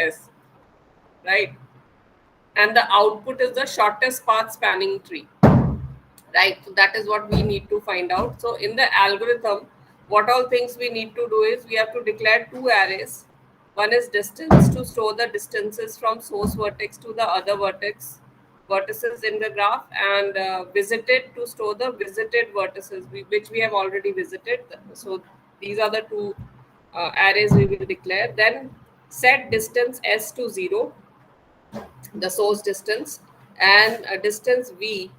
S, right? And the output is the shortest path spanning tree, right? So that is what we need to find out. So in the algorithm, what all things we need to do is we have to declare two arrays. One is distance, to store the distances from source vertex to the other vertices in the graph, and visited, to store the visited vertices which we have already visited. So these are the two arrays we will declare. Then set distance s to 0, the source distance, and a distance v,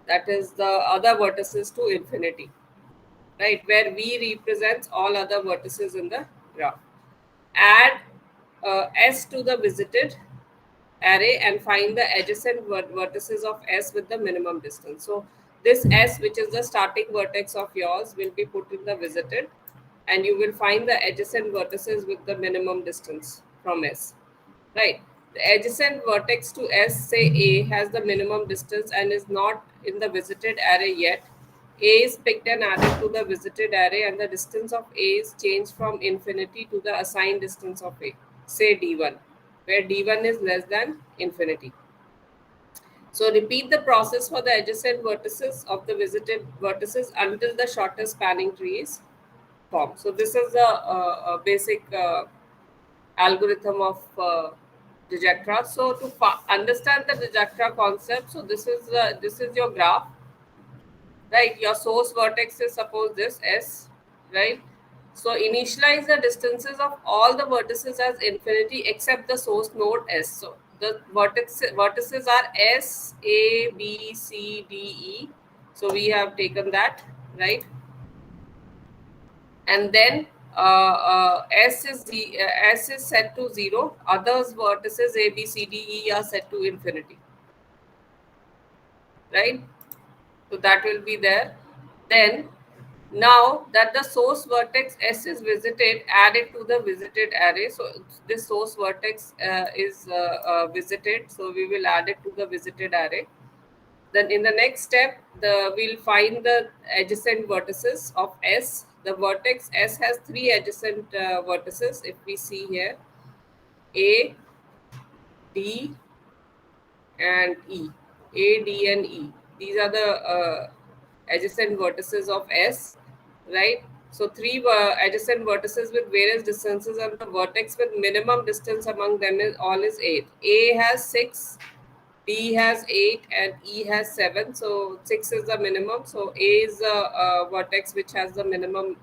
that is the other vertices, to infinity, right, where v represents all other vertices in the graph. Add s to the visited array and find the adjacent vertices of s with the minimum distance. So this s, which is the starting vertex of yours, will be put in the visited, and you will find the adjacent vertices with the minimum distance from s, right? The adjacent vertex to s, say a, has the minimum distance and is not in the visited array yet. A is picked and added to the visited array, and the distance of a is changed from infinity to the assigned distance of a, say d1, where d1 is less than infinity. So repeat the process for the adjacent vertices of the visited vertices until the shortest spanning tree is formed. So this is a basic algorithm of Dijkra. So to understand the Dijkra concept, so this is your graph, right? Your source vertex is, suppose, this S, right? So initialize the distances of all the vertices as infinity except the source node S. So the vertices are S, A, B, C, D, E. So we have taken that, right? And then S is set to 0. Others vertices A, B, C, D, E are set to infinity, right? So that will be there. Then now that the source vertex S is visited, add it to the visited array. So this source vertex is visited, so we will add it to the visited array. Then in the next step, we'll find the adjacent vertices of S. The vertex S has three adjacent vertices. If we see here, A, D, and E. A, D, and E. These are the adjacent vertices of S, right? So three adjacent vertices with various distances, and the vertex with minimum distance among them is 8. A has 6, D has 8, and E has 7. So 6 is the minimum. So A is a vertex which has the minimum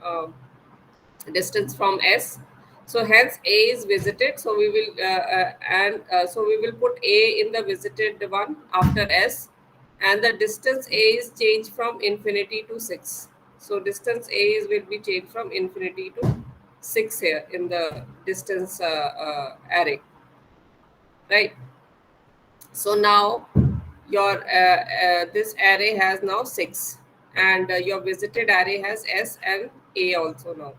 distance from S. So hence A is visited. So we will so we will put A in the visited one after S, and the distance A is changed from infinity to 6. So distance A will be changed from infinity to 6 here in the distance array, right? So now your this array has now 6, and your visited array has S and A also now,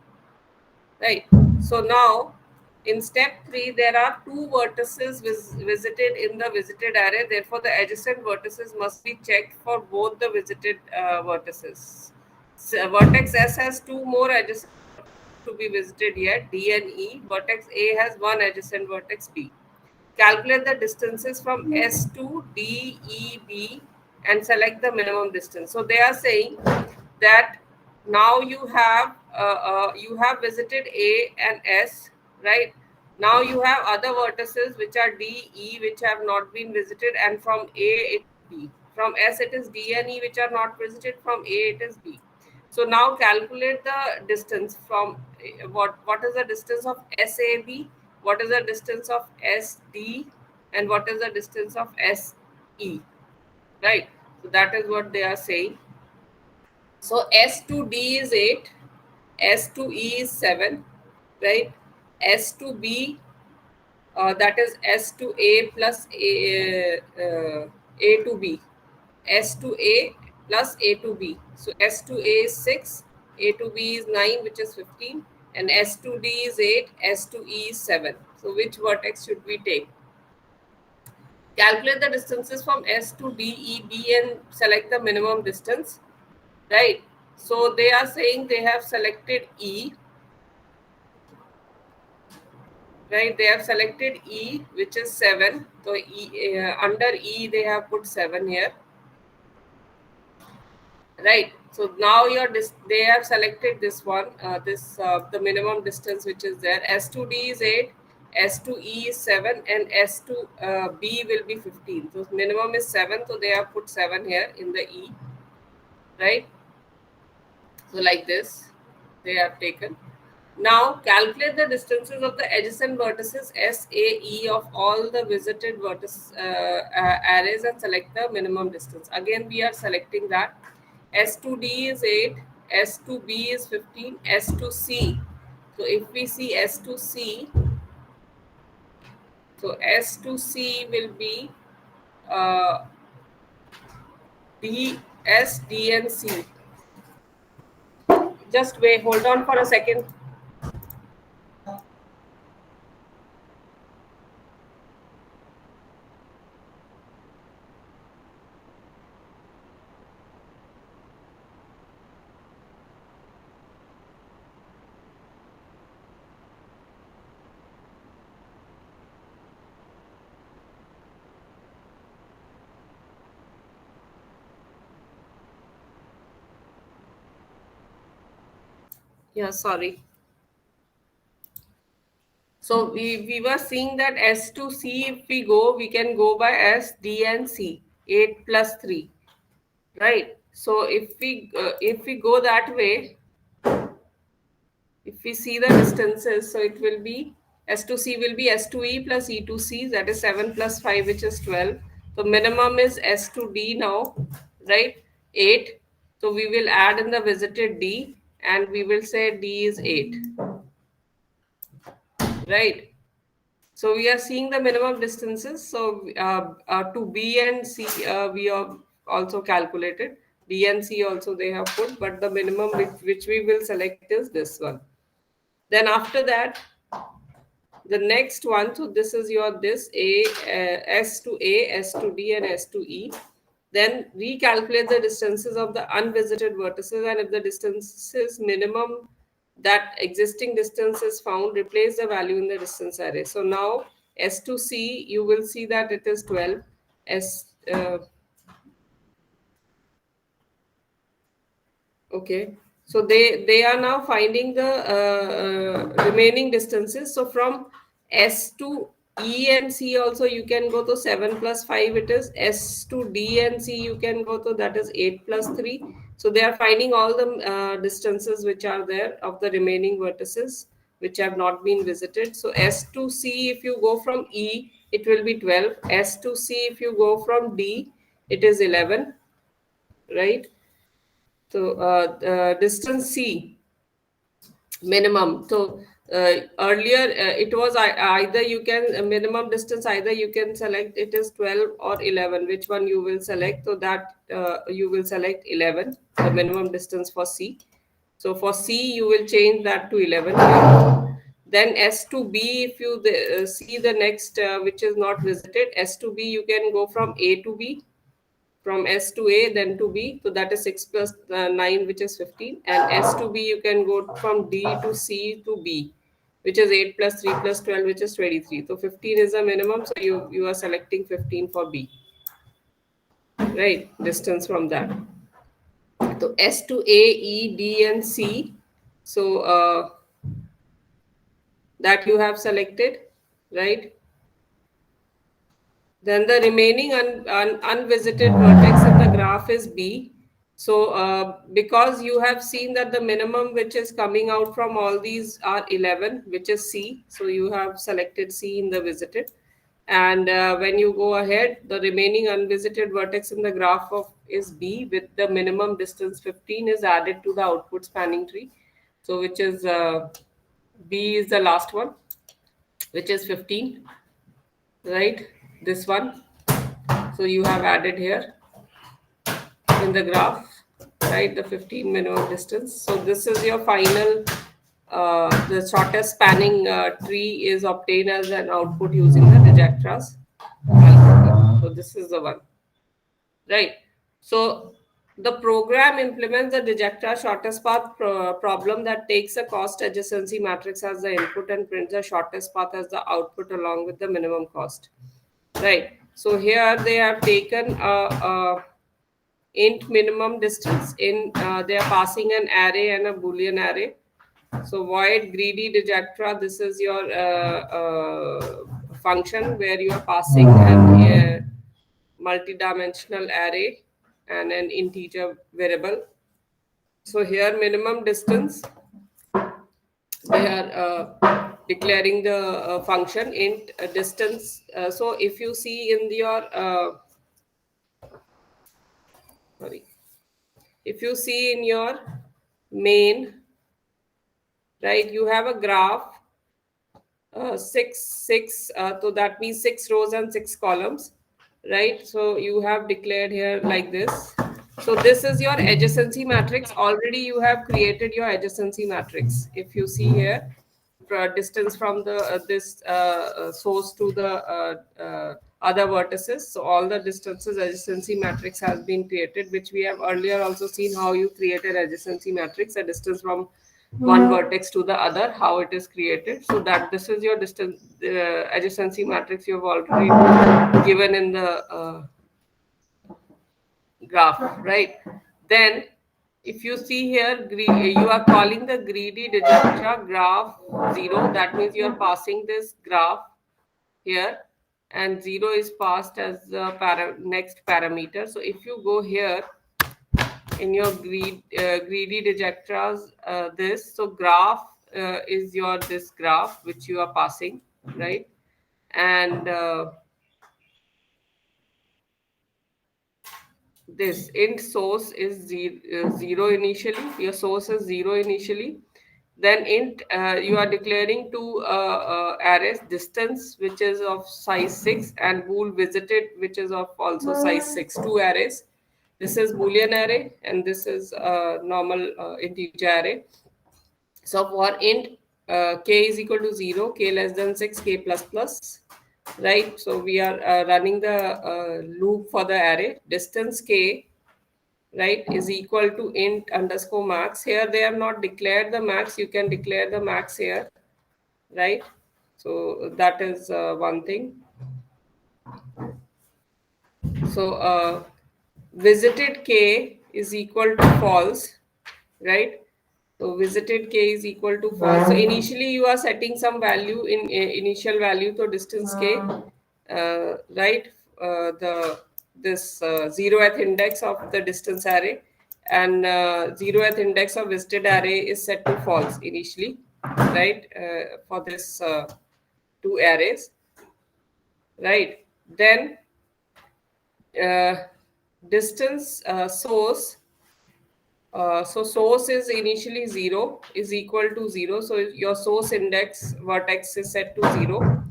right? So now in step 3, there are two vertices visited in the visited array. Therefore the adjacent vertices must be checked for both the visited vertices. So vertex S has two more adjacent to be visited yet, D and E. Vertex A has one adjacent vertex, B. Calculate the distances from S to D, E, B, and select the minimum distance. So they are saying that now you have visited A and S, right? Now you have other vertices which are D, E, which have not been visited, and from A it is B. From S it is D and E which are not visited. From A it is B. So now calculate the distance from what is the distance of SAB, what is the distance of SD, and what is the distance of SE, right? So that is what they are saying. So S to D is 8, S to E is 7, right? S to B, that is S to A plus A to B, S to A plus A to B. So S to A is 6, A to B is 9, which is 15, and S to D is 8, S to E is 7. So which vertex should we take? Calculate the distances from S to D, E, B, and select the minimum distance, right? So they are saying they have selected E, right? They have selected E, which is 7. So under E they have put 7 here, right? So now they have selected this one, this the minimum distance which is there. S2D is 8, S2E is 7, and S2B will be 15. So minimum is 7, so they have put 7 here in the E, right? So like this, they have taken. Now calculate the distances of the adjacent vertices S, A, E of all the visited vertex arrays and select the minimum distance. Again, we are selecting that. S2D is 8, S2B is 15, S2C. So if we see S2C, so S2C will be uh, D, S, D, and C. Just wait, hold on for a second. Yeah, sorry. So we were seeing that S to C, if we go, we can go by S, D, and C, 8 plus 3, right? So if we go that way, if we see the distances, so it will be S to C will be S to E plus E to C, that is 7 plus 5, which is 12. So minimum is S to D now, right? 8. So we will add in the visited D, and we will say D is 8, right? So we are seeing the minimum distances. So to B and C, we have also calculated. D and C also they have put, but the minimum which we will select is this one. Then after that, the next one, so this is your this S to A, S to D, and S to E. Then recalculate the distances of the unvisited vertices, and if the distances minimum that existing distance is found, replace the value in the distance array. So now S to C, you will see that it is 12. S Okay, so they are now finding the remaining distances. So from S to E and C also you can go to 7 plus 5, it is. S to D and C you can go to, that is 8 plus 3. So they are finding all the distances which are there of the remaining vertices which have not been visited. So S to C, if you go from E, it will be 12. S to C, if you go from D, it is 11, right? So distance C minimum. So earlier it was either you can minimum distance, either you can select it is 12 or 11. Which one you will select? So that you will select 11, the minimum distance for C. So for C you will change that to 11 here. Then S to B, if you see the next which is not visited, S to B, you can go from A to B, from S to A, then to B. So that is 6 plus 9, which is 15. And S to B, you can go from D to C to B, which is 8 plus 3 plus 12, which is 23. So 15 is the minimum. So you are selecting 15 for B, right? Distance from that. So S to A, E, D, and C. So that you have selected, right? Then the remaining unvisited vertex in the graph is B. So because you have seen that the minimum which is coming out from all these are 11, which is C. So you have selected C in the visited. And when you go ahead, the remaining unvisited vertex in the graph of is B, with the minimum distance 15 is added to the output spanning tree. So which is B is the last one, which is 15, right? This one. So you have added here in the graph, right, the 15 minimum distance. So this is your final, the shortest spanning tree is obtained as an output using the Dijkstra's algorithm. So this is the one, right? So The program implements the Dijktra shortest path problem that takes a cost adjacency matrix as the input and prints the shortest path as the output along with the minimum cost. Right. So here they have taken a int minimum distance in they are passing an array and a boolean array. So void greedy Dijktra, this is your function where you are passing an multi-dimensional array and an integer variable. So here minimum distance, they are declaring the function int distance. So if you see in your sorry, if you see in your main, right, you have a graph, six, so that means 6 rows and 6 columns, right? So you have declared here like this. So this is your adjacency matrix. Already you have created your adjacency matrix. If you see here, distance from the this source to the other vertices. So all the distances adjacency matrix has been created, which we have earlier also seen how you created adjacency matrix, a distance from one vertex to the other, how it is created. So that this is your distance adjacency matrix you have already given in the graph, right? Then if you see here, you are calling the greedy Dijktra graph 0. That means you are passing this graph here, and 0 is passed as the next parameter. So if you go here in your greedy Dijktras, this, so graph is your this graph which you are passing, right? And this int source is zero initially, your source is 0 initially. Then int you are declaring two arrays, distance which is of size 6 and bool visited which is of also size 6, two arrays. This is boolean array and this is normal integer array. So for int k is equal to 0, k less than 6, k plus plus, right? So we are running the loop for the array. Distance k, right, is equal to int underscore max. Here they have not declared the max. You can declare the max here, right? So that is one thing. So visited k is equal to false, right? So visited k is equal to false. So initially you are setting some value in initial value to distance k, right? The this 0th index of the distance array and 0th index of visited array is set to false initially, right? For this two arrays, right? Then uh, distance source, so source is initially 0 is equal to 0. So your source index vertex is set to 0.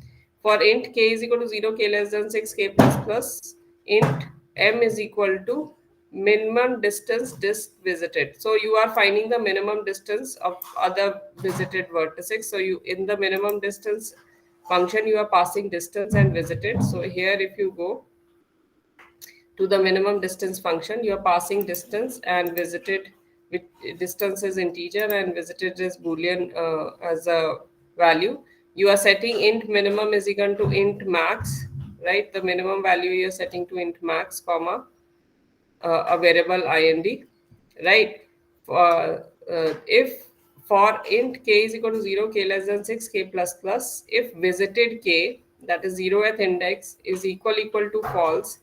For int k is equal to 0, k less than 6, k plus plus, int m is equal to minimum distance disk visited. So you are finding the minimum distance of other visited vertices. So you in the minimum distance function you are passing distance and visited. So here if you go to the minimum distance function, you are passing distance and visited, with distance is integer and visited is boolean as a value. You are setting int minimum is equal to int max, right? The minimum value you are setting to int max comma a variable ind, right? If for int k is equal to 0, k less than 6, k plus plus, if visited k, that is 0th index, is equal to false,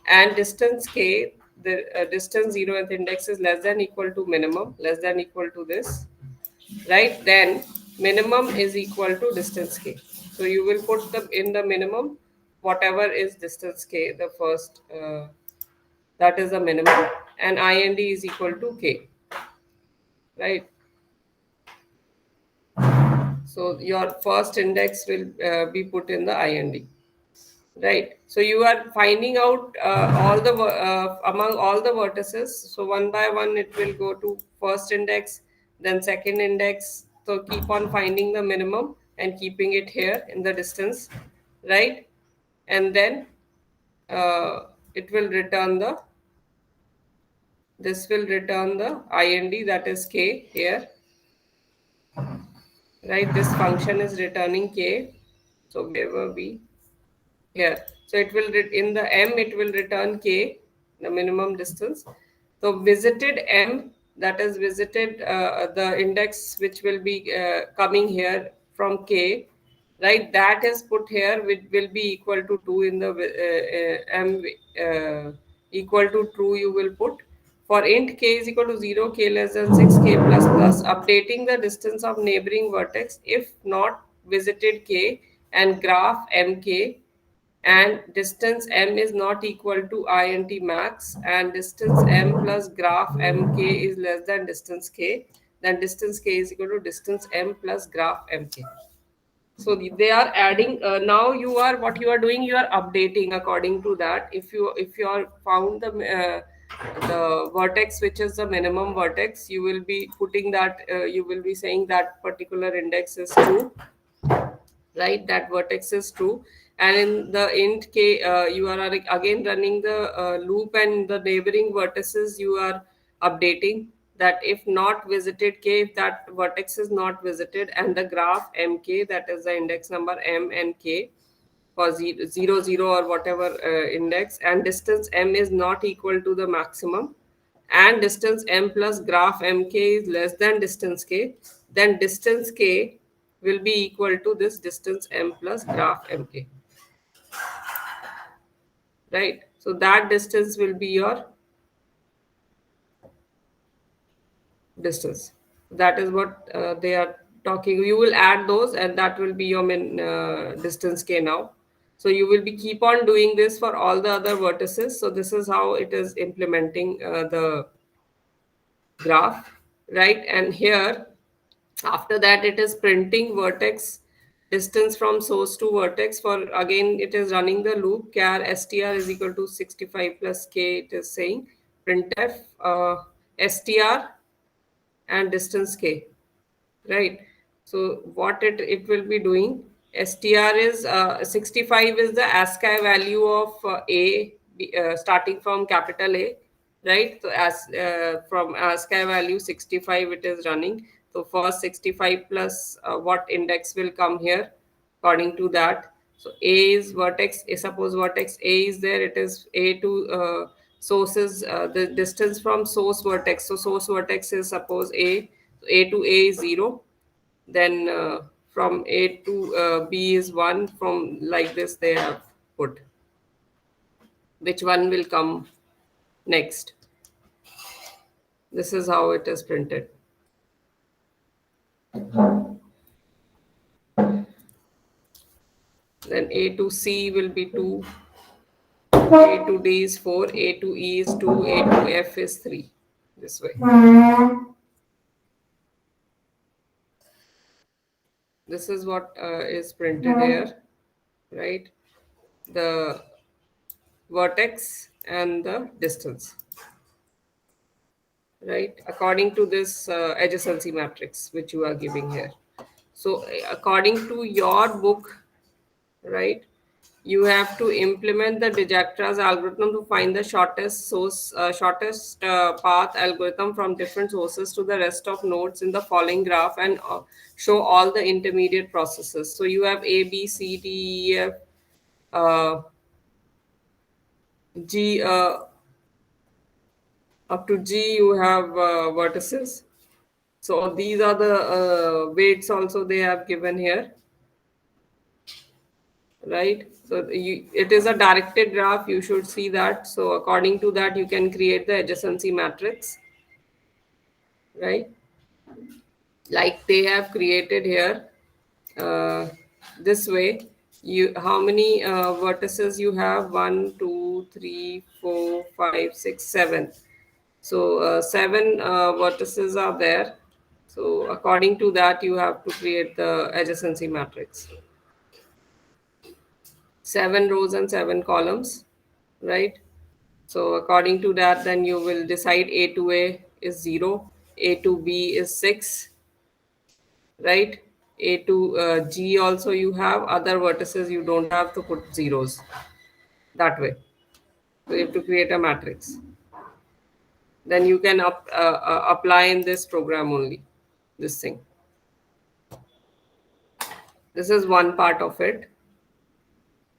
and distance k, the distance 0th index is less than equal to minimum, less than equal to this, right? Then minimum is equal to distance k. So you will put the in the minimum whatever is distance k, the first that is the minimum, and ind is equal to k, right? So your first index will be put in the ind, right? So you are finding out all the among all the vertices. So one by one it will go to first index, then second index. So keep on finding the minimum and keeping it here in the distance, right? And then it will return the This will return the IND, that is K here, right? This function is returning K. So where were we? Here. So it will in the M it will return K, the minimum distance. So visited M, that is visited the index which will be coming here from K, right? That is put here, which will be equal to 2 in the M, equal to true you will put. For int k is equal to 0, k less than 6, k plus plus, updating the distance of neighboring vertex if not visited k and graph mk, and distance m is not equal to int max, and distance m plus graph mk is less than distance k, then distance k is equal to distance m plus graph mk. So they are adding, now you are, what you are doing, you are updating according to that. If you are found the vertex which is the minimum vertex, you will be putting that, you will be saying that particular index is true, right? That vertex is true. And in the int k, you are again running the loop, and the neighboring vertices you are updating, that if not visited k, if that vertex is not visited, and the graph mk, that is the index number m and k for 0, 0 or whatever index, and distance m is not equal to the maximum, and distance m plus graph mk is less than distance k, then distance k will be equal to this distance m plus graph mk, right? So that distance will be your distance. That is what they are talking. You will add those, and that will be your distance k now. So you will be keep on doing this for all the other vertices. So this is how it is implementing the graph, right? And here, after that, it is printing vertex distance from source to vertex. For again, it is running the loop char str is equal to 65 plus k. It is saying printf str and distance k, right? So what it will be doing, str is 65 is the ASCII value of starting from capital A, right? So as from ASCII value 65 it is running. So first 65 plus what index will come here according to that. So A is vertex, suppose vertex A is there, it is A to sources, the distance from source vertex. So source vertex is suppose A, so A to A is 0, then from A to B is 1, from like this they have put. Which one will come next? This is how it is printed. Then A to C will be 2, A to D is 4, A to E is 2, A to F is 3. This way. This is what is printed here, right? The vertex and the distance, right? According to this adjacency matrix which you are giving here. So according to your book, right, you have to implement the Dijakra's algorithm to find the shortest path algorithm from different sources to the rest of nodes in the following graph, and show all the intermediate processes. So you have A, B, C, D, E, F, uh, G, up to G. You have vertices. So these are the weights also they have given here, right? So it is a directed graph, you should see that. So according to that you can create the adjacency matrix, right? Like they have created here, uh, this way. You, how many vertices you have? 1, 2, 3, 4, 5, 6, 7. So 7 vertices are there. So according to that you have to create the adjacency matrix. 7 rows and 7 columns, right? So according to that, then you will decide A to A is 0, A to B is 6, right? A to G also you have, other vertices you don't have to put zeros, that way. So you have to create a matrix. then you can apply in this program only, this thing. This is one part of it,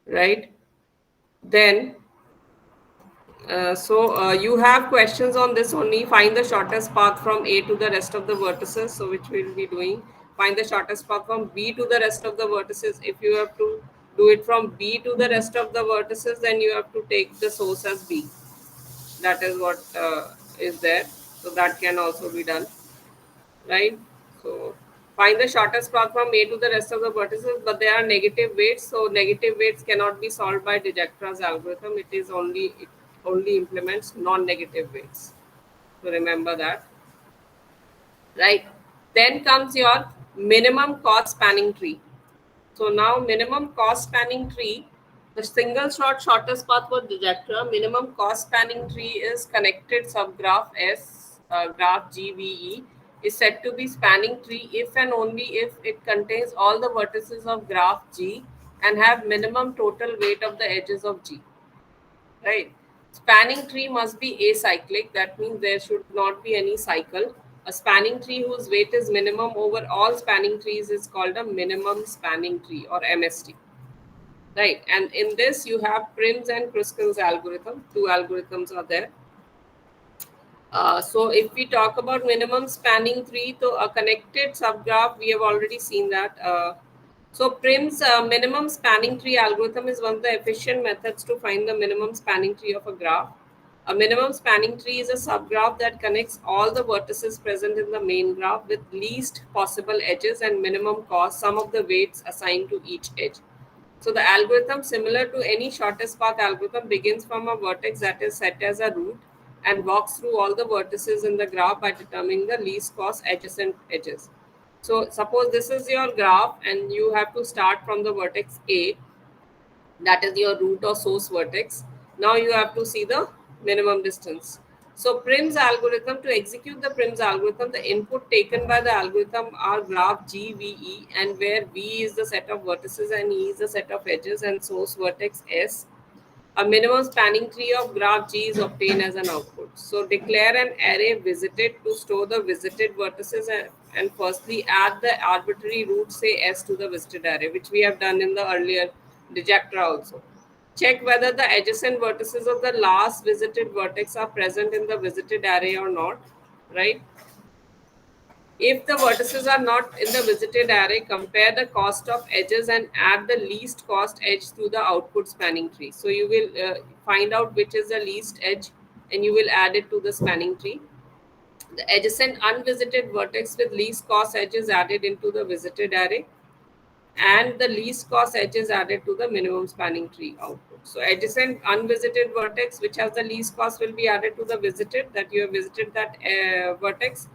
right? Then you have questions on this only. Find the shortest path from A to the rest of the vertices. So which we will be doing. Find the shortest path from B to the rest of the vertices. If you have to do it from B to the rest of the vertices, then you have to take the source as B. That is what is there. So that can also be done, right? So find the shortest path from A to the rest of the vertices, but there are negative weights. So negative weights cannot be solved by Dijakra's algorithm. It only implements non-negative weights. So remember that, right? Then comes your minimum cost spanning tree. So now minimum cost spanning tree, the single shortest path for Dijekta, minimum cost spanning tree is connected subgraph S, graph GVE is said to be spanning tree if and only if it contains all the vertices of graph G and have minimum total weight of the edges of G, right? Spanning tree must be acyclic, that means there should not be any cycle. A spanning tree whose weight is minimum over all spanning trees is called a minimum spanning tree or MST, right? And in this you have Prim's and Kruskal's algorithm. Two algorithms are there. So if we talk about minimum spanning tree, so a connected subgraph, we have already seen that. So Prim's minimum spanning tree algorithm is one of the efficient methods to find the minimum spanning tree of a graph. A minimum spanning tree is a subgraph that connects all the vertices present in the main graph with least possible edges and minimum cost, sum of the weights assigned to each edge. So the algorithm, similar to any shortest path algorithm, begins from a vertex that is set as a root and walks through all the vertices in the graph by determining the least cost adjacent edges. So suppose this is your graph and you have to start from the vertex A, that is your root or source vertex. Now you have to see the minimum distance. So Prim's algorithm, to execute the Prim's algorithm, the input taken by the algorithm are graph G, V, E, and where V is the set of vertices and E is the set of edges, and source vertex S. A minimum spanning tree of graph G is obtained as an output. So declare an array visited to store the visited vertices and firstly add the arbitrary root, say S, to the visited array, which we have done in the earlier Dijktra also. Check whether the adjacent vertices of the last visited vertex are present in the visited array or not, right? If the vertices are not in the visited array, compare the cost of edges and add the least cost edge to the output spanning tree. So you will find out which is the least edge and you will add it to the spanning tree. The adjacent unvisited vertex with least cost edge is added into the visited array, and the least cost edge is added to the minimum spanning tree output. So adjacent unvisited vertex which has the least cost will be added to the visited, that you have visited that vertex,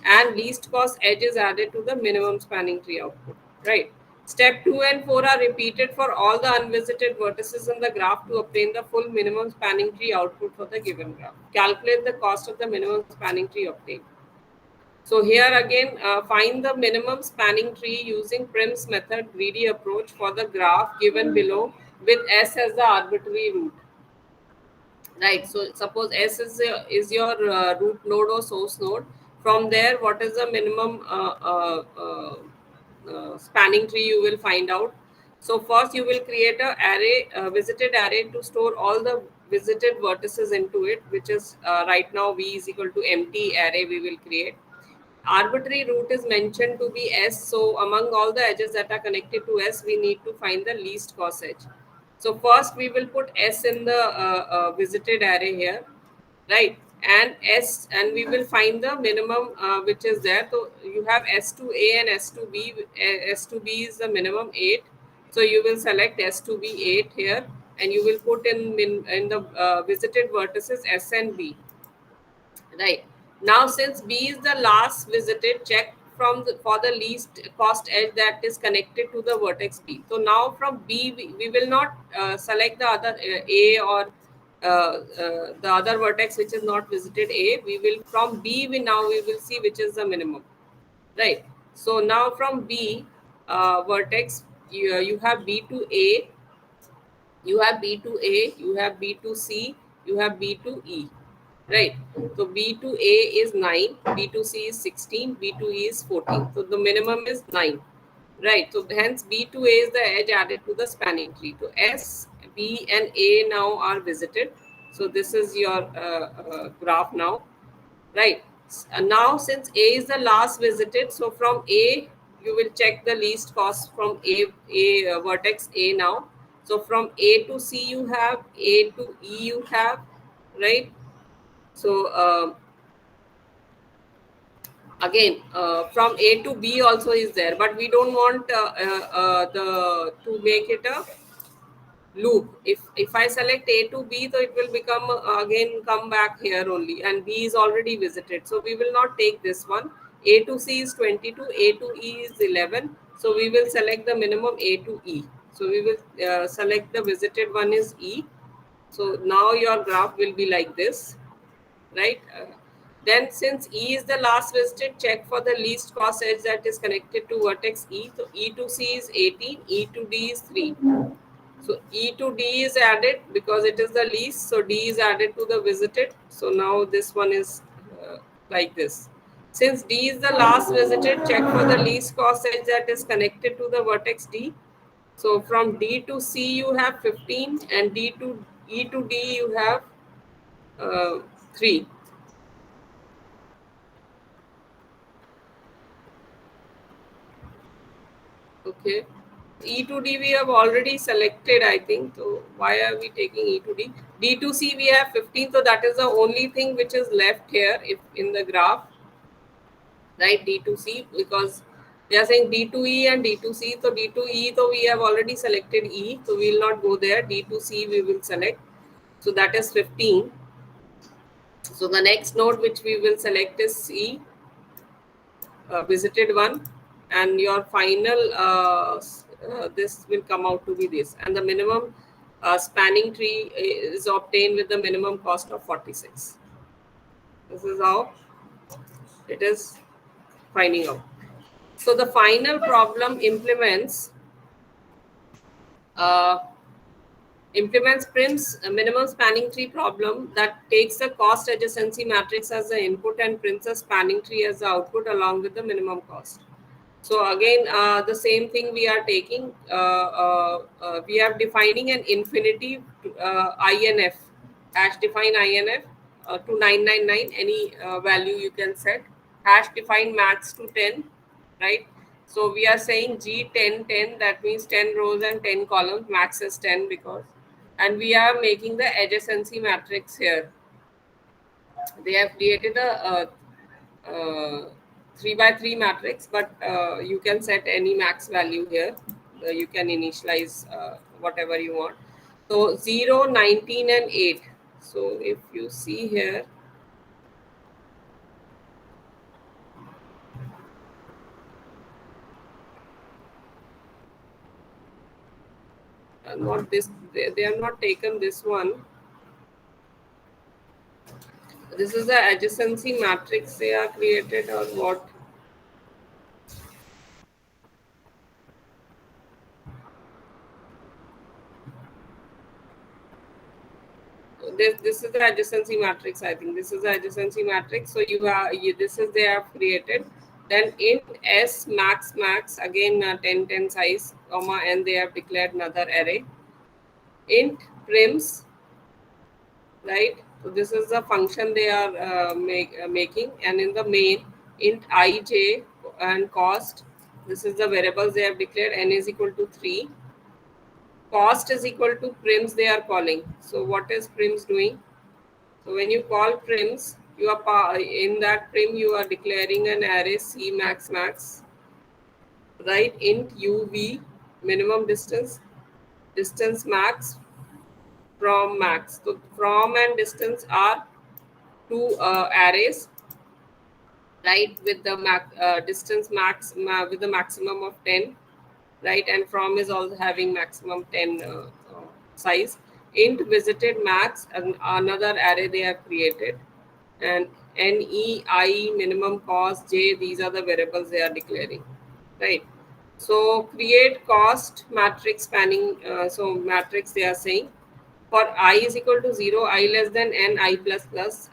and least cost edge is added to the minimum spanning tree output, right? Step 2 and 4 are repeated for all the unvisited vertices in the graph to obtain the full minimum spanning tree output for the given graph. Calculate the cost of the minimum spanning tree obtained. So here again, find the minimum spanning tree using Prim's method greedy approach for the graph given below with S as the arbitrary root. Right. So suppose S is your root node or source node. From there, what is the minimum spanning tree you will find out. So first you will create a array, visited array to store all the visited vertices into it, which is right now V is equal to empty array we will create. Arbitrary root is mentioned to be S. So among all the edges that are connected to S, we need to find the least cost edge. So first we will put S in the visited array here, right? And S, and we will find the minimum which is there. So you have S to A and S to B. S to B is the minimum 8. So you will select S to B 8 here, and you will put in the visited vertices S and B. Right. Now, since B is the last visited, check for the least cost edge that is connected to the vertex B. So now from B, we will not select the other A or the other vertex which is not visited A. We will from B, we will see which is the minimum. Right. So now from B vertex, you have B to A, you have B to A, you have B to C, you have B to E. right? So B to A is 9, B to C is 16, B to E is 14. So the minimum is 9, right? So hence B to A is the edge added to the spanning tree. So S, B, and A now are visited. So this is your graph now, right? Now since A is the last visited, so from A you will check the least cost from A vertex A now. So from A to C you have, A to E you have, right? So again from A to B also is there, but we don't want the to make it a loop. If I select A to B, so it will become again come back here only, and B is already visited, so we will not take this one. A to C is 22, A to E is 11, so we will select the minimum A to E. So we will select the visited one is E. So now your graph will be like this, right? Then since E is the last visited, check for the least cost edge that is connected to vertex E. So E to C is 18, E to D is 3. So E to D is added because it is the least. So D is added to the visited. So now this one is like this. Since D is the last visited, check for the least cost edge that is connected to the vertex D. So from D to C you have 15, and D to E to D you have 3. Okay. E to D we have already selected, I think. So why are we taking E to D? D to C we have 15. So that is the only thing which is left here if in the graph, right? D to C, because they are saying D to E and D to C. So D to E, so we have already selected E. So we will not go there. D to C we will select. So that is 15. So the next node which we will select is C, visited one, and your final this will come out to be this, and the minimum spanning tree is obtained with the minimum cost of 46. This is how it is finding out. So the final problem uh, implements Prim's minimum spanning tree problem that takes the cost adjacency matrix as the input and prints a spanning tree as the output along with the minimum cost. So again, the same thing we are taking. We are defining an infinity INF, hash define INF to 999. Any value you can set. Hash define max to 10, right? So we are saying G1010. That means 10 rows and 10 columns. Max is 10 because, and we are making the adjacency matrix here. They have created a 3 by 3 matrix, but you can set any max value here. You can initialize whatever you want. So 0, 19, and 8. So if you see here, not this, they have not taken this one. This is the adjacency matrix they are created, or what? This is the adjacency matrix. I think this is the adjacency matrix. So this is they have created. Then int s max again 10 10 size comma, and they have declared another array. Int prims, right? So this is the function they are making, and in the main int ij and cost. This is the variables they have declared. N is equal to 3. Cost is equal to prims they are calling. So what is prims doing? So when you call prims, you are in that prim you are declaring an array C max, right? Int UV minimum distance max from max. So from and distance are two arrays, right? With the distance max with the maximum of 10, right? And from is also having maximum 10 size. Int visited max, and another array they have created, and NE, I, minimum cost, J, these are the variables they are declaring, right? So create cost matrix spanning, so matrix they are saying For I is equal to 0, I less than n, I plus plus.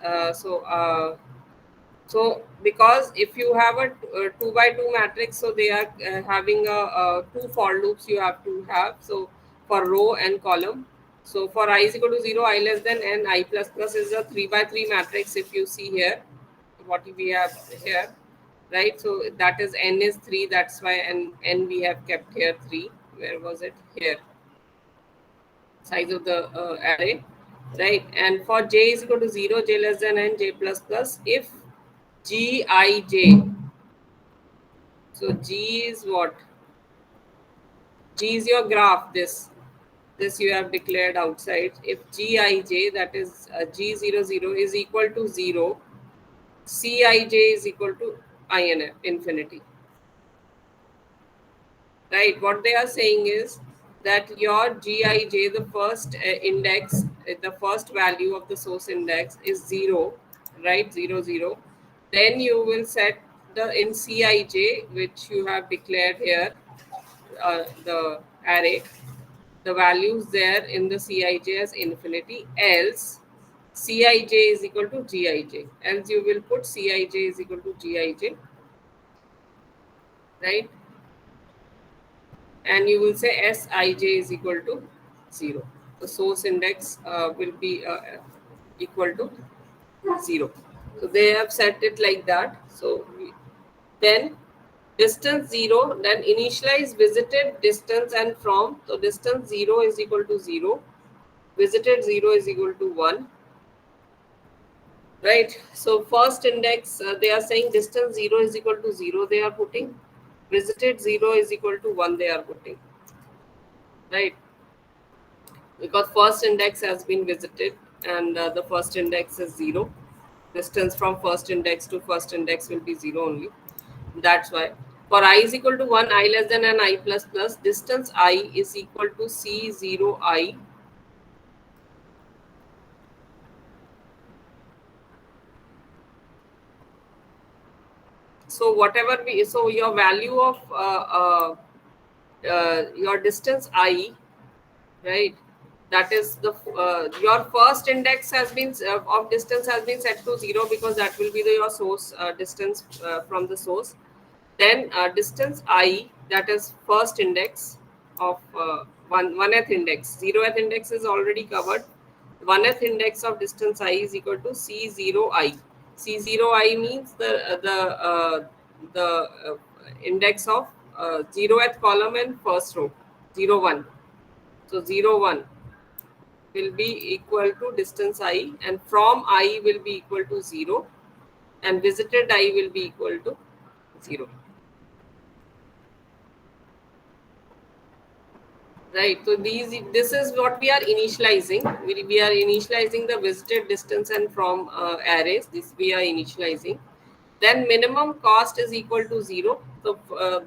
So because if you have a 2 by 2 matrix, so they are having two for loops you have to have. So for row and column. So for I is equal to 0, I less than n, I plus plus is a 3 by 3 matrix. If you see here, what we have here, right? So that is n is 3. That's why n we have kept here 3. Where was it? Here, size of the array, right? And for j is equal to 0, j less than n, j plus plus, if gij, so g is what? G is your graph. This you have declared outside. If gij, that is g00 is equal to 0, cij is equal to inf, infinity. Right, what they are saying is that your gij, the first index, the first value of the source index is 0, right? 0 0. Then you will set the in cij, which you have declared here, the array, the values there in the cij as infinity, else cij is equal to gij, else you will put cij is equal to gij, right? And you will say Sij is equal to 0. The source index will be equal to 0. So they have set it like that. So then distance 0, then initialize visited, distance and from. So distance 0 is equal to 0, visited 0 is equal to 1, right? So first index, they are saying distance 0 is equal to 0, they are putting, visited 0 is equal to 1, they are putting, right? Because first index has been visited, and the first index is 0. Distance from first index to first index will be 0 only. That's why for I is equal to 1, I less than an I plus plus, distance I is equal to C0I. So whatever we, so your value of your distance I, right? That is the your first index has been of distance has been set to 0, because that will be your source distance from the source. Then distance I, that is first index of one th index. 0th index is already covered. 1th index of distance I is equal to C0I. C0I means the index of 0th column and first row, 0 1. So 0 1 will be equal to distance I, and from I will be equal to 0, and visited I will be equal to 0. Right. So this is what we are initializing. We are initializing the visited, distance and from arrays. This we are initializing. Then minimum cost is equal to 0. So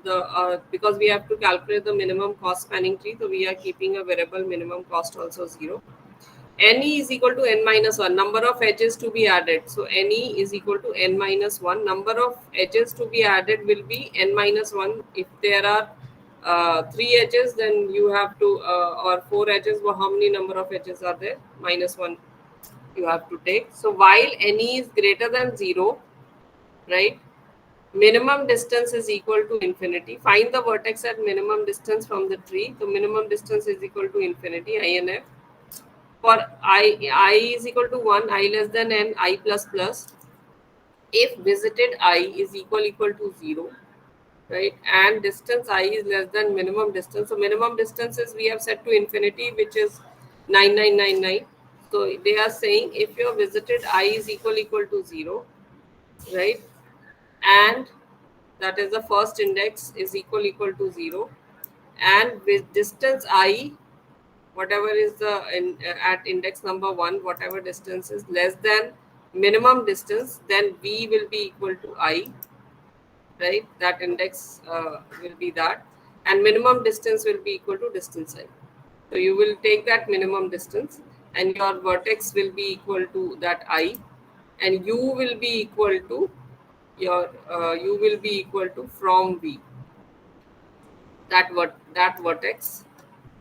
the because we have to calculate the minimum cost spanning tree, so we are keeping a variable minimum cost also 0. Ne is equal to n minus 1, number of edges to be added. So Ne is equal to n minus 1. Number of edges to be added will be n minus 1. If there are 3 edges, then you have to, or 4 edges, well, how many number of edges are there? Minus 1 you have to take. So while Ne is greater than 0, right, minimum distance is equal to infinity. Find the vertex at minimum distance from the tree. So minimum distance is equal to infinity, INF. For I is equal to 1, I less than n, I plus plus, if visited I is equal to 0, right, and distance I is less than minimum distance. So minimum distance is we have set to infinity, which is 9999. So they are saying if your visited I is equal to 0, right, and that is the first index is equal to 0, and with distance I, whatever is the at index number 1, whatever distance is less than minimum distance, then V will be equal to I, right? That index will be that, and minimum distance will be equal to distance I. So you will take that minimum distance, and your vertex will be equal to that I, and U will be equal to your U will be equal to from V, that vertex,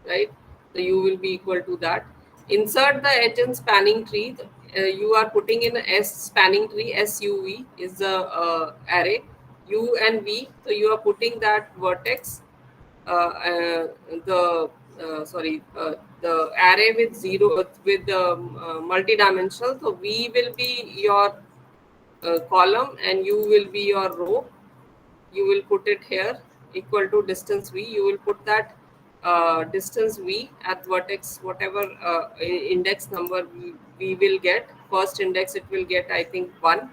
right? So U will be equal to that, Insert the edge in spanning tree. You are putting in a S spanning tree. SUV is the array. U and V. So you are putting that vertex. The sorry, the array with zero with the multi-dimensional. So V will be your column and U will be your row. You will put it here equal to distance V. You will put that distance V at vertex, whatever index number we will get. First index it will get, I think, 1,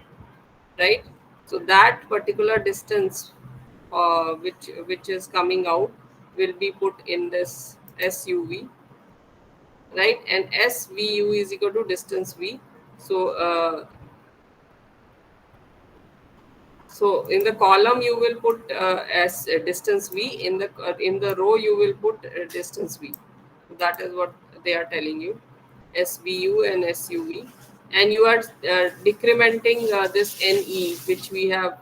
right? So that particular distance which is coming out will be put in this SUV, right? And SVU is equal to distance V. So So in the column you will put as distance v. In the row you will put distance v. That is what they are telling you. SVU and SUV, and you are decrementing this NE which we have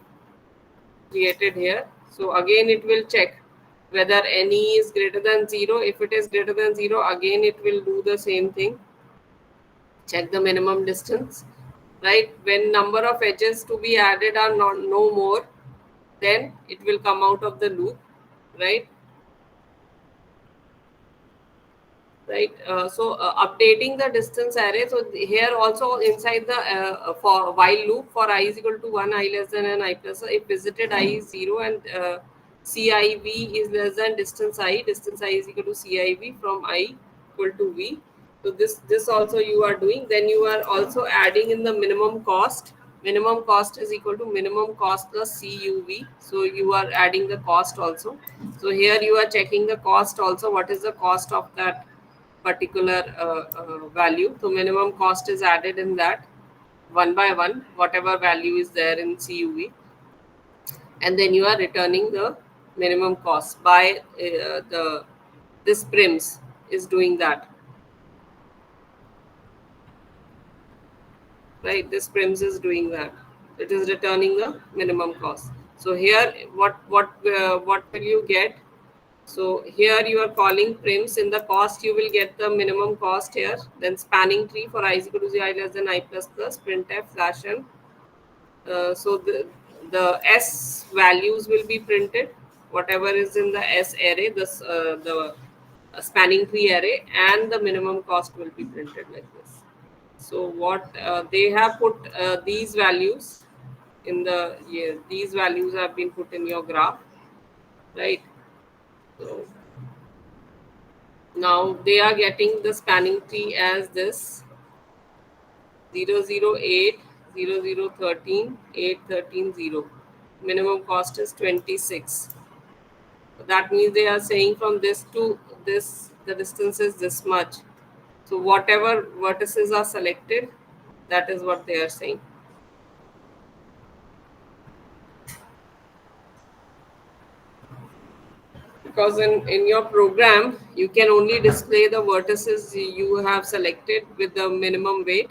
created here. So again it will check whether NE is greater than 0. If it is greater than 0, again it will do the same thing. Check the minimum distance, right? When number of edges to be added are not no more, then it will come out of the loop, right? Updating the distance array. So here also inside the for while loop, for I is equal to 1, I less than and I plus, if visited I is 0 and civ is less than distance I is equal to civ from I equal to v. So this also you are doing. Then you are also adding in the minimum cost. Minimum cost is equal to minimum cost plus CUV. So you are adding the cost also. So here you are checking the cost also. What is the cost of that particular value? So minimum cost is added in that one by one, whatever value is there in CUV, and then you are returning the minimum cost by the this prims is doing that, right? This prims is doing that. It is returning the minimum cost. So here what will you get? So here you are calling prims. In the cost you will get the minimum cost here. Then spanning tree for I is equal to 0, I less than I plus plus printf slash n. So the S values will be printed, whatever is in the S array, the spanning tree array, and the minimum cost will be printed like this. So what they have put these values in the, yeah, these values have been put in your graph, right? So now they are getting the spanning tree as this 008 0013 813 0. Minimum cost is 26. That means they are saying from this to this the distance is this much. So whatever vertices are selected, that is what they are saying. Because in your program you can only display the vertices you have selected with the minimum weight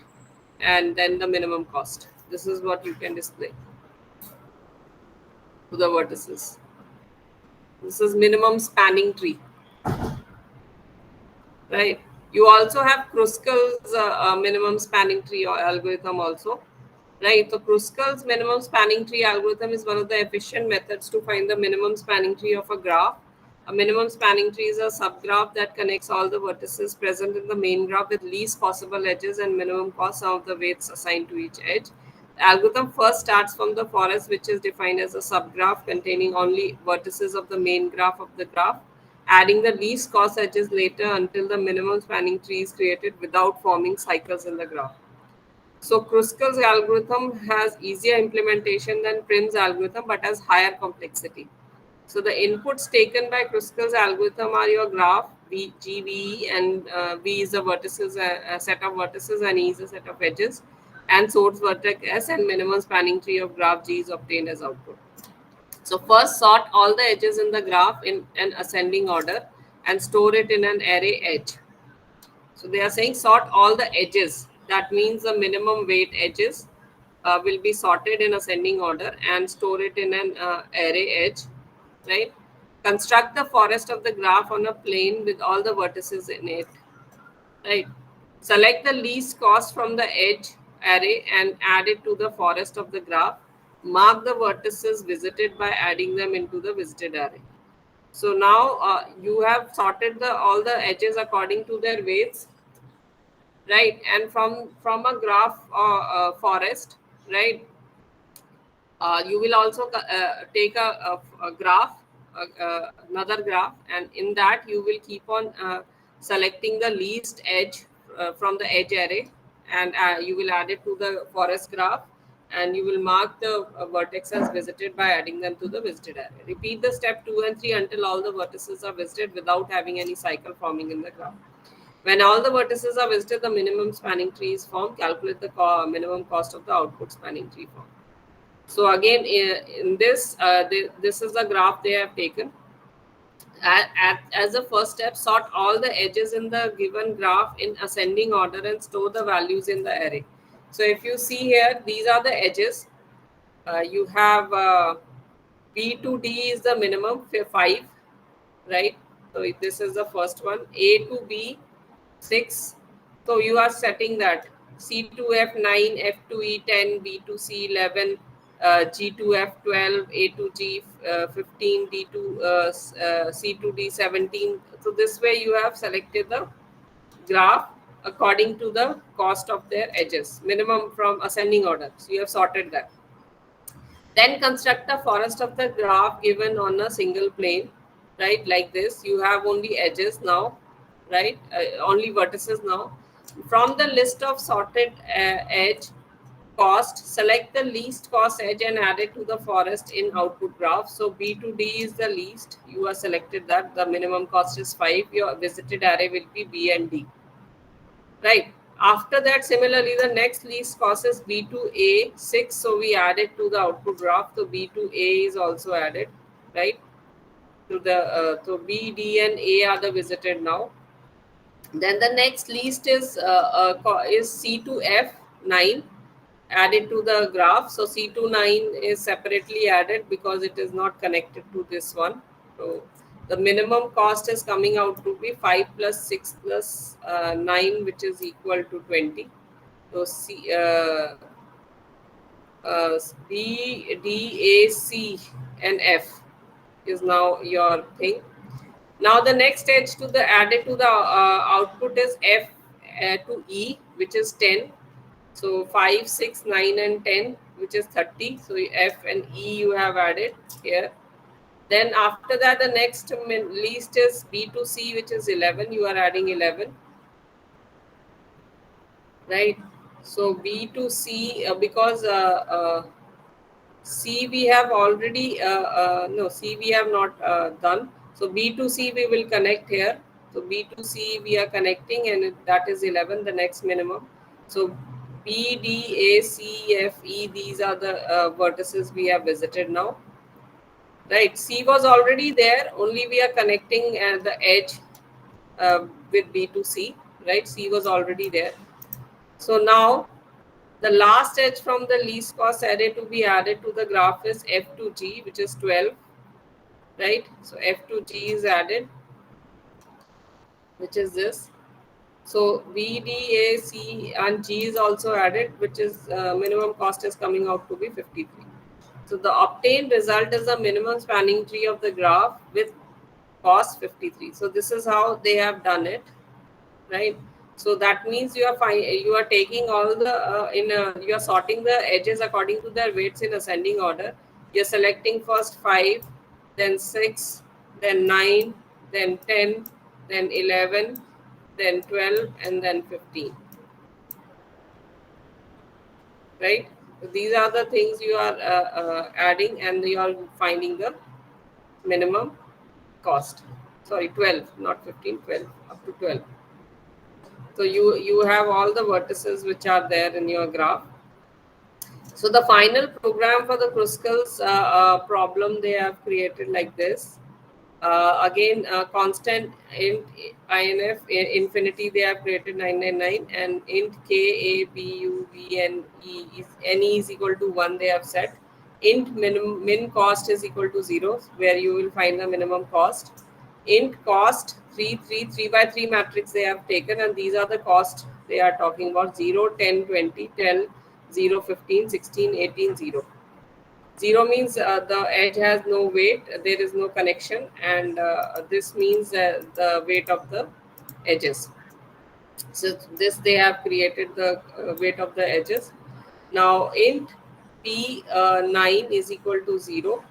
and then the minimum cost. This is what you can display to the vertices. This is minimum spanning tree, right? You also have Kruskal's minimum spanning tree or algorithm also, right? So Kruskal's minimum spanning tree algorithm is one of the efficient methods to find the minimum spanning tree of a graph. A minimum spanning tree is a subgraph that connects all the vertices present in the main graph with least possible edges and minimum cost of the weights assigned to each edge. The algorithm first starts from the forest, which is defined as a subgraph containing only vertices of the main graph of the graph, adding the least cost edges later until the minimum spanning tree is created without forming cycles in the graph. So Kruskal's algorithm has easier implementation than Prim's algorithm but has higher complexity. So the inputs taken by Kruskal's algorithm are your graph, V, G, V, and V is a vertices, a set of vertices, and E is a set of edges, and source vertex S and minimum spanning tree of graph G is obtained as output. So first sort all the edges in the graph in an ascending order and store it in an array edge. So they are saying sort all the edges. That means the minimum weight edges will be sorted in ascending order and store it in an array edge, right? Construct the forest of the graph on a plane with all the vertices in it, right? Select the least cost from the edge array and add it to the forest of the graph. Mark the vertices visited by adding them into the visited array. So now you have sorted all the edges according to their weights, right? And from a graph forest, right? You will also take a graph, another graph, and in that you will keep on selecting the least edge from the edge array, and you will add it to the forest graph, and you will mark the vertex as visited by adding them to the visited array. Repeat the step 2 and 3 until all the vertices are visited without having any cycle forming in the graph. When all the vertices are visited, the minimum spanning tree is formed. Calculate the minimum cost of the output spanning tree form. So again, in this, this is the graph they have taken. As a first step, sort all the edges in the given graph in ascending order and store the values in the array. So if you see here, these are the edges. You have B to D is the minimum, 5, right? So this is the first one. A to B, 6. So you are setting that C to F 9, F to E 10, B to C 11, G to F 12, A to G 15, D to C to D 17. So this way you have selected the graph according to the cost of their edges, minimum from ascending order. So you have sorted that. Then construct a forest of the graph given on a single plane, right? Like this. You have only edges now, right? Only vertices now. From the list of sorted edge cost, select the least cost edge and add it to the forest in output graph. So B to D is the least. You have selected that. The minimum cost is 5. Your visited array will be B and D, right? After that, similarly, the next least cost is B to A 6. So we add it to the output graph. So B to A is also added, right? To the so B, D, and A are the visited now. Then the next least is C to F 9 added to the graph. So C to 9 is separately added because it is not connected to this one. So the minimum cost is coming out to be 5 plus 6 plus 9, which is equal to 20. So B, D, A, C, and F is now your thing. Now the next edge to the added to the output is F to E, which is 10. So 5, 6, 9, and 10, which is 30. So F and E you have added here. Then after that, the next least is B to C, which is 11. You are adding 11, right? So B to C, because C we have already, no, C we have not done. So B to C we will connect here. So B to C we are connecting, and that is 11, the next minimum. So B, D, A, C, F, E, these are the vertices we have visited now. Right, C was already there, only we are connecting the edge with B to C, right? C was already there. So now the last edge from the least cost array to be added to the graph is F to G, which is 12, right? So F to G is added, which is this. So B, D, A, C, and G is also added, which is minimum cost is coming out to be 53. So the obtained result is the minimum spanning tree of the graph with cost 53. So this is how they have done it, right? So that means you are taking all the you are sorting the edges according to their weights in ascending order. You're selecting first 5, then 6, then 9, then 10, then 11, then 12, and then 15, right? So these are the things you are adding, and you are finding the minimum cost. Sorry, 12, not 15, 12, up to 12. So you have all the vertices which are there in your graph. So the final program for the Kruskal's problem they have created like this. Again, constant int inf infinity they have created 999, and int k a b u v n e is ne is equal to 1 they have set. Int min cost is equal to 0, where you will find the minimum cost. Int cost 3 by 3 matrix they have taken, and these are the cost They are talking about 0, 10, 20, 10, 0, 15, 16, 18, 0. 0 means the edge has no weight, there is no connection, and this means the weight of the edges. So this they have created the weight of the edges. Now int p9 is equal to 0.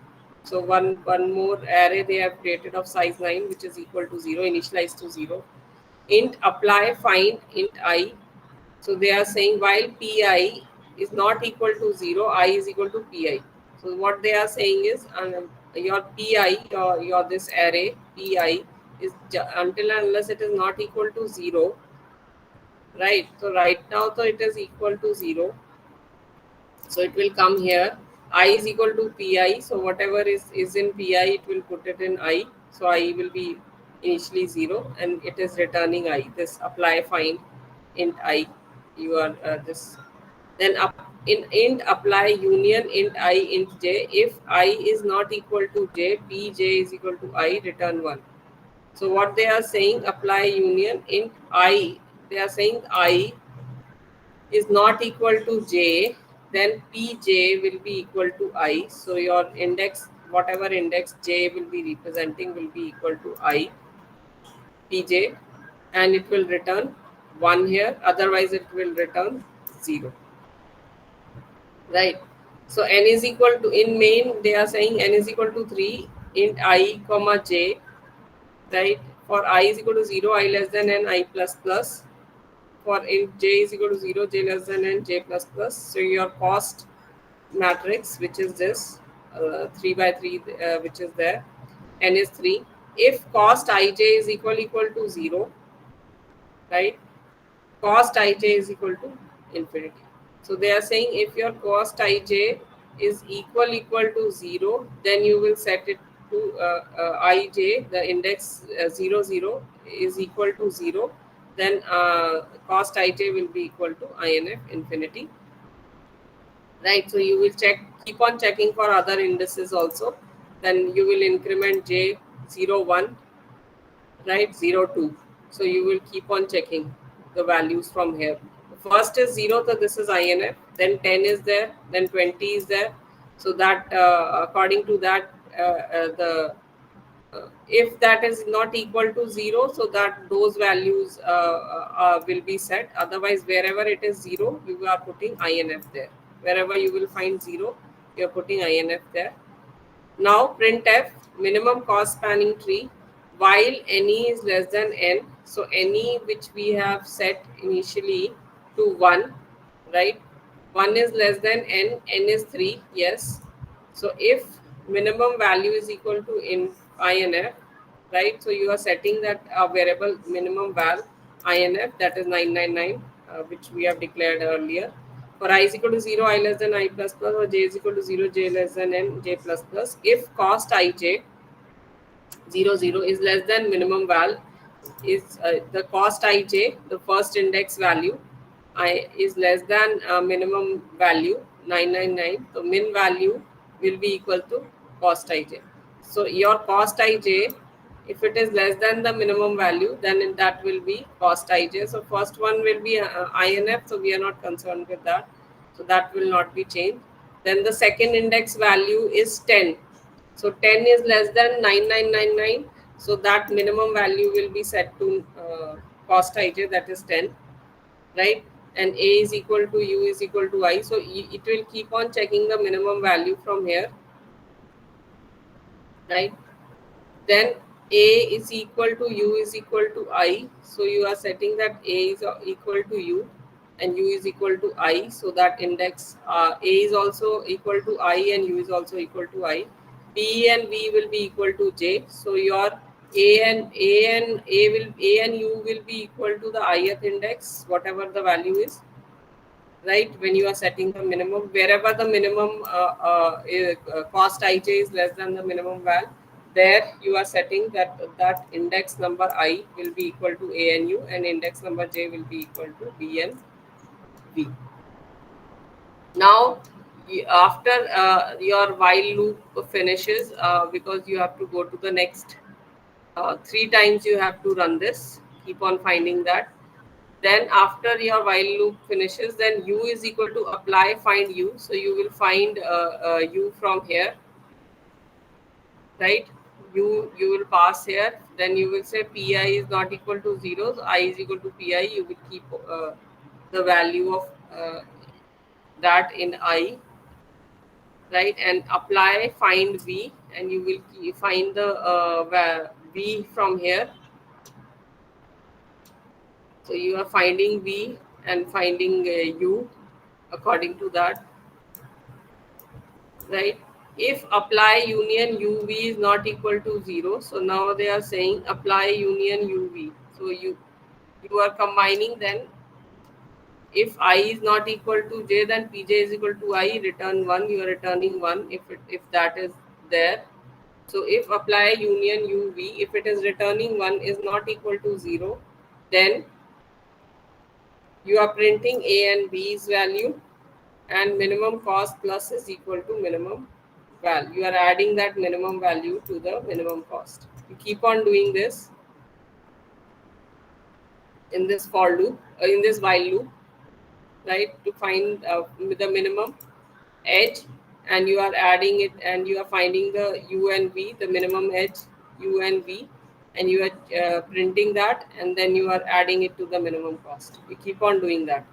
So one more array they have created of size 9, which is equal to 0, initialized to 0. Int apply find int I. So they are saying while pi is not equal to 0, I is equal to pi. So what they are saying is your pi, your this array pi is until and unless it is not equal to 0, right? So right now, so it is equal to 0. So it will come here. I is equal to pi. So whatever is in pi, it will put it in I. So I will be initially 0, and it is returning I. This apply find int I. You are this. Then up in int apply union int I int j. If I is not equal to j, pj is equal to I. Return 1. So what they are saying, apply union int I. They are saying I is not equal to j, then pj will be equal to I. So your index, whatever index j will be representing, will be equal to I, pj, and it will return 1 here, otherwise it will return 0. Right? So n is equal to, in main they are saying n is equal to 3 int I comma j, right? For I is equal to 0, I less than n, I plus plus. For int j is equal to 0, j less than n, j plus plus. So your cost matrix, which is this 3 by 3, which is there, n is 3. If cost ij is equal to 0, right, cost ij is equal to infinity. So they are saying if your cost ij is equal to 0, then you will set it to ij, the index 0 0 is equal to 0, then cost ij will be equal to inf infinity, right? So you will keep on checking for other indices also. Then you will increment j 0 1, right, 0 2. So you will keep on checking the values from here. First is 0, so this is inf, then 10 is there, then 20 is there. So that according to that the if that is not equal to 0, so that those values will be set. Otherwise, wherever it is 0, you are putting inf there. Wherever you will find 0, you are putting inf there. Now printf minimum cost spanning tree while any is less than n. So any which we have set initially to 1, right? 1 is less than n, n is 3, yes. So if minimum value is equal to inf, right? So you are setting that variable minimum val inf, that is 999, which we have declared earlier. For I is equal to 0, I less than I plus plus, or j is equal to 0, j less than n, j plus plus. If cost ij 0 0 is less than minimum val, is the cost ij, the first index value, I is less than minimum value 999. So min value will be equal to cost ij. So your cost ij, if it is less than the minimum value, then that will be cost ij. So first one will be inf, so we are not concerned with that. So that will not be changed. Then the second index value is 10. So 10 is less than 9999. So that minimum value will be set to cost ij, that is 10, right? And a is equal to u is equal to I. So it will keep on checking the minimum value from here, right? Then a is equal to u is equal to I. So you are setting that a is equal to u and u is equal to I. So that index a is also equal to I and u is also equal to I. P and v will be equal to j. So your a and u will be equal to the ith index, whatever the value is, right? When you are setting the minimum, wherever the minimum cost ij is less than the minimum val, there you are setting that index number I will be equal to a and u, and index number j will be equal to b and v. Now after your while loop finishes, because you have to go to the next 3 times you have to run this, keep on finding that. Then after your while loop finishes, then u is equal to apply find u. So you will find u from here, right? You will pass here. Then you will say pi is not equal to 0. So I is equal to pi. You will keep the value of that in I, right? And apply find v, and you will find the v from here. So you are finding v and finding u according to that, right? If apply union uv is not equal to 0, so now they are saying apply union uv. So you are combining. Then if I is not equal to j, then pj is equal to I, return 1. You are returning 1 if that is there. So if apply union uv, if it is returning 1 is not equal to 0, then you are printing a and b's value, and minimum cost plus is equal to minimum value. You are adding that minimum value to the minimum cost. You keep on doing this in this for loop, in this while loop, right, to find the minimum edge, and you are adding it, and you are finding the u and v, the minimum edge u and v, and you are printing that, and then you are adding it to the minimum cost. You keep on doing that,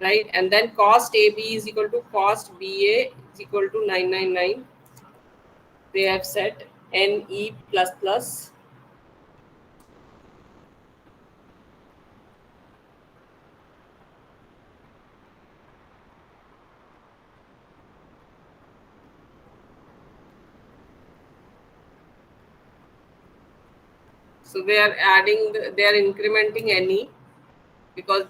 right? And then cost AB is equal to cost BA is equal to 999. They have set NE plus plus. So they are adding, they are incrementing NE, because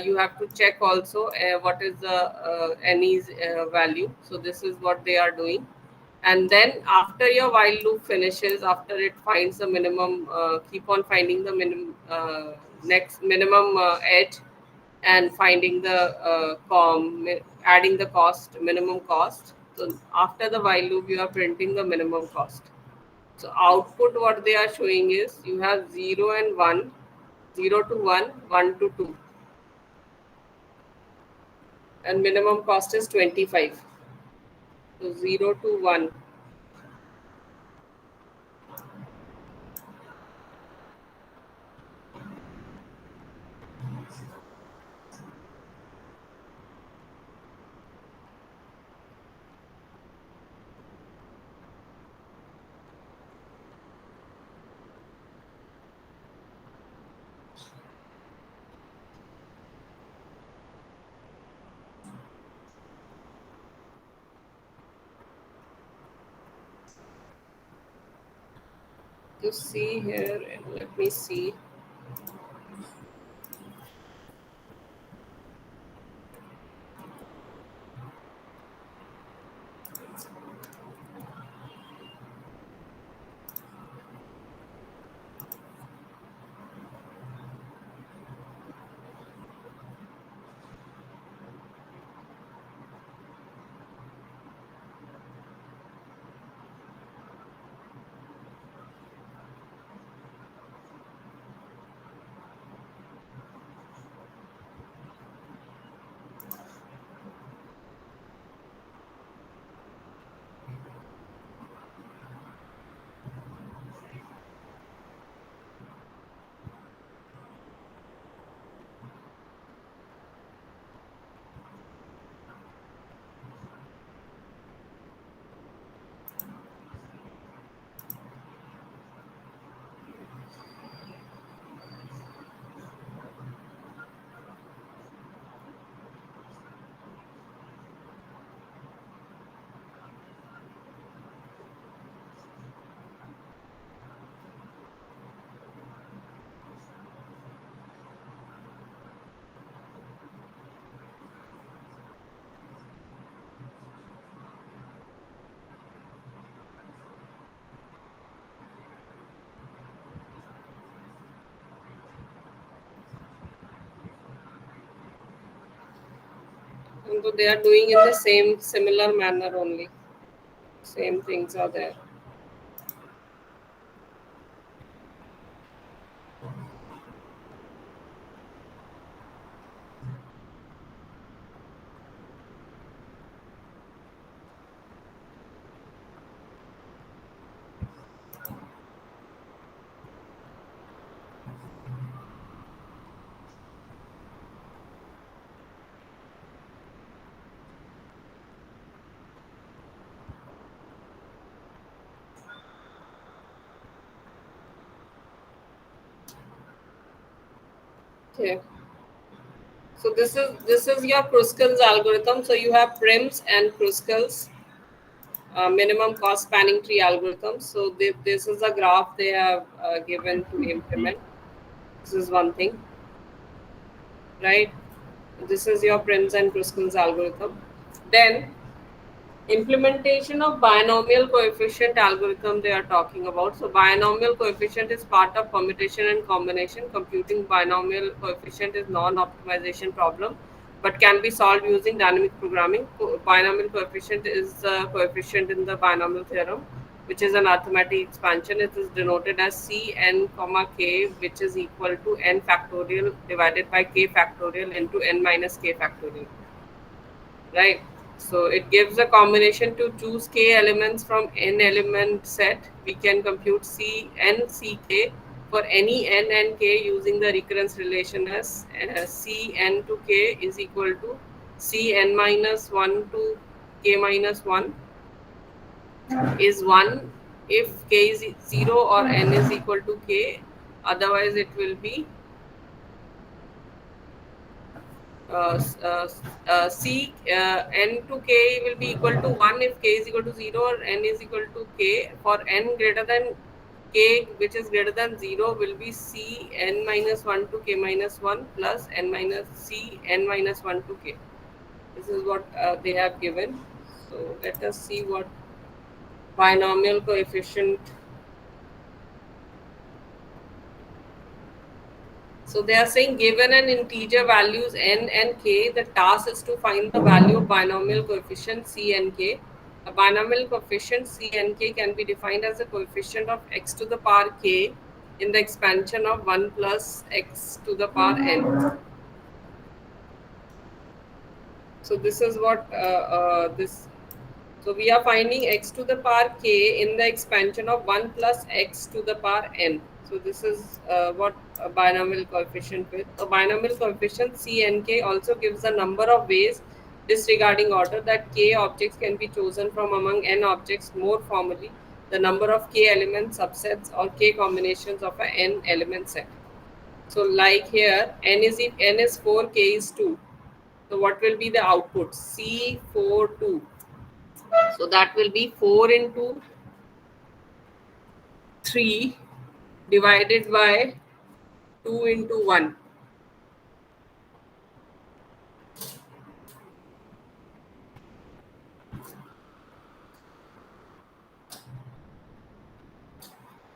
you have to check also what is the NE's value. So this is what they are doing. And then after your while loop finishes, after it finds the minimum, keep on finding the minimum next minimum edge, and finding the adding the cost, minimum cost. So after the while loop, you are printing the minimum cost. So output, what they are showing is you have 0 and 1, 0 to 1, 1 to 2, and minimum cost is 25. So 0 to 1. You see here, let me see. And so they are doing in the same similar manner only. Same things are there. Okay. So this is your Kruskal's algorithm. So you have Prim's and Kruskal's minimum cost spanning tree algorithm. So this is a graph they have given to implement. This is one thing, right? This is your Prim's and Kruskal's algorithm. Then implementation of binomial coefficient algorithm they are talking about. So binomial coefficient is part of permutation and combination. Computing binomial coefficient is non-optimization problem, but can be solved using dynamic programming. Binomial coefficient is the coefficient in the binomial theorem, which is an arithmetic expansion. It is denoted as Cn comma k, which is equal to n factorial divided by k factorial into n minus k factorial, right? So it gives a combination to choose k elements from n element set. We can compute c n c k for any n and k using the recurrence relation as c n to k is equal to c n minus 1 to k minus 1 is 1 if k is 0 or n is equal to k. Otherwise it will be C n to k will be equal to 1 if k is equal to 0 or n is equal to k. For n greater than k, which is greater than 0, will be C n minus 1 to k minus 1 plus n minus C n minus 1 to k. This is what they have given. So let us see what binomial coefficient. So they are saying given an integer values n and k, the task is to find the value of binomial coefficient c and k. A binomial coefficient c and k can be defined as a coefficient of x to the power k in the expansion of 1 plus x to the power n. So this is what this. So we are finding x to the power k in the expansion of 1 plus x to the power n. So this is what a binomial coefficient with. A binomial coefficient c and k also gives a number of ways disregarding order that k objects can be chosen from among n objects. More formally, the number of k element subsets or k combinations of a n element set. So like here, n is 4, k is 2. So what will be the output? C4 2. So that will be 4 into 3 divided by 2 into 1.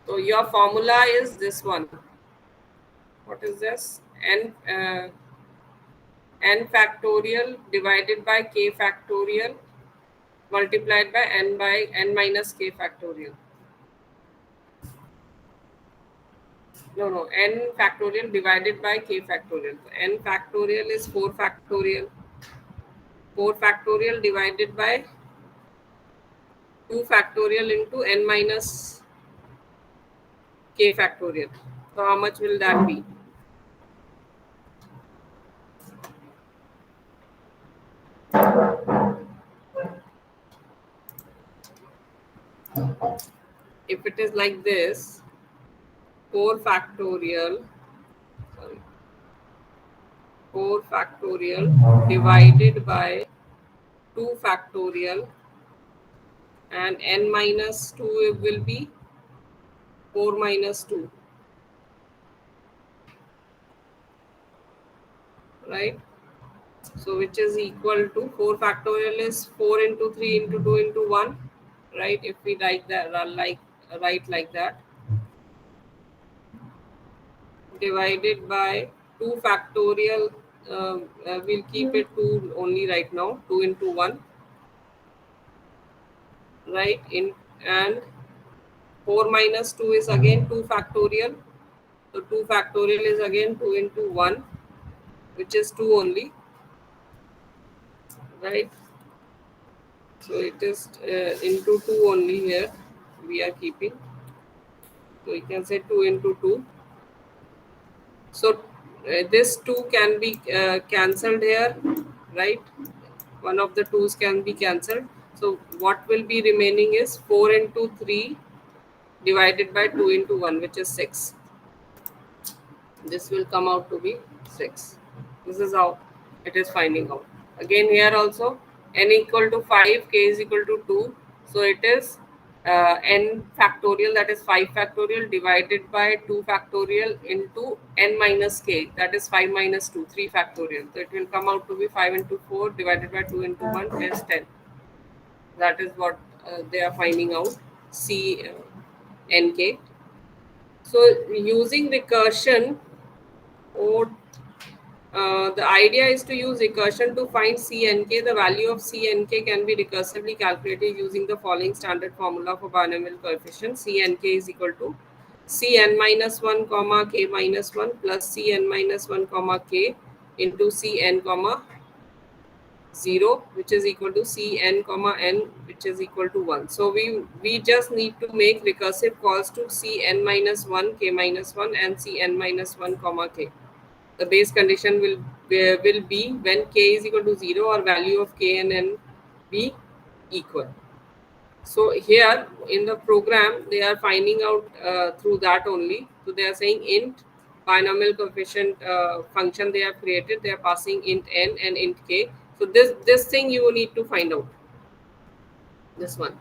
So your formula is this one. What is this? N factorial divided by k factorial multiplied by n minus k factorial. No, n factorial divided by k factorial. N factorial is 4 factorial. 4 factorial divided by 2 factorial into n minus k factorial. So how much will that be? If it is like this, 4 factorial, sorry, 4 factorial divided by 2 factorial and n minus 2 will be 4 minus 2, right? So which is equal to 4 factorial is 4 into 3 into 2 into 1, right? If we write that write like that, divided by 2 factorial, we'll keep it 2 only right now, 2 into 1, right? In and 4 minus 2 is again 2 factorial. So 2 factorial is again 2 into 1, which is 2 only, right? So it is into 2 only here we are keeping. So you can say 2 into 2. So this 2 can be cancelled here, right? One of the 2's can be cancelled. So what will be remaining is 4 into 3 divided by 2 into 1, which is 6. This will come out to be 6. This is how it is finding out. Again here also n equal to 5, k is equal to 2. So it is n factorial, that is 5 factorial, divided by 2 factorial into n minus k, that is 5 minus 2, 3 factorial. So it will come out to be 5 into 4 divided by 2 into 1 is 10. That is what they are finding out, C n k. So using recursion, or the idea is to use recursion to find Cnk. The value of Cnk can be recursively calculated using the following standard formula for binomial coefficient. Cnk is equal to Cn minus 1 comma k minus 1 plus Cn minus 1 comma k into Cn comma 0, which is equal to Cn comma n, which is equal to 1. So we just need to make recursive calls to Cn minus 1, k minus 1 and Cn minus 1 comma k. The base condition will be when k is equal to 0 or value of k and n be equal. So here in the program they are finding out through that only. So they are saying int binomial coefficient function they have created, they are passing int n and int k. So this thing you need to find out, this one,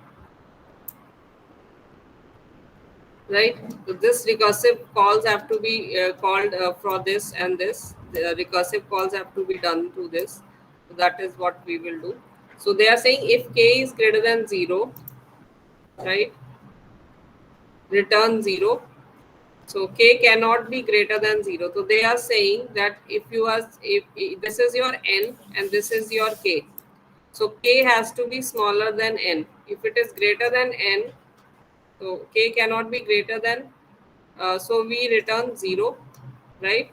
right? So this recursive calls have to be called for this and this. The recursive calls have to be done to this. So that is what we will do. So they are saying if k is greater than 0, right, return 0. So k cannot be greater than 0. So they are saying that if this is your n and this is your k, so k has to be smaller than n. If it is greater than n, so k cannot be greater than, so we return 0, right?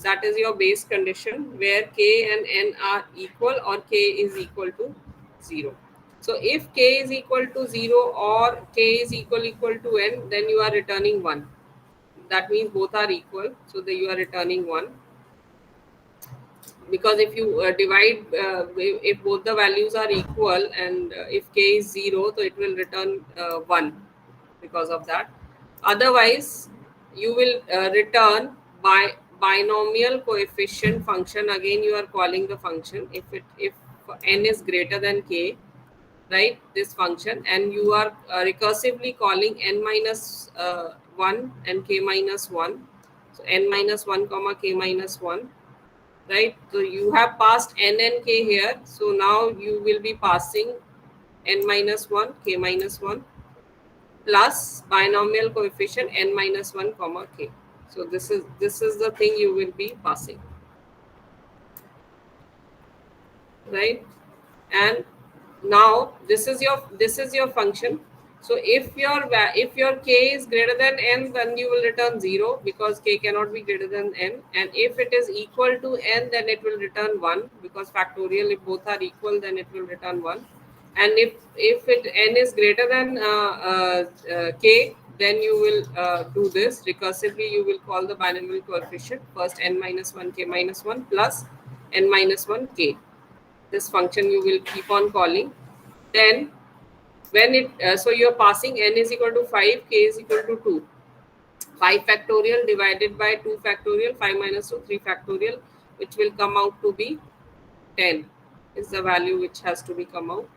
That is your base condition where k and n are equal or k is equal to 0. So if k is equal to 0 or k is equal to n, then you are returning 1. That means both are equal, so that you are returning 1. Because if you divide, if both the values are equal and if k is 0, so it will return 1 because of that. Otherwise you will return by binomial coefficient function. Again you are calling the function if n is greater than k, right, this function, and you are recursively calling n minus 1 and k minus 1. So n minus 1 comma k minus 1, right? So you have passed n and k here. So now you will be passing n minus 1, k minus 1 plus binomial coefficient n minus 1 comma k. So this is the thing you will be passing, right? And now this is your function. So if your k is greater than n, then you will return 0 because k cannot be greater than n. And if it is equal to n, then it will return 1 because factorial, if both are equal, then it will return 1. And if it n is greater than k, then you will do this recursively. You will call the binomial coefficient first n minus 1 k minus 1 plus n minus 1 k. This function you will keep on calling. Then when it so you're passing n is equal to 5, k is equal to 2. 5 factorial divided by 2 factorial, 5 minus 2, 3 factorial, which will come out to be 10 is the value which has to be come out.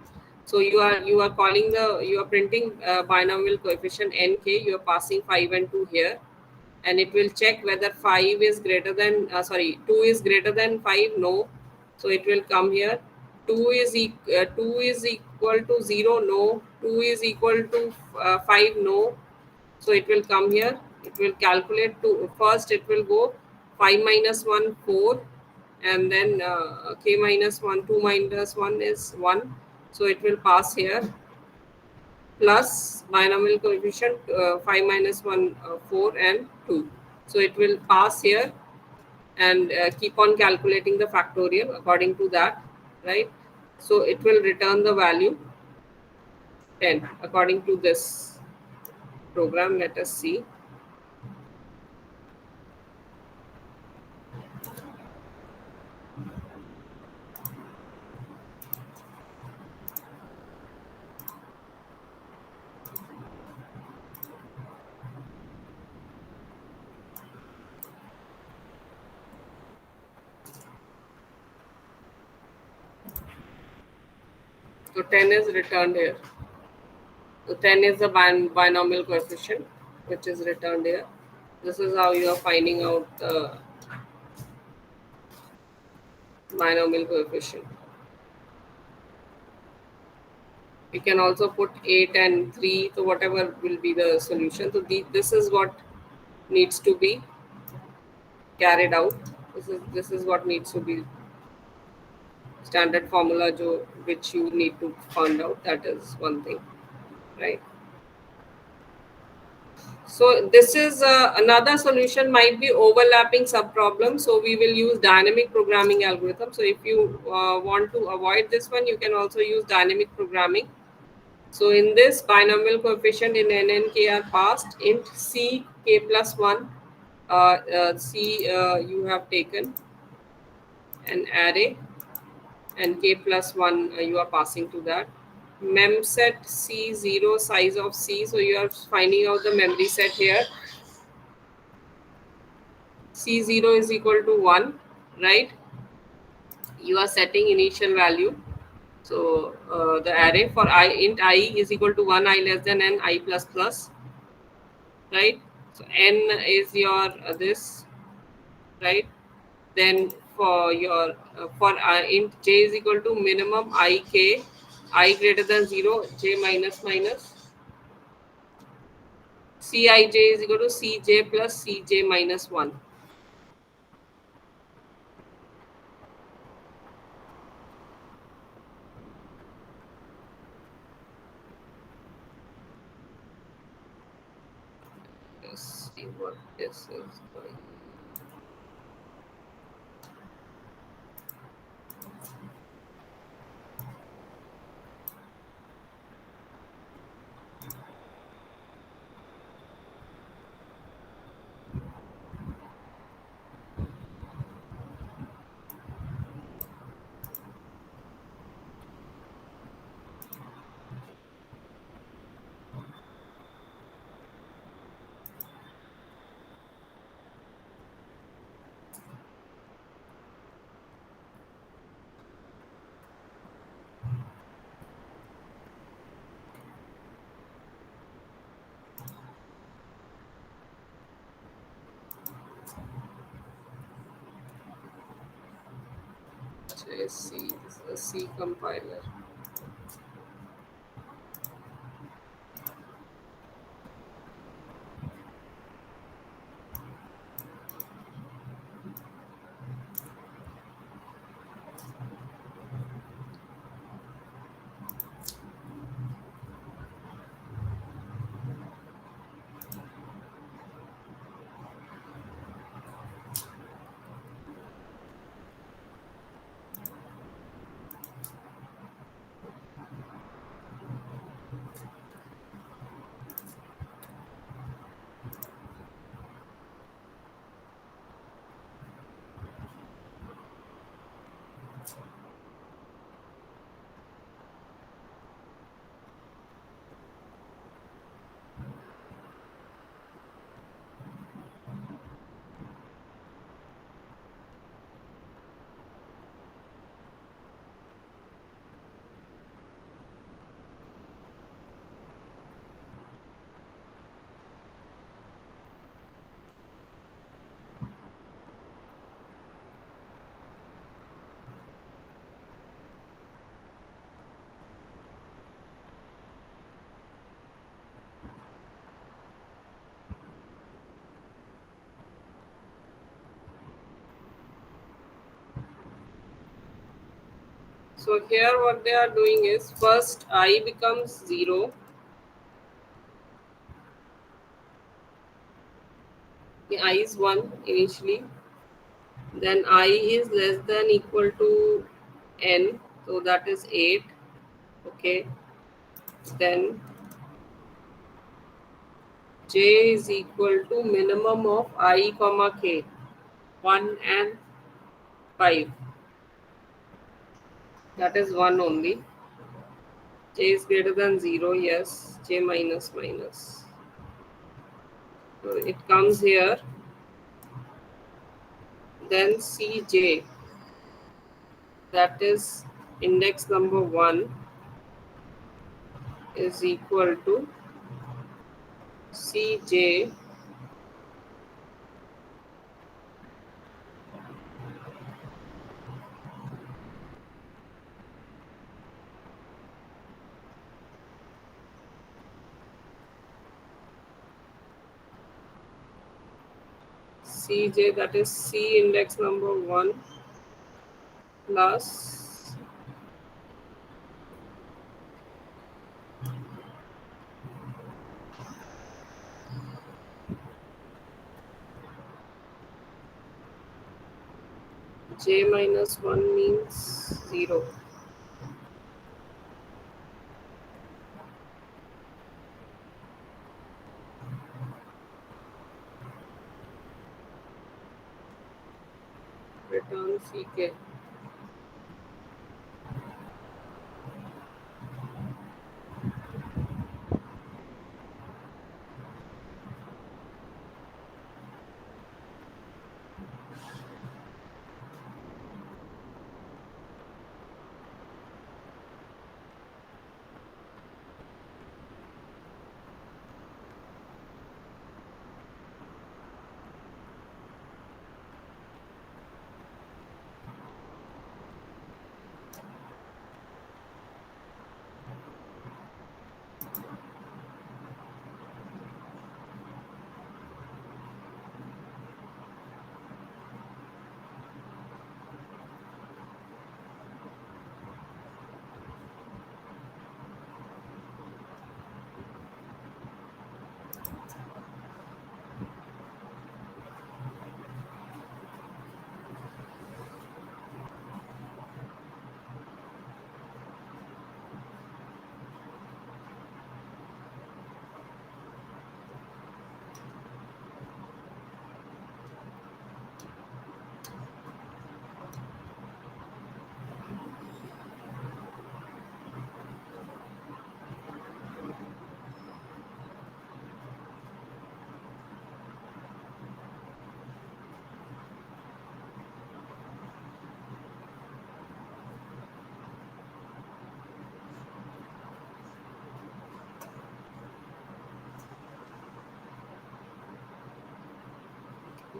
So you are calling you are printing binomial coefficient nk. You are passing 5 and 2 here, and it will check whether 5 is greater than 2 is greater than 5. No, so it will come here. 2 is equal to 0. No. 2 is equal to 5. No. So it will come here. It will calculate to first. It will go 5 minus 1 4, and then k minus 1 2 minus 1 is 1. So it will pass here plus binomial coefficient 5 minus 1 4 and 2. So it will pass here and keep on calculating the factorial according to that, right? So it will return the value 10 according to this program. Let us see. So 10 is returned here. So 10 is the binomial coefficient which is returned here. This is how you are finding out the binomial coefficient. You can also put 8 and 3, so whatever will be the solution. So this is what needs to be carried out. This is what needs to be standard formula which you need to find out. That is one thing, right? So this is another solution might be overlapping sub problem. So we will use dynamic programming algorithm. So if you want to avoid this one, you can also use dynamic programming. So in this binomial coefficient in n and k are passed. Int c k plus 1, c you have taken an array, and k plus 1 you are passing to that. Mem set c0 size of c. So you are finding out the memory set here. C0 is equal to 1, right? You are setting initial value. So the array for I int I is equal to 1, I less than n, I plus plus, right? So n is your this, right? Then for your for int j is equal to minimum I k, I greater than 0, j minus minus. Cij is equal to cj plus cj minus 1. Let's see what this is going. C, this is a C compiler. So here what they are doing is first I becomes 0, the I is 1 initially, then I is less than equal to n, so that is 8, okay. Then j is equal to minimum of I comma k, 1 and 5, that is 1 only. J is greater than 0, yes, j minus minus. So it comes here, then Cj, that is index number 1, is equal to Cj Cj, that is C index number 1 plus J minus 1 means 0. Return Ck.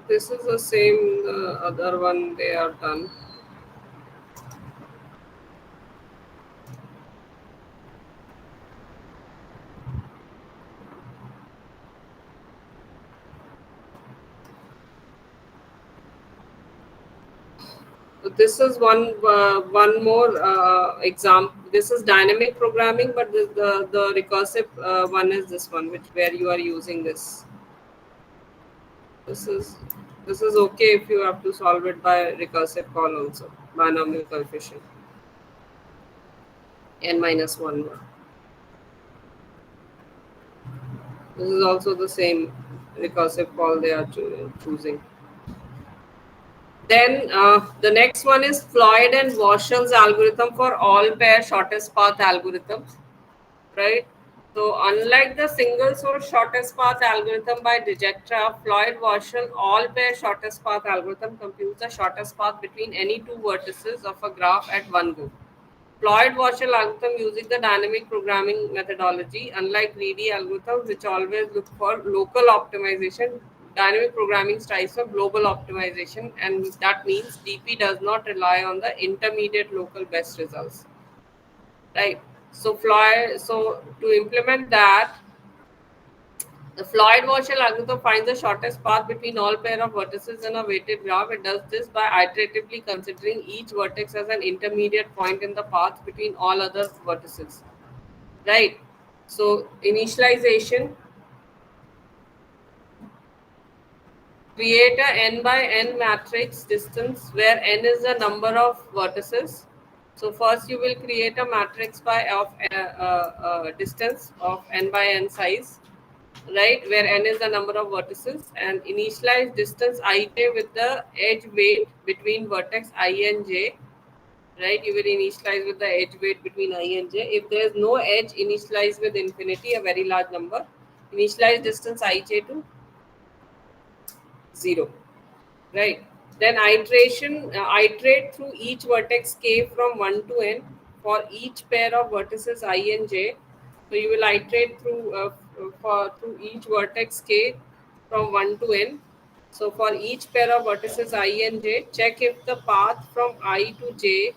This is the same, the other one they are done. This is one more example. This is dynamic programming, but the recursive one is this one, which where you are using this. This is this is okay if you have to solve it by recursive call also, binomial coefficient n minus one. This is also the same recursive call they are choosing. Then the next one is Floyd and Warshall's algorithm for all pair shortest path algorithms, right? So unlike the single source shortest path algorithm by Dijkstra, Floyd-Warshall all pair shortest path algorithm computes the shortest path between any two vertices of a graph at one go. Floyd-Warshall algorithm using the dynamic programming methodology, unlike greedy algorithms which always look for local optimization, dynamic programming strives for global optimization, and that means DP does not rely on the intermediate local best results. Right. So to implement that, the Floyd-Warshall algorithm finds the shortest path between all pair of vertices in a weighted graph. It does this by iteratively considering each vertex as an intermediate point in the path between all other vertices. Right. So initialization, create a n by n matrix distance where n is the number of vertices. So first you will create a matrix by of distance of n by n size, right, where n is the number of vertices, and initialize distance ij with the edge weight between vertex I and j, right. You will initialize with the edge weight between I and j. If there is no edge, initialize with infinity, a very large number. Initialize distance ij to 0, right. Then iterate through each vertex k from 1 to n for each pair of vertices I and j, So you will iterate through each vertex k from 1 to n. So for each pair of vertices I and j, check if the path from I to j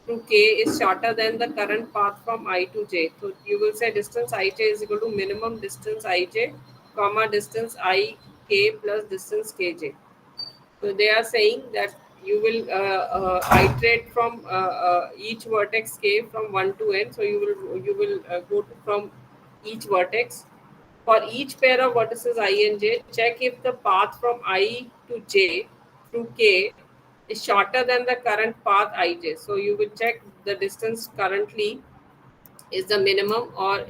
to k is shorter than the current path from I to j. So you will say distance ij is equal to minimum distance ij, comma distance I k plus distance kj. So they are saying that you will iterate from each vertex k from 1 to n. So you will go to from each vertex. For each pair of vertices I and j, check if the path from I to j through k is shorter than the current path ij. So you will check the distance currently is the minimum, or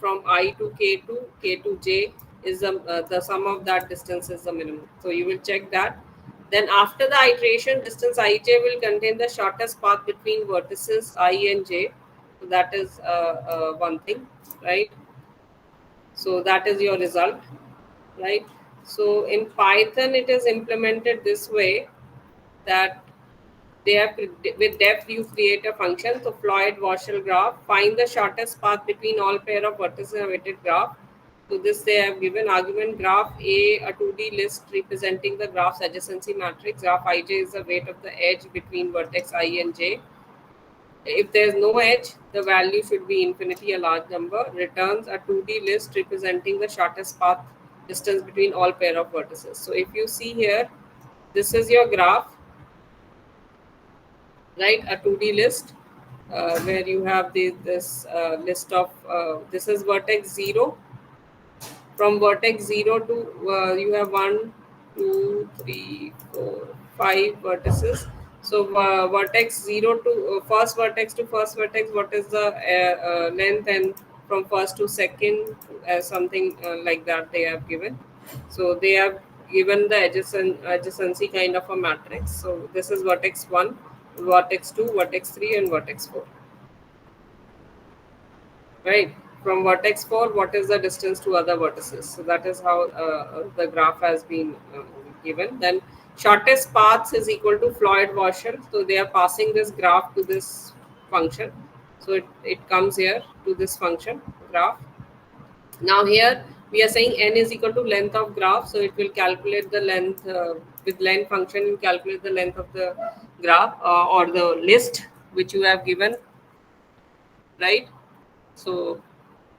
from I to k to j is the sum of that distance is the minimum. So you will check that. Then after the iteration, distance ij will contain the shortest path between vertices I and j. So that is one thing, right? So that is your result, right? So in Python, it is implemented this way, that they have with depth you create a function. So Floyd Warshall graph, find the shortest path between all pair of vertices in a weighted graph. So this they have given argument graph a 2D list representing the graph's adjacency matrix. Graph ij is the weight of the edge between vertex I and j. If there is no edge, the value should be infinity, a large number. Returns a 2D list representing the shortest path distance between all pair of vertices. So if you see here, this is your graph, right? A 2D list where you have this list of this is vertex 0. From vertex 0 to you have 1, 2, 3, 4, 5 vertices. So vertex 0 to first vertex, what is the length, and from first to second, something like that they have given. So they have given the adjacency kind of a matrix. So this is vertex 1, vertex 2, vertex 3, and vertex 4, right? From vertex 4, what is the distance to other vertices? So that is how the graph has been given. Then shortest paths is equal to Floyd Warshall. So they are passing this graph to this function. So it comes here to this function graph. Now here we are saying n is equal to length of graph. So it will calculate the length with length function. You calculate the length of the graph or the list which you have given, right? So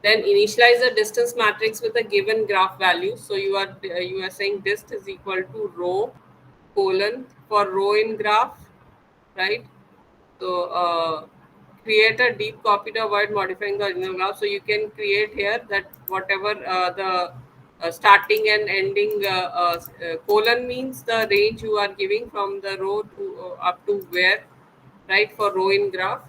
then initialize the distance matrix with a given graph value. So you are saying dist is equal to row colon for row in graph, right? So create a deep copy to avoid modifying the original graph. So you can create here that whatever the starting and ending colon means the range you are giving from the row to up to where, right, for row in graph.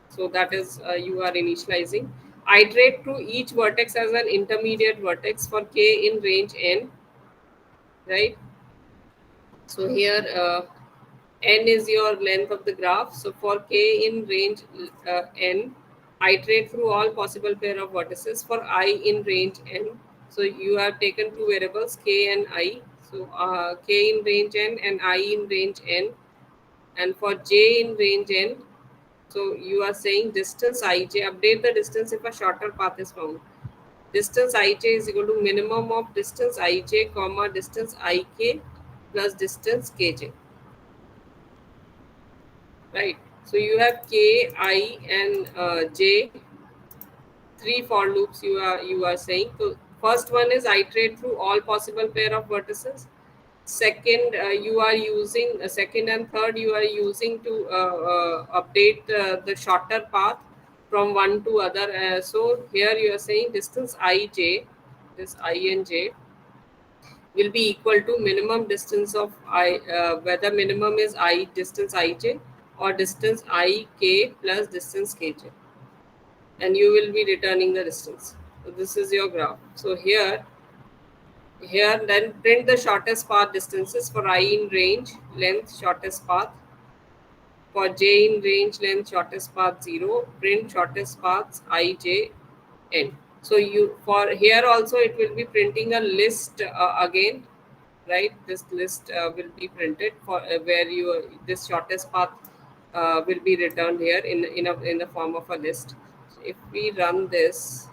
So that is you are initializing. Iterate through each vertex as an intermediate vertex for k in range n, right? So here n is your length of the graph. So for k in range n, iterate through all possible pair of vertices for I in range n. So you have taken two variables k and I. So k in range n and I in range n. And for j in range n, so you are saying distance ij, update the distance if a shorter path is found. Distance ij is equal to minimum of distance ij, comma distance ik plus distance kj, right? So you have k, I, and j, three for loops you are saying. So first one is iterate through all possible pair of vertices. Second, you are using second and third you are using to update the shorter path from one to other. So here you are saying distance ij, this I and j will be equal to minimum distance of I, whether minimum is I distance ij or distance I k plus distance kj, and you will be returning the distance. So this is your graph. So here then print the shortest path distances for I in range length shortest path, for j in range length shortest path 0, print shortest paths I j n. So you for here also it will be printing a list again, right? This list will be printed for where you this shortest path will be returned here in the form of a list. So if we run this,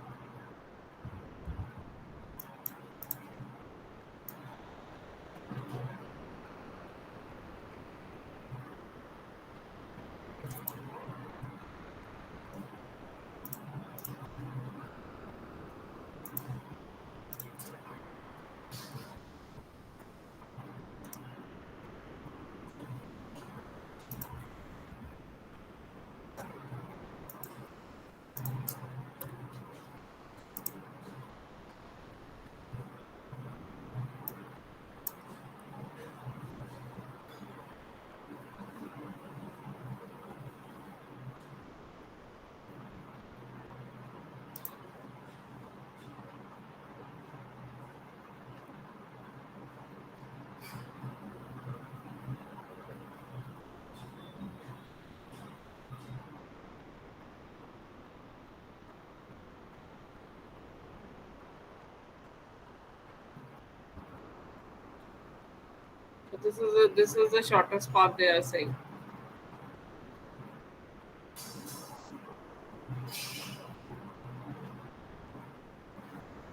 So this is the shortest path they are saying.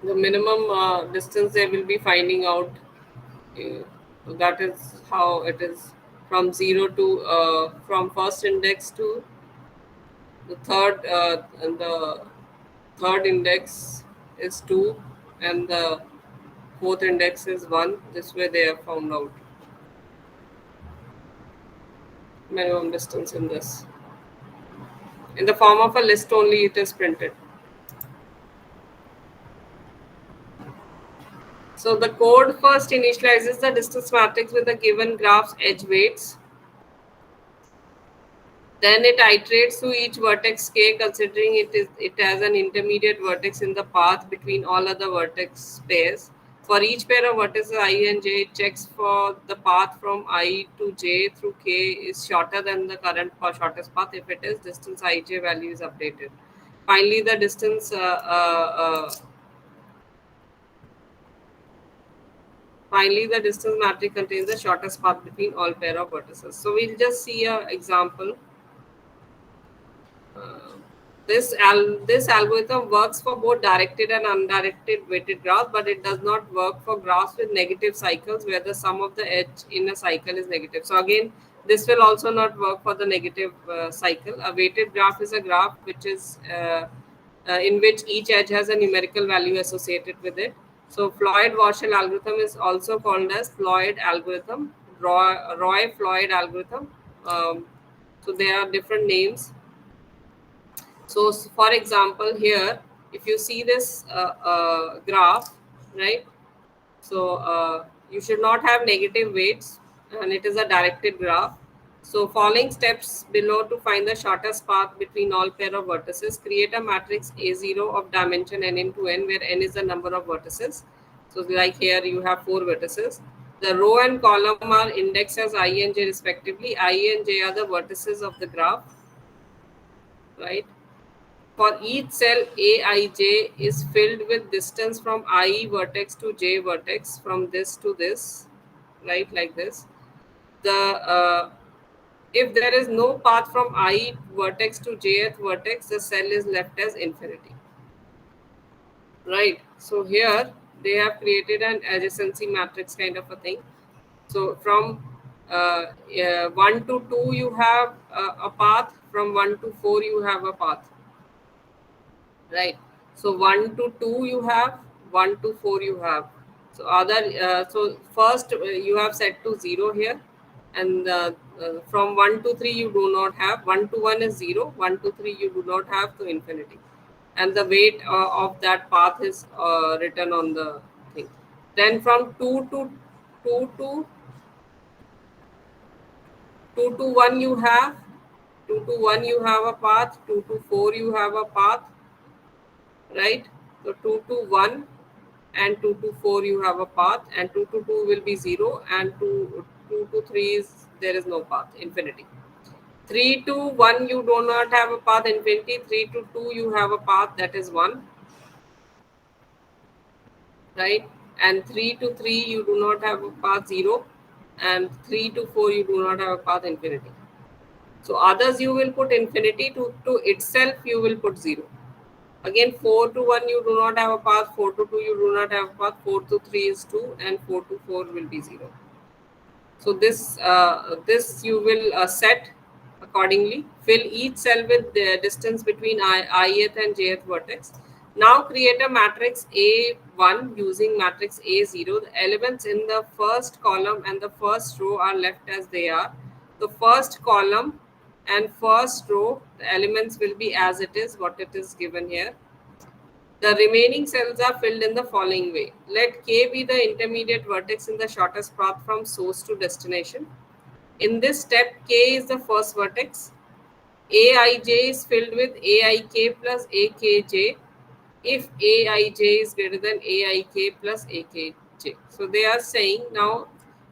The minimum distance they will be finding out. That is how it is from zero to from first index to the third, and the third index is 2, and the fourth index is 1. This way they have found out minimum distance in this. In the form of a list only it is printed. So the code first initializes the distance matrix with the given graph's edge weights. Then it iterates through each vertex k, considering it has an intermediate vertex in the path between all other vertex pairs. For each pair of vertices I and j, it checks for the path from I to j through k is shorter than the current shortest path. If it is, distance ij value is updated. Finally, the distance finally the distance matrix contains the shortest path between all pair of vertices. So we'll just see an example. Uh, this algorithm works for both directed and undirected weighted graphs, but it does not work for graphs with negative cycles where the sum of the edge in a cycle is negative. So again, this will also not work for the negative cycle. A weighted graph is a graph which is in which each edge has a numerical value associated with it. So Floyd-Warshall algorithm is also called as Floyd algorithm, Roy-Floyd algorithm. So there are different names. So, for example, here, if you see this graph, right? So, you should not have negative weights, and it is a directed graph. So, following steps below to find the shortest path between all pair of vertices. Create a matrix A0 of dimension n into n, where n is the number of vertices. So, like here, you have 4 vertices. The row and column are indexed as I and j respectively. I and j are the vertices of the graph, right? For each cell, Aij is filled with distance from I vertex to j vertex, from this to this, right? Like this. The If there is no path from I vertex to jth vertex, the cell is left as infinity, right? So here they have created an adjacency matrix kind of a thing. So from 1 to 2 you have a path, from 1 to 4 you have a path, right? So 1 to 2 you have, 1 to 4 you have. So other so first you have set to 0 here, and from 1 to 3 you do not have. 1 to 1 is 0, 1 to 3 you do not have, to infinity, and the weight of that path is written on the thing. Then from 2 to 2 to 1 you have, 2 to 1 you have a path, 2 to 4 you have a path, right? So 2 to 1 and 2 to 4 you have a path, and 2 to 2 will be 0, and 2 to 3 is there is no path, infinity. 3 to 1 you do not have a path, infinity. 3 to 2 you have a path, that is 1, right? And 3 to 3 you do not have a path, 0, and 3 to 4 you do not have a path, infinity. So others you will put infinity, to itself you will put 0. Again, 4 to 1 you do not have a path, 4 to 2 you do not have a path, 4 to 3 is 2, and 4 to 4 will be 0. So this you will set accordingly. Fill each cell with the distance between ith and jth vertex. Now create a matrix A1 using matrix A0. The elements in the first column and the first row are left as they are. The first column and first row, the elements will be as it is, what it is given here. The remaining cells are filled in the following way. Let K be the intermediate vertex in the shortest path from source to destination. In this step, K is the first vertex. Aij is filled with Aik plus Akj if Aij is greater than Aik plus Akj. So they are saying now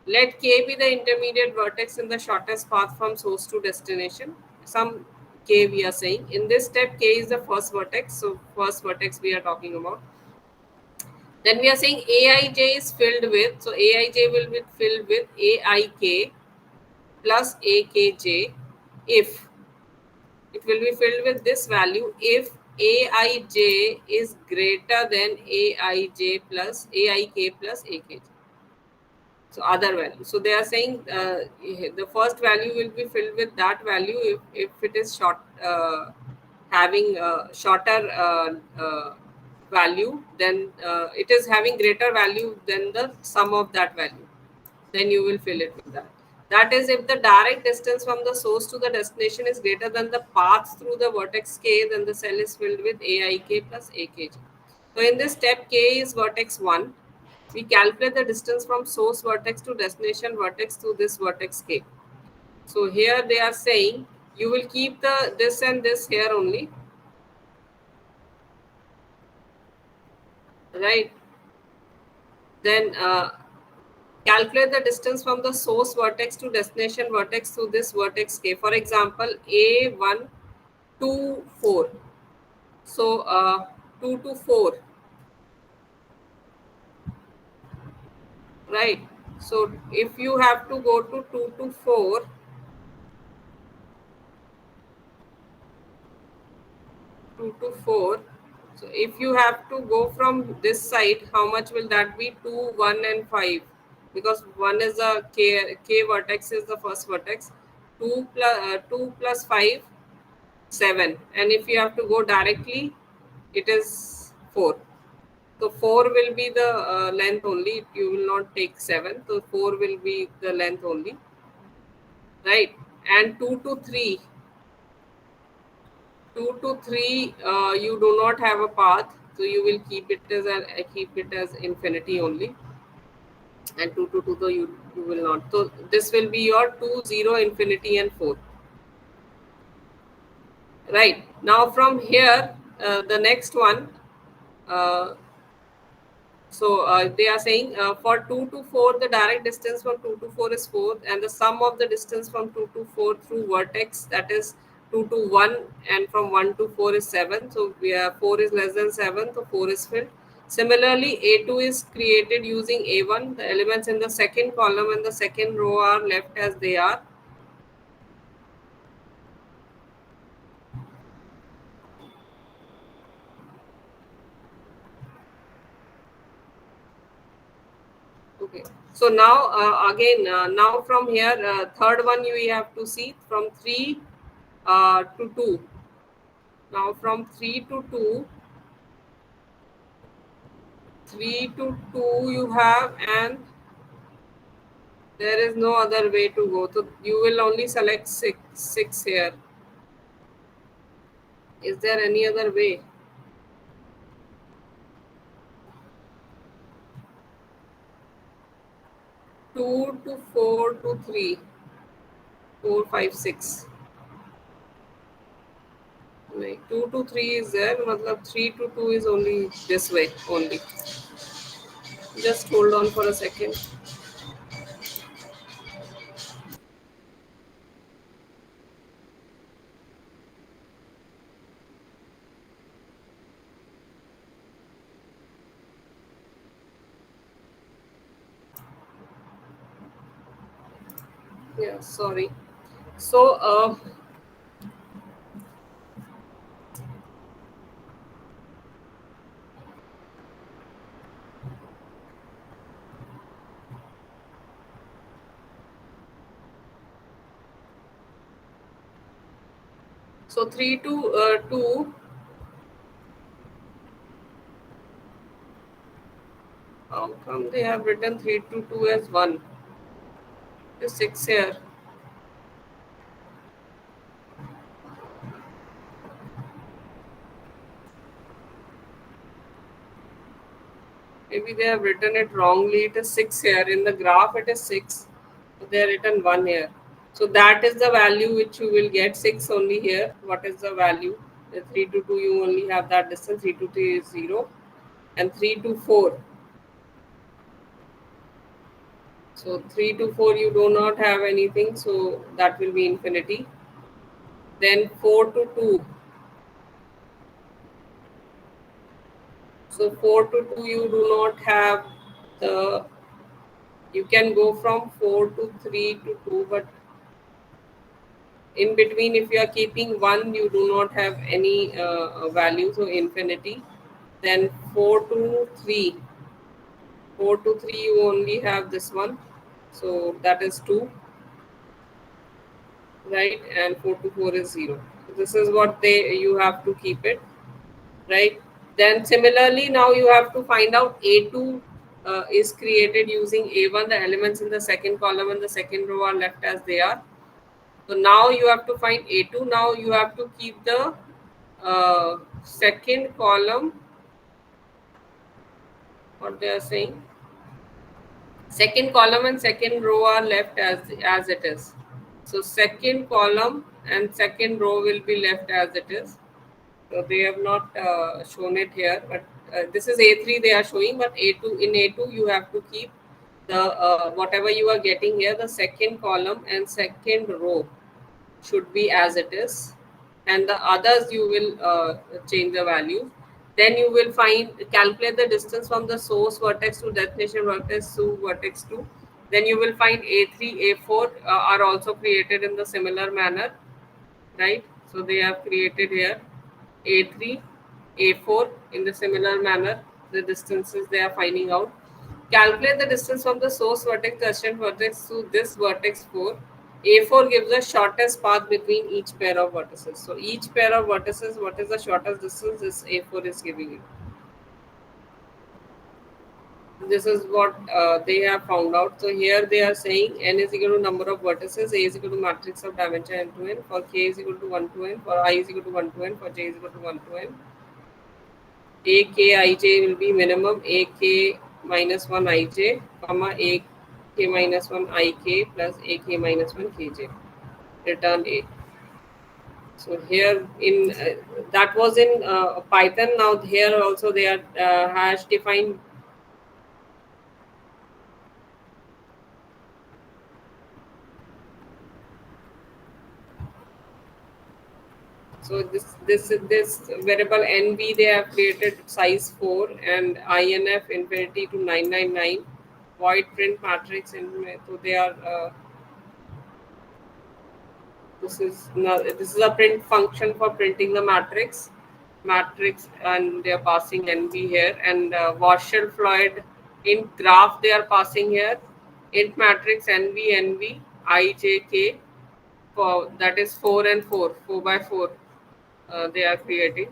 let K be the intermediate vertex in the shortest path from source to destination. Some K we are saying. In this step, K is the first vertex. So first vertex we are talking about. Then we are saying Aij is filled with, so Aij will be filled with Aik plus Akj if it will be filled with this value if Aij is greater than Aij plus Aik plus Akj. So other value. So they are saying the first value will be filled with that value if it is short having shorter value, then it is having greater value than the sum of that value, then you will fill it with that. That is if the direct distance from the source to the destination is greater than the path through the vertex K, then the cell is filled with Aik plus Akj. So in this step, K is vertex 1. We calculate the distance from source vertex to destination vertex to this vertex K. So here they are saying you will keep the this and this here only, right? Then calculate the distance from the source vertex to destination vertex to this vertex K. For example, A1 to 4. So 2 to 4, right? So if you have to go to 2 to 4, 2 to 4. So if you have to go from this side, how much will that be? 2, 1 and 5. Because 1 is a K vertex is the first vertex. 2 plus 5, 7. And if you have to go directly, it is 4. So 4 will be the length only. You will not take 7. So 4 will be the length only, right? And 2 to 3. 2 to 3, you do not have a path, so you will keep it as infinity only. And 2 to 2, though you will not. So this will be your 2, 0, infinity, and 4. Right. Now from here, the next one. Uh, they are saying for 2 to 4, the direct distance from 2 to 4 is 4, and the sum of the distance from 2 to 4 through vertex, that is 2 to 1, and from 1 to 4 is 7. So we are 4 is less than 7, so 4 is filled. Similarly, A2 is created using A1. The elements in the second column and the second row are left as they are. Okay. So now again, now from here, third one you have to see from 3 to 2. Now from 3 to 2, 3 to 2 you have, and there is no other way to go. So you will only select 6 here. Is there any other way? 2 to 4 to 3, 4, 5, 6. Like 2 to 3 is there, matlab 3 to 2 is only this way only. Just hold on for a second. Yeah, sorry. So So 3 to 2, how come they have written 3 to 2 as 1? The 6 here. Maybe they have written it wrongly. It is 6 here. In the graph, it is 6. So they have written 1 here. So that is the value which you will get, 6 only here. What is the value? The 3 to 2, you only have that distance. 3 to 3 is 0. And 3 to 4. So 3 to 4, you do not have anything. So that will be infinity. Then 4 to 2. So 4 to 2, you do not have the, you can go from 4 to 3 to 2, but in between, if you are keeping 1, you do not have any value, so infinity. Then 4 to 3, 4 to 3, you only have this one, so that is 2, right? And 4 to 4 is 0. So this is what they, you have to keep it, right? Then similarly, now you have to find out A2 is created using A1. The elements in the second column and the second row are left as they are. So now you have to find A2. Now you have to keep the second column, what they are saying, second column and second row are left as it is. So second column and second row will be left as it is. So they have not shown it here, but this is A3 they are showing, but A2, in A2 you have to keep the whatever you are getting here, the second column and second row should be as it is, and the others you will change the value. Then you will find, calculate the distance from the source vertex to destination vertex to vertex 2. Then you will find A3, A4 are also created in the similar manner, right? So they have created here A3, A4 in the similar manner, the distances they are finding out. Calculate the distance from the source vertex to adjacent vertex to this vertex 4. A4 gives the shortest path between each pair of vertices. So each pair of vertices, what is the shortest distance? This A4 is giving you. This is what they have found out. So here they are saying n is equal to number of vertices, A is equal to matrix of dimension n to n, for k is equal to 1 to n, for I is equal to 1 to n, for j is equal to 1 to n. A k I j will be minimum A k minus 1 I j, comma A k minus 1 I k plus A k minus 1 k j. Return A. So here in that was in Python. Now here also they are hash defined. So this variable nv they have created size 4 and inf infinity to 999 void print matrix, and so they are this is a print function for printing the matrix, and they are passing nv here, and Warshall Floyd in graph they are passing here int matrix nv ijk, for that is 4 and 4 by 4 they are creating.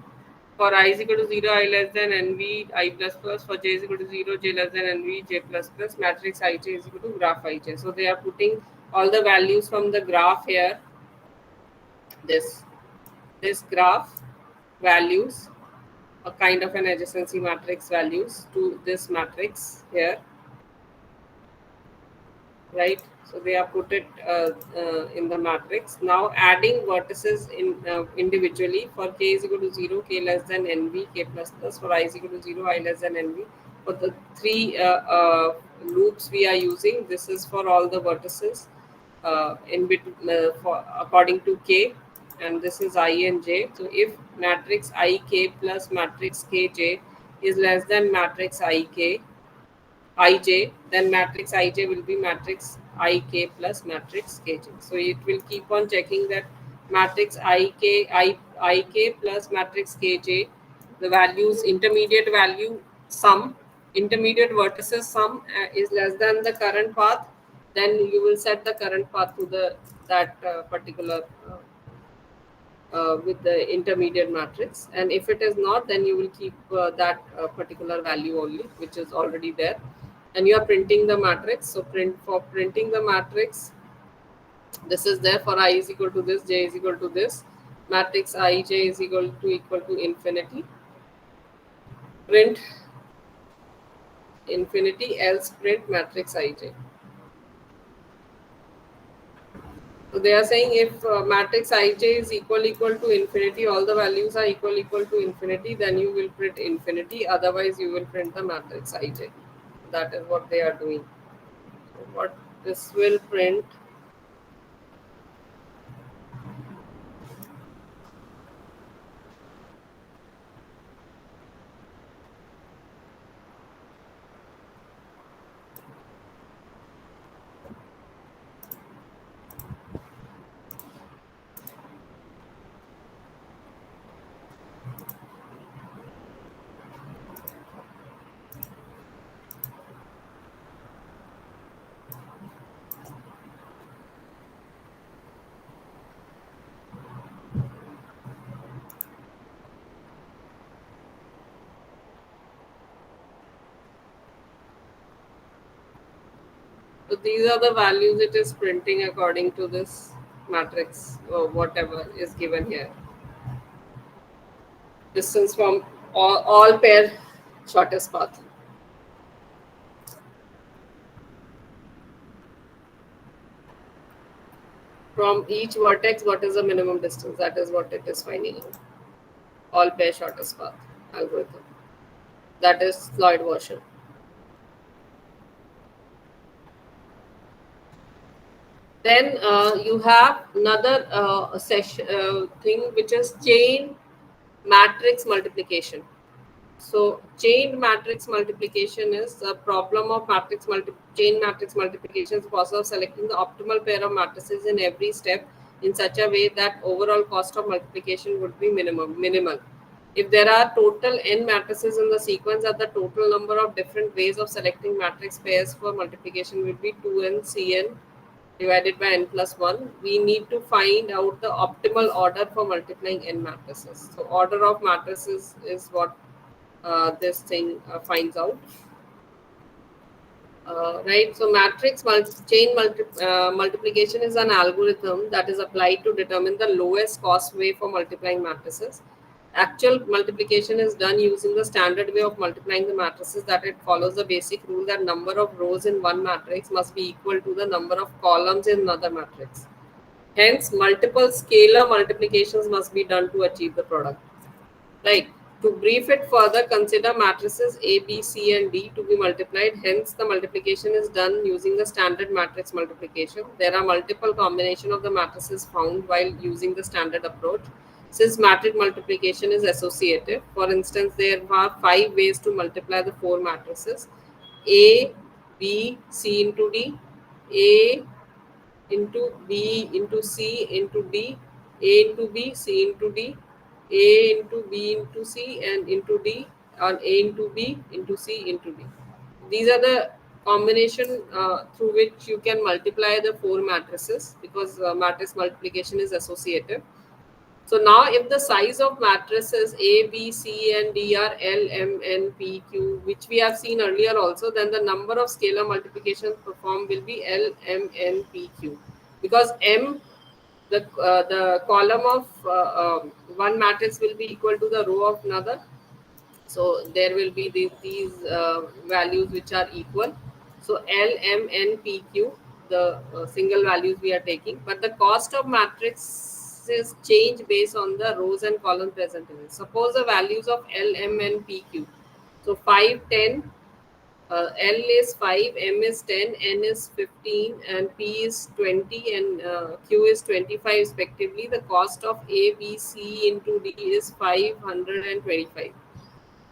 For I is equal to 0, I less than nv I plus plus. For j is equal to 0, j less than nv j plus plus. Matrix ij is equal to graph ij. So they are putting all the values from the graph here. This graph values a kind of an adjacency matrix values to this matrix here, right? So they have put it in the matrix. Now adding vertices in individually. For k is equal to 0, k less than nv, k plus plus. For I is equal to 0, I less than nv. For the three loops we are using, this is for all the vertices in between for according to k, and this is I and j. So if matrix ik plus matrix kj is less than matrix ik ij, then matrix ij will be matrix ik plus matrix kj. So it will keep on checking that matrix ik plus matrix kj, the values, intermediate value sum, intermediate vertices sum is less than the current path, then you will set the current path to the that particular with the intermediate matrix, and if it is not, then you will keep that particular value only, which is already there, and you are printing the matrix. So printing the matrix, this is there for I is equal to this, j is equal to this, matrix I j is equal to infinity, print infinity, else print matrix ij. So they are saying if matrix ij is equal to infinity, all the values are equal to infinity, then you will print infinity. Otherwise, you will print the matrix ij. That is what they are doing. So what this will print. So these are the values it is printing according to this matrix or whatever is given here. Distance from all pair shortest path. From each vertex, what is the minimum distance? That is what it is finding out. All pair shortest path algorithm. That is Lloyd version. Then you have another session thing, which is chain matrix multiplication. So chain matrix multiplication is the problem of chain matrix multiplication is the process of selecting the optimal pair of matrices in every step in such a way that overall cost of multiplication would be minimal. If there are total n matrices in the sequence, that the total number of different ways of selecting matrix pairs for multiplication will be 2n cn divided by n plus 1. We need to find out the optimal order for multiplying n matrices. So order of matrices is what this thing finds out. Right, so multiplication is an algorithm that is applied to determine the lowest cost way for multiplying matrices. Actual multiplication is done using the standard way of multiplying the matrices, that it follows the basic rule that number of rows in one matrix must be equal to the number of columns in another matrix. Hence, multiple scalar multiplications must be done to achieve the product. Right. To brief it further, consider matrices A, B, C, and D to be multiplied. Hence, the multiplication is done using the standard matrix multiplication. There are multiple combinations of the matrices found while using the standard approach. Since matrix multiplication is associative, for instance, there are 5 ways to multiply the 4 matrices: A, B, C into D, A into B into C into D, A into B, C into D, A into B into C and into D, or A into B into C into D. These are the combination through which you can multiply the 4 matrices, because matrix multiplication is associative. So now if the size of matrices A, B, C and D are L, M, N, P, Q, which we have seen earlier also, then the number of scalar multiplications performed will be L, M, N, P, Q. Because M, the column of one matrix will be equal to the row of another. So there will be these values which are equal. So L, M, N, P, Q, the single values we are taking. But the cost of matrices change based on the rows and columns present in it. Suppose the values of L, M, N, P, Q. So 5, 10, L is 5, M is 10, N is 15, and P is 20, and Q is 25 respectively. The cost of A, B, C into D is 525.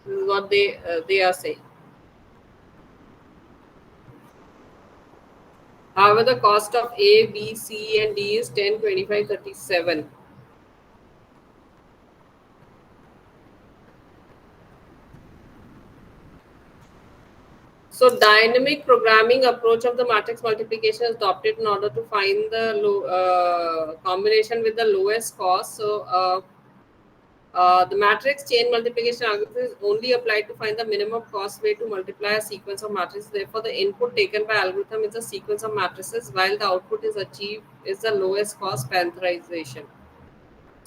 This is what they are saying. However, the cost of A, B, C, and D is 10, 25, 37. So dynamic programming approach of the matrix multiplication is adopted in order to find the combination with the lowest cost. So the matrix chain multiplication algorithm is only applied to find the minimum cost way to multiply a sequence of matrices. Therefore, the input taken by algorithm is a sequence of matrices, while the output is achieved is the lowest cost parentherization.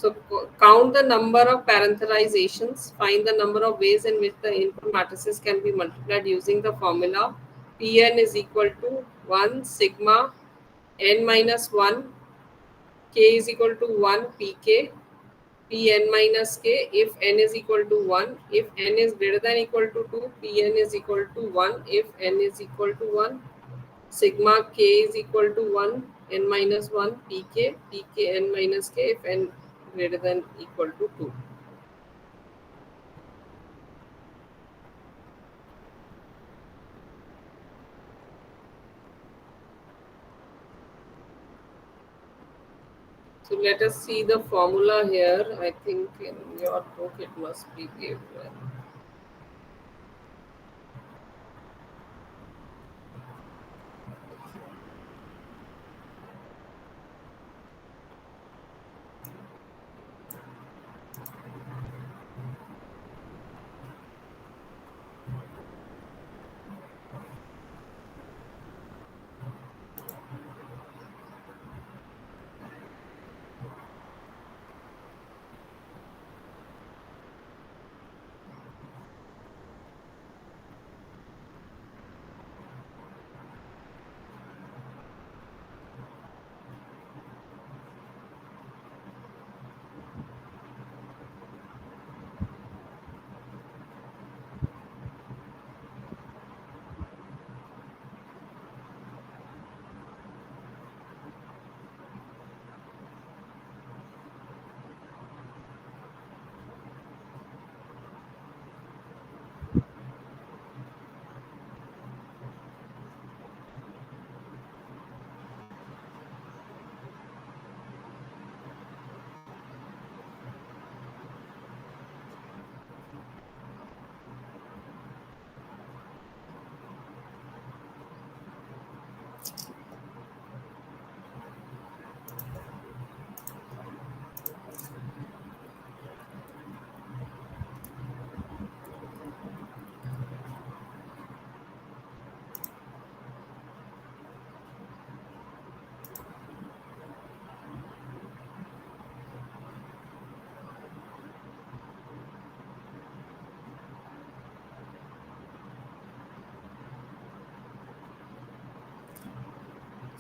So count the number of parentherizations, find the number of ways in which the input matrices can be multiplied using the formula Pn is equal to 1 sigma n minus 1 k is equal to 1 pk Pn minus k if n is equal to 1, if n is greater than equal to 2, Pn is equal to 1, if n is equal to 1, sigma k is equal to 1, n minus 1, pk n minus k if n greater than equal to 2. So let us see the formula here. I think in your book it must be given.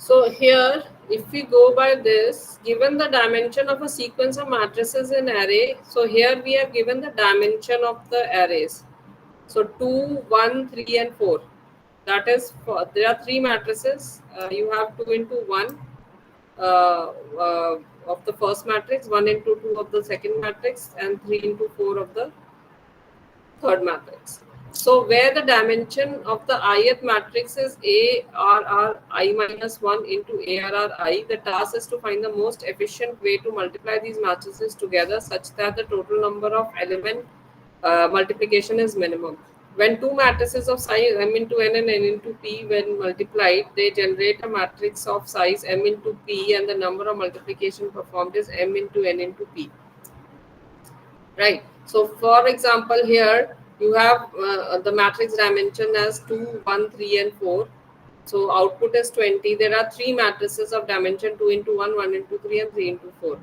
So here, if we go by this, given the dimension of a sequence of matrices in array, so here we have given the dimension of the arrays. So 2, 1, 3 and 4. That is, for, there are three matrices. You have 2 into 1 uh, uh, of the first matrix, 1 into 2 of the second matrix, and 3 into 4 of the third matrix. So where the dimension of the ith matrix is ARR I minus 1 into ARR I, the task is to find the most efficient way to multiply these matrices together such that the total number of element multiplication is minimum. When two matrices of size m into n and n into p when multiplied, they generate a matrix of size m into p and the number of multiplication performed is m into n into p. Right. So, for example, here you have the matrix dimension as 2, 1, 3, and 4. So, output is 20. There are three matrices of dimension 2 into 1, 1 into 3, and 3 into 4.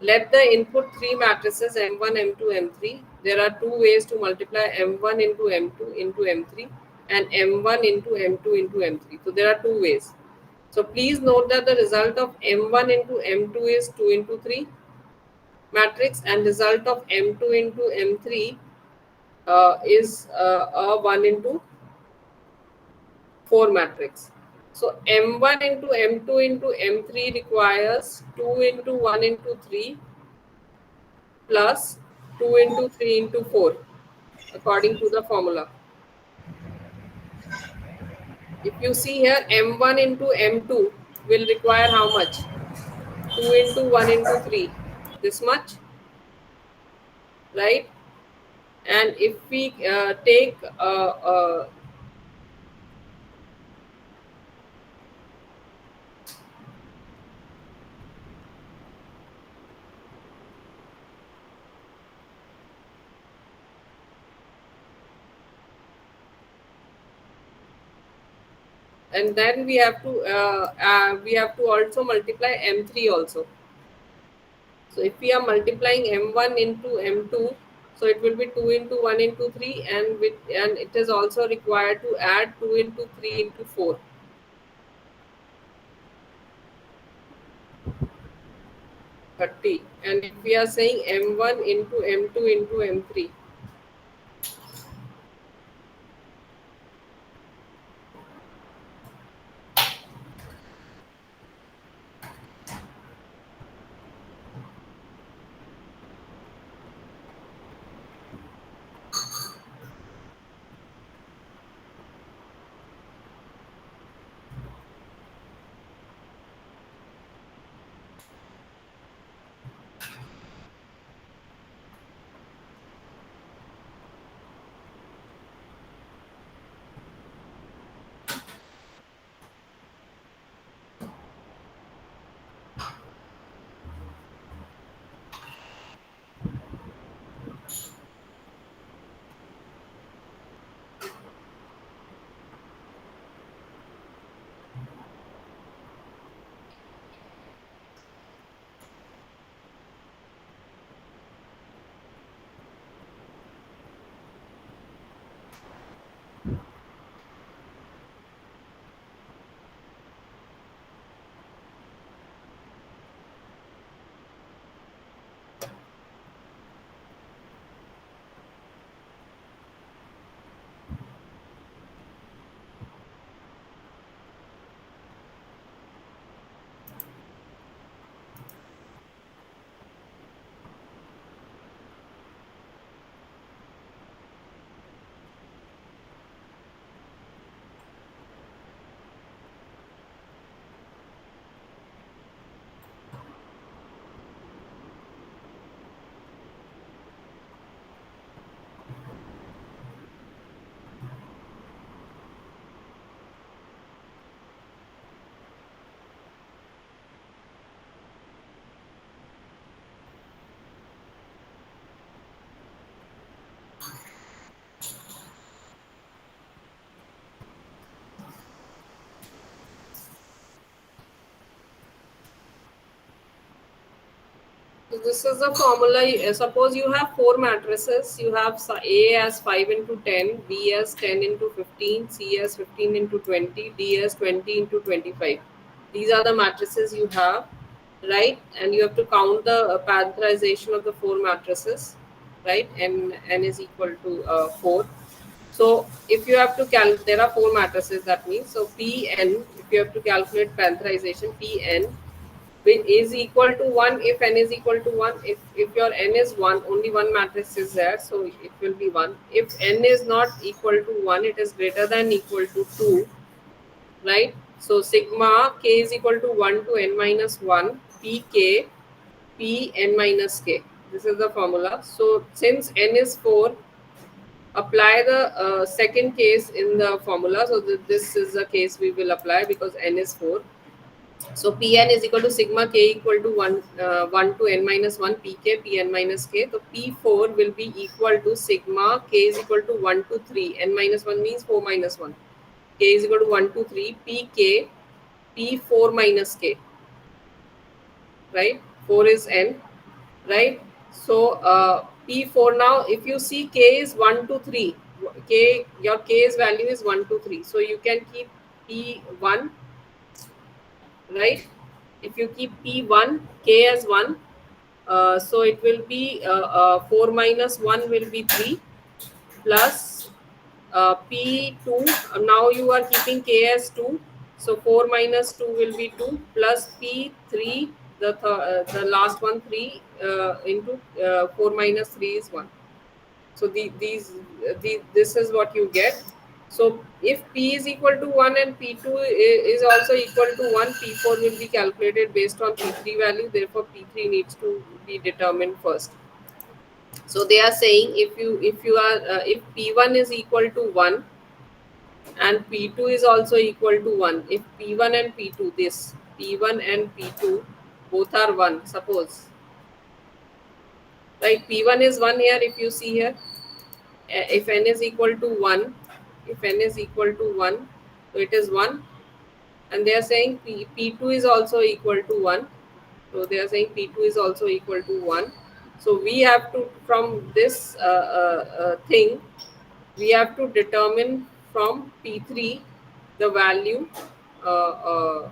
Let the input three matrices M1, M2, M3. There are two ways to multiply M1 into M2 into M3 and M1 into M2 into M3. So, there are two ways. So, please note that the result of M1 into M2 is 2 into 3 matrix and result of M2 into M3 is a 1 into 4 matrix. So M1 into M2 into M3 requires 2 into 1 into 3 plus 2 into 3 into 4 according to the formula. If you see here, M1 into M2 will require how much? 2 into 1 into 3, this much, right? And if we take and then we have to also multiply m3 also. So if we are multiplying m1 into m2, so it will be 2 into 1 into 3, and it is also required to add 2 into 3 into 4, 30. And if we are saying m1 into m2 into m3, so this is the formula. Suppose you have four matrices. You have A as 5 into 10, B as 10 into 15, C as 15 into 20, D as 20 into 25. These are the matrices you have, right? And you have to count the parameterization of the four matrices, right? N is equal to 4. So if you have to there are four matrices, that means, so Pn, if you have to calculate parameterization, Pn is equal to 1 if n is equal to 1. If your n is 1, only one matrix is there, so it will be 1. If n is not equal to 1, it is greater than equal to 2, right? So sigma k is equal to 1 to n minus 1 pk p n minus k. This is the formula. So since n is 4, apply the second case in the formula. So this is the case we will apply because n is 4. So Pn is equal to sigma k equal to 1 to n minus 1 pk Pn minus k. So P4 will be equal to sigma k is equal to 1 to 3. N minus 1 means 4 minus 1. K is equal to 1 to 3 pk P4 minus k, right? 4 is n, right? So P4, now if you see k is 1 to 3, your k's value is 1 to 3. So you can keep P1, right? If you keep P1, K as 1, so it will be 4 minus 1 will be 3 plus P2. Now you are keeping K as 2. So 4 minus 2 will be 2 plus P3, the last one 3 into 4 minus 3 is 1. So this is what you get. So if P is equal to 1 and P2 is also equal to 1, P4 will be calculated based on P3 value. Therefore, P3 needs to be determined first. So they are saying if P1 is equal to 1 and P2 is also equal to 1, if P1 and P2, this P1 and P2 both are 1, suppose, right? P1 is 1 here, if you see here. If n is equal to 1, if n is equal to 1, so it is 1. and they are saying P2 is also equal to 1. So they are saying P2 is also equal to 1. So we have to, from this thing, we have to determine from P3 the value uh, uh,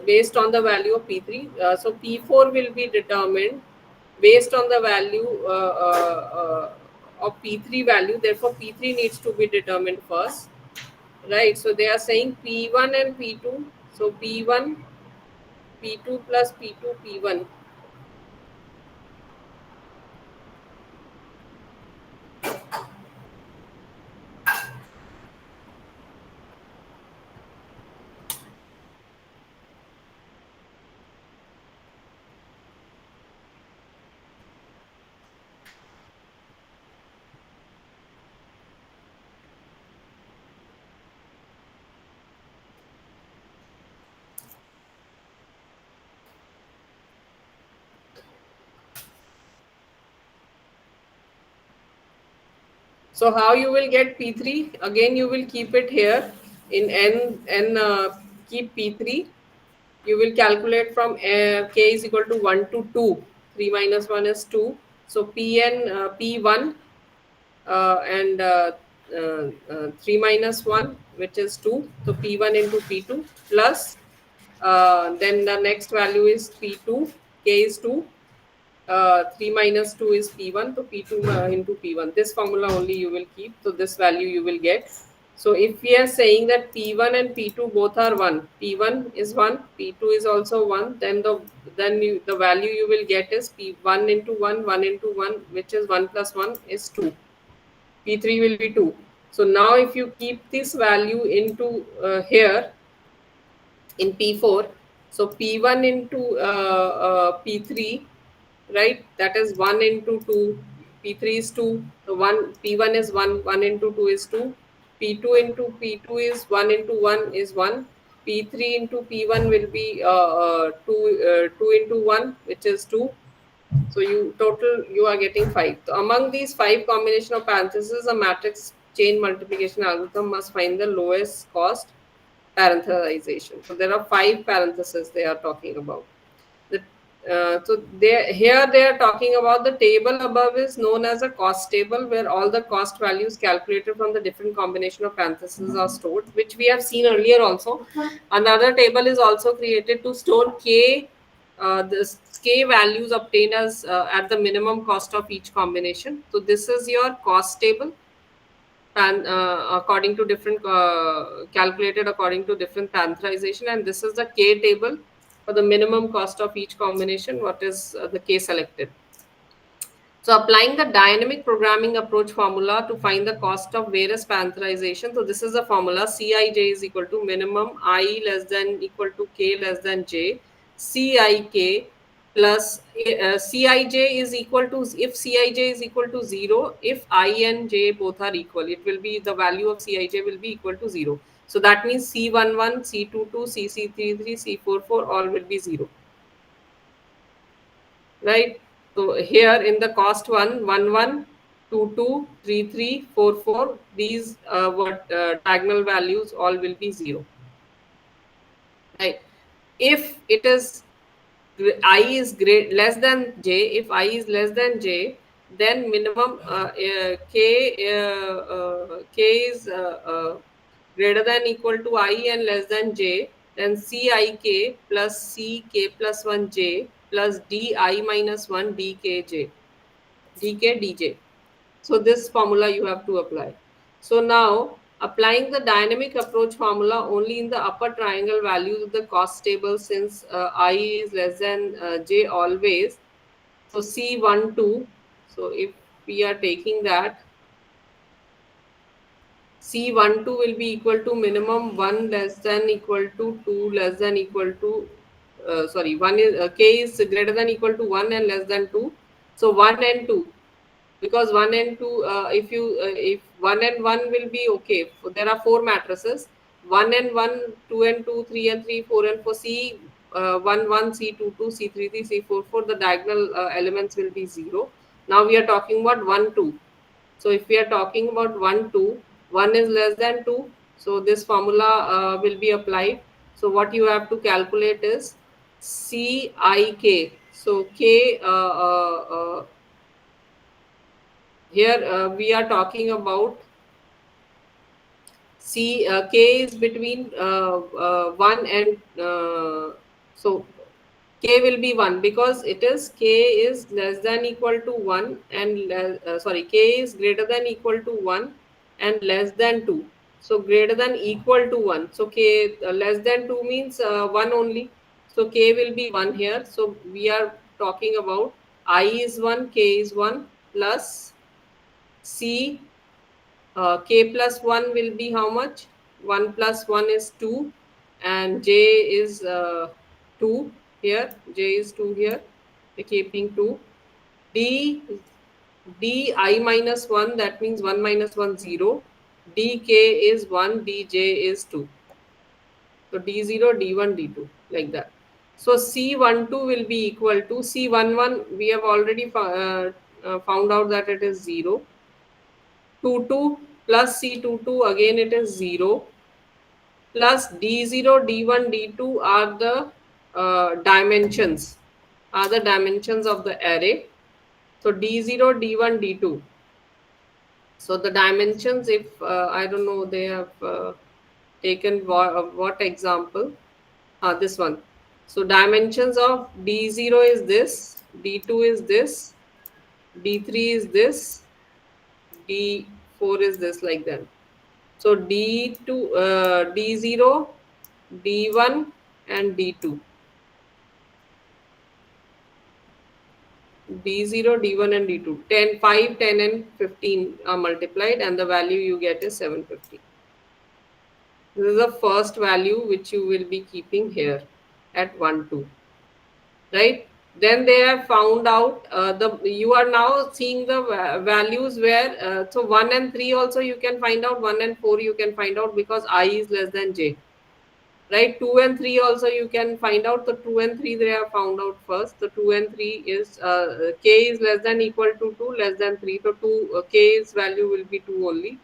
based on the value of P3. So P4 will be determined based on the value of P3 value. Therefore, P3 needs to be determined first, right? So they are saying P1 and P2. So P1, P2 plus P2, P1. So how you will get P3? Again, you will keep it here in n keep P3. You will calculate from k is equal to 1 to 2. 3 minus 1 is 2. So Pn P1 and 3 minus 1, which is 2. So P1 into P2 plus then the next value is P2. K is 2. 3 minus 2 is P1, so P2 into P1. This formula only you will keep, so this value you will get. So if we are saying that P1 and P2 both are 1, P1 is 1, P2 is also 1, then the value you will get is P1 into 1, 1 into 1, which is 1 plus 1 is 2. P3 will be 2. So now if you keep this value into here, in P4. So P1 into P3, right? That is 1 into 2. P3 is 2. So P1 is 1. 1 into 2 is 2. P2 into P2 is 1 into 1 is 1. P3 into P1 will be 2 into 1, which is 2. So you are getting 5. So among these 5 combination of parentheses, a matrix chain multiplication algorithm must find the lowest cost parenthesization. So there are 5 parentheses they are talking about. The, so here they are talking about the table above is known as a cost table, where all the cost values calculated from the different combination of parentheses are stored, which we have seen earlier also. Another table is also created to store k the k values obtained as at the minimum cost of each combination. So this is your cost table, and according to different calculated according to different parameterization, and this is the k table for the minimum cost of each combination, what is the k selected. So applying the dynamic programming approach formula to find the cost of various parameterization. So this is the formula: Cij is equal to minimum I less than equal to k less than j, Cik plus Cij is equal to, if Cij is equal to 0, if I and j both are equal, it will be the value of Cij will be equal to 0. So that means C11, C22, CC33, C44 all will be 0, right? So here in the cost one, 1, 2, 2, 3, 3, 4, 4, these what diagonal values all will be 0, right? If it is I is less than j, if I is less than j, then minimum k is greater than equal to I and less than j, then Cik plus Ck plus 1 j plus di minus 1 dkj, dk dj. So this formula you have to apply. So now applying the dynamic approach formula only in the upper triangle values of the cost table, since I is less than j always. So C12. So if we are taking that, C12 will be equal to minimum 1 less than equal to 2 less than equal to, sorry, 1 is k is greater than equal to 1 and less than 2. So 1 and 2, because 1 and 2, if 1 and 1 will be okay. There are 4 matrices: 1 and 1, 2 and 2, 3 and 3, 4 and 4. C 1 1, C 2 2, C 3 3, C 4 4. The diagonal elements will be 0. Now we are talking about 1 2. So if we are talking about 1 2, 1 is less than 2, so this formula will be applied. So what you have to calculate is CIK. So K, here we are talking about K is between 1 and so K will be 1 because it is K is less than equal to 1 and sorry, K is greater than equal to 1 and less than 2. So greater than equal to 1. So K less than 2 means 1 only. So K will be 1 here. So we are talking about I is 1, K is 1 plus C K plus 1 will be how much? 1 plus 1 is 2 and J is 2 here. J is 2 here. We're keeping 2. D, D I minus 1, that means 1 minus 1 0. DK is 1, DJ is 2. So D0, D1, D2 like that. So C12 will be equal to C11. We have already found out that it is 0. 22 plus C22 again it is 0 plus D0, D1, D2 are the dimensions of the array. So D0, D1, D2. So the dimensions, if I don't know, they have taken what example? This one. So dimensions of D0 is this, D2 is this, D3 is this, D4 is this, like that. So D2, D0, D1 and D2. D0, D1 and D2. 10, 5, 10 and 15 are multiplied and the value you get is 750. This is the first value which you will be keeping here at 1, 2. Right? Then they have found out you are now seeing the values where, so 1 and 3 also you can find out, 1 and 4 you can find out because I is less than J. Right, 2 and 3 also you can find out. The 2 and 3 they have found out first. The 2 and 3 is K is less than equal to 2, less than 3. So 2 K's value will be 2 only.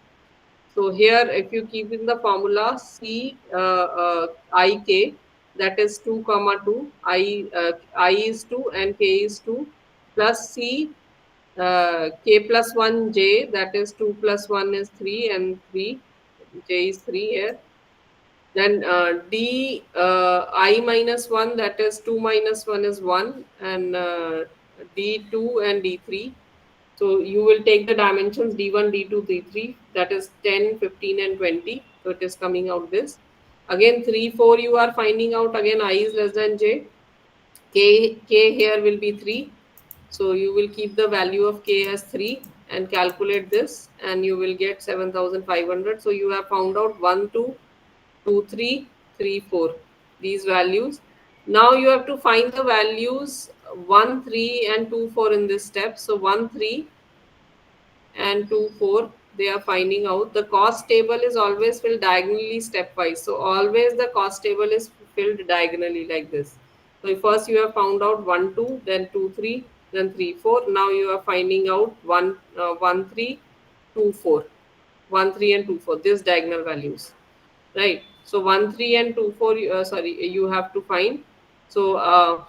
So here if you keep in the formula C IK, that is 2 comma 2, I is 2 and K is 2, plus C K plus 1 J, that is 2 plus 1 is 3 and 3, J is 3 here. Then D I minus 1, that is 2 minus 1 is 1 and D2 and D3. So you will take the dimensions D1, D2, D3, that is 10, 15 and 20. So it is coming out this. Again 3, 4 you are finding out, again I is less than J. K here will be 3. So you will keep the value of K as 3 and calculate this and you will get 7,500. So you have found out 1, 2, 2, 3, 3, 4, these values. Now you have to find the values 1, 3 and 2, 4 in this step. So 1, 3 and 2, 4, they are finding out. The cost table is always filled diagonally stepwise. So always the cost table is filled diagonally like this. So first you have found out 1, 2, then 2, 3, then 3, 4. Now you are finding out 1, 3, 2, 4. 1, 3 and 2, 4. These diagonal values. Right. So 1, 3 and 2, 4, sorry, you have to find. So,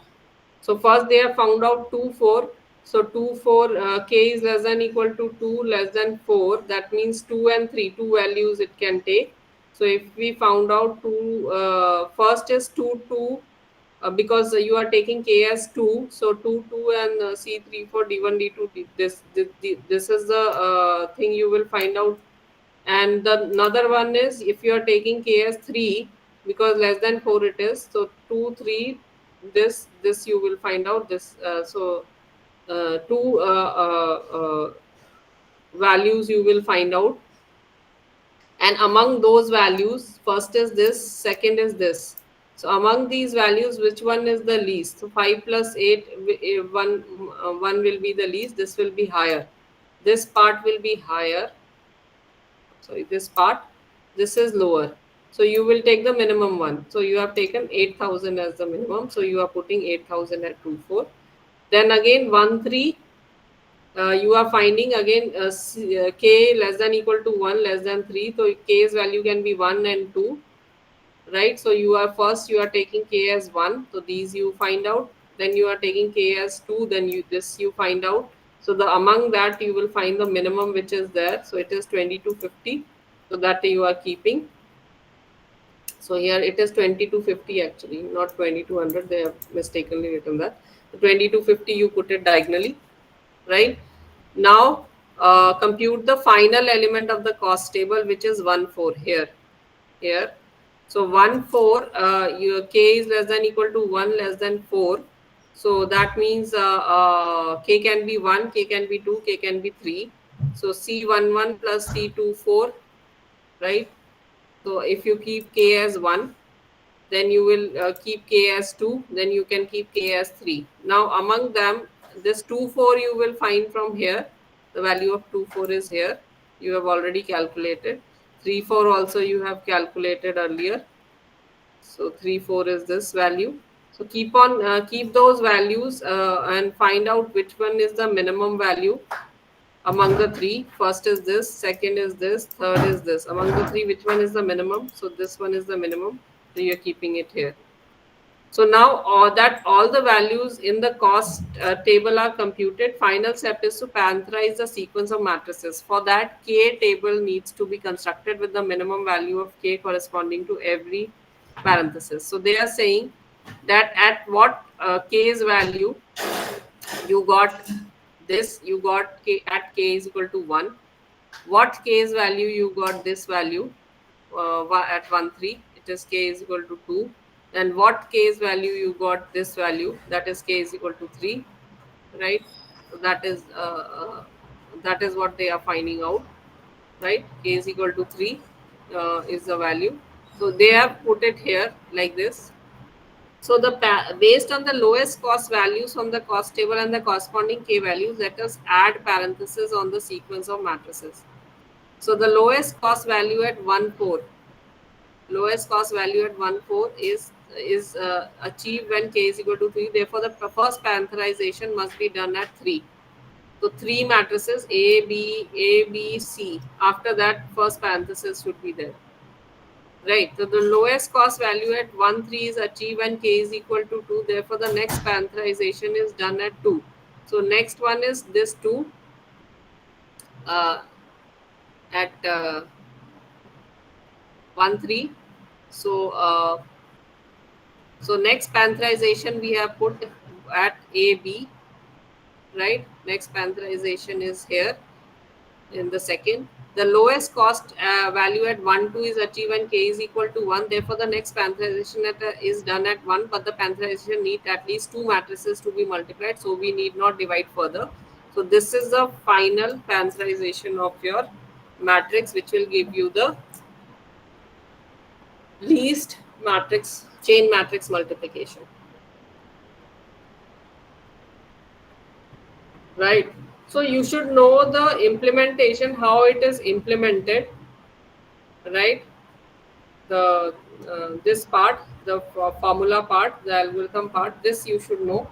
so first they have found out 2, 4. So 2, 4, K is less than equal to 2, less than 4. That means 2 and 3, 2 values it can take. So if we found out 2, first is 2, 2, because you are taking K as 2. So 2, 2 and C3, 4, D1, D2, this is the thing you will find out. And the another one is if you are taking K as 3, because less than 4 it is. So 2, 3, this you will find out this. Two values you will find out. And among those values, first is this, second is this. So among these values, which one is the least? So 5 plus 8, 1 will be the least. This will be higher. This part will be higher. Sorry, this part, this is lower. So you will take the minimum one. So you have taken 8,000 as the minimum. So you are putting 8,000 at 2, 4. Then again 1, 3. You are finding again K less than equal to 1, less than 3. So K's value can be 1 and 2. right? So you are first, you are taking k as 1, so these you find out. Then you are taking k as 2, then you find out. So the among that you will find the minimum which is there, so it is 2250. So that you are keeping. So here it is 2250 actually, not 2200, they have mistakenly written that. So 2250 you put it diagonally, right? Now compute the final element of the cost table, which is 1 4 here. So 1 4, your k is less than equal to 1 less than 4. So that means k can be 1, k can be 2, k can be 3. So C11 plus C24, right? So if you keep k as 1, then you will keep k as 2, then you can keep k as 3. Now among them, this 2 4 you will find from here. The value of 2 4 is here, you have already calculated. 3 4 also you have calculated earlier. So 3 4 is this value. So keep on keep those values and find out which one is the minimum value among the three. First is this, second is this, third is this. Among the three, which one is the minimum? So this one is the minimum, so you're keeping it here. So now all the values in the cost table are computed, final step is to parameterize the sequence of matrices. For that, K table needs to be constructed with the minimum value of K corresponding to every parenthesis. So they are saying that at what K's value you got this, you got K at K is equal to 1. What K's value you got this value at 1 3, it is k is equal to 2. And what k's value you got this value, that is k is equal to 3, right? So that is what they are finding out, right? K is equal to 3 is the value. So they have put it here like this. So based on the lowest cost values from the cost table and the corresponding k values, let us add parentheses on the sequence of matrices. So the lowest cost value at 1 4, lowest cost value at 1 4 is achieved when k is equal to 3. Therefore the first parameterization must be done at 3. So three matrices A B C, after that first parenthesis should be there, right? So the lowest cost value at 1 3 is achieved when k is equal to 2. Therefore the next parameterization is done at 2. So next one is this 2 uh, at 1 3. So so next pantherization we have put at AB, right? Next pantherization is here in the second. The lowest cost value at 1 2 is achieved when k is equal to 1. Therefore the next pantherization is done at 1, but the pantherization need at least two matrices to be multiplied, so we need not divide further. So this is the final pantherization of your matrix, which will give you the least matrix chain matrix multiplication. Right. So you should know the implementation, how it is implemented, right? The this part, the formula part, the algorithm part, this you should know,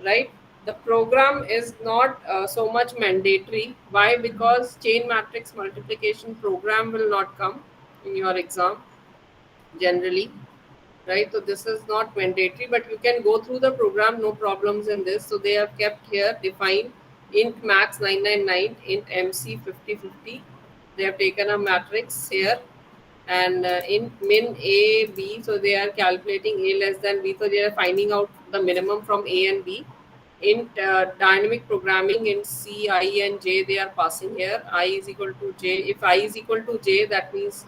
right? The program is not so much mandatory. Why? Because chain matrix multiplication program will not come in your exam generally, right? So this is not mandatory, but you can go through the program, no problems in this. So they have kept here define int max 999, int mc 5050. They have taken a matrix here, and int min a b. So they are calculating a less than b. So they are finding out the minimum from a and b. Int dynamic programming in c, I, and j, they are passing here. I is equal to j. If I is equal to j, that means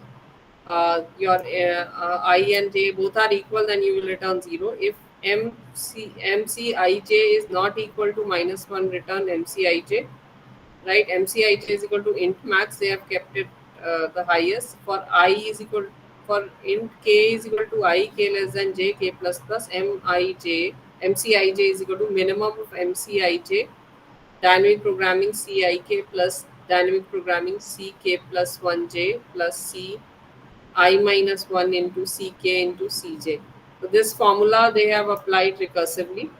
your I and j both are equal, then you will return 0. If mcij is not equal to -1, return mcij, right? Mcij is equal to int max, they have kept it the highest. For I is equal, for int k is equal to I, k less than j, k plus plus mcij is equal to minimum of mcij, dynamic programming cik plus dynamic programming ck plus 1j plus c I minus 1 into Ck into Cj. So this formula they have applied recursively,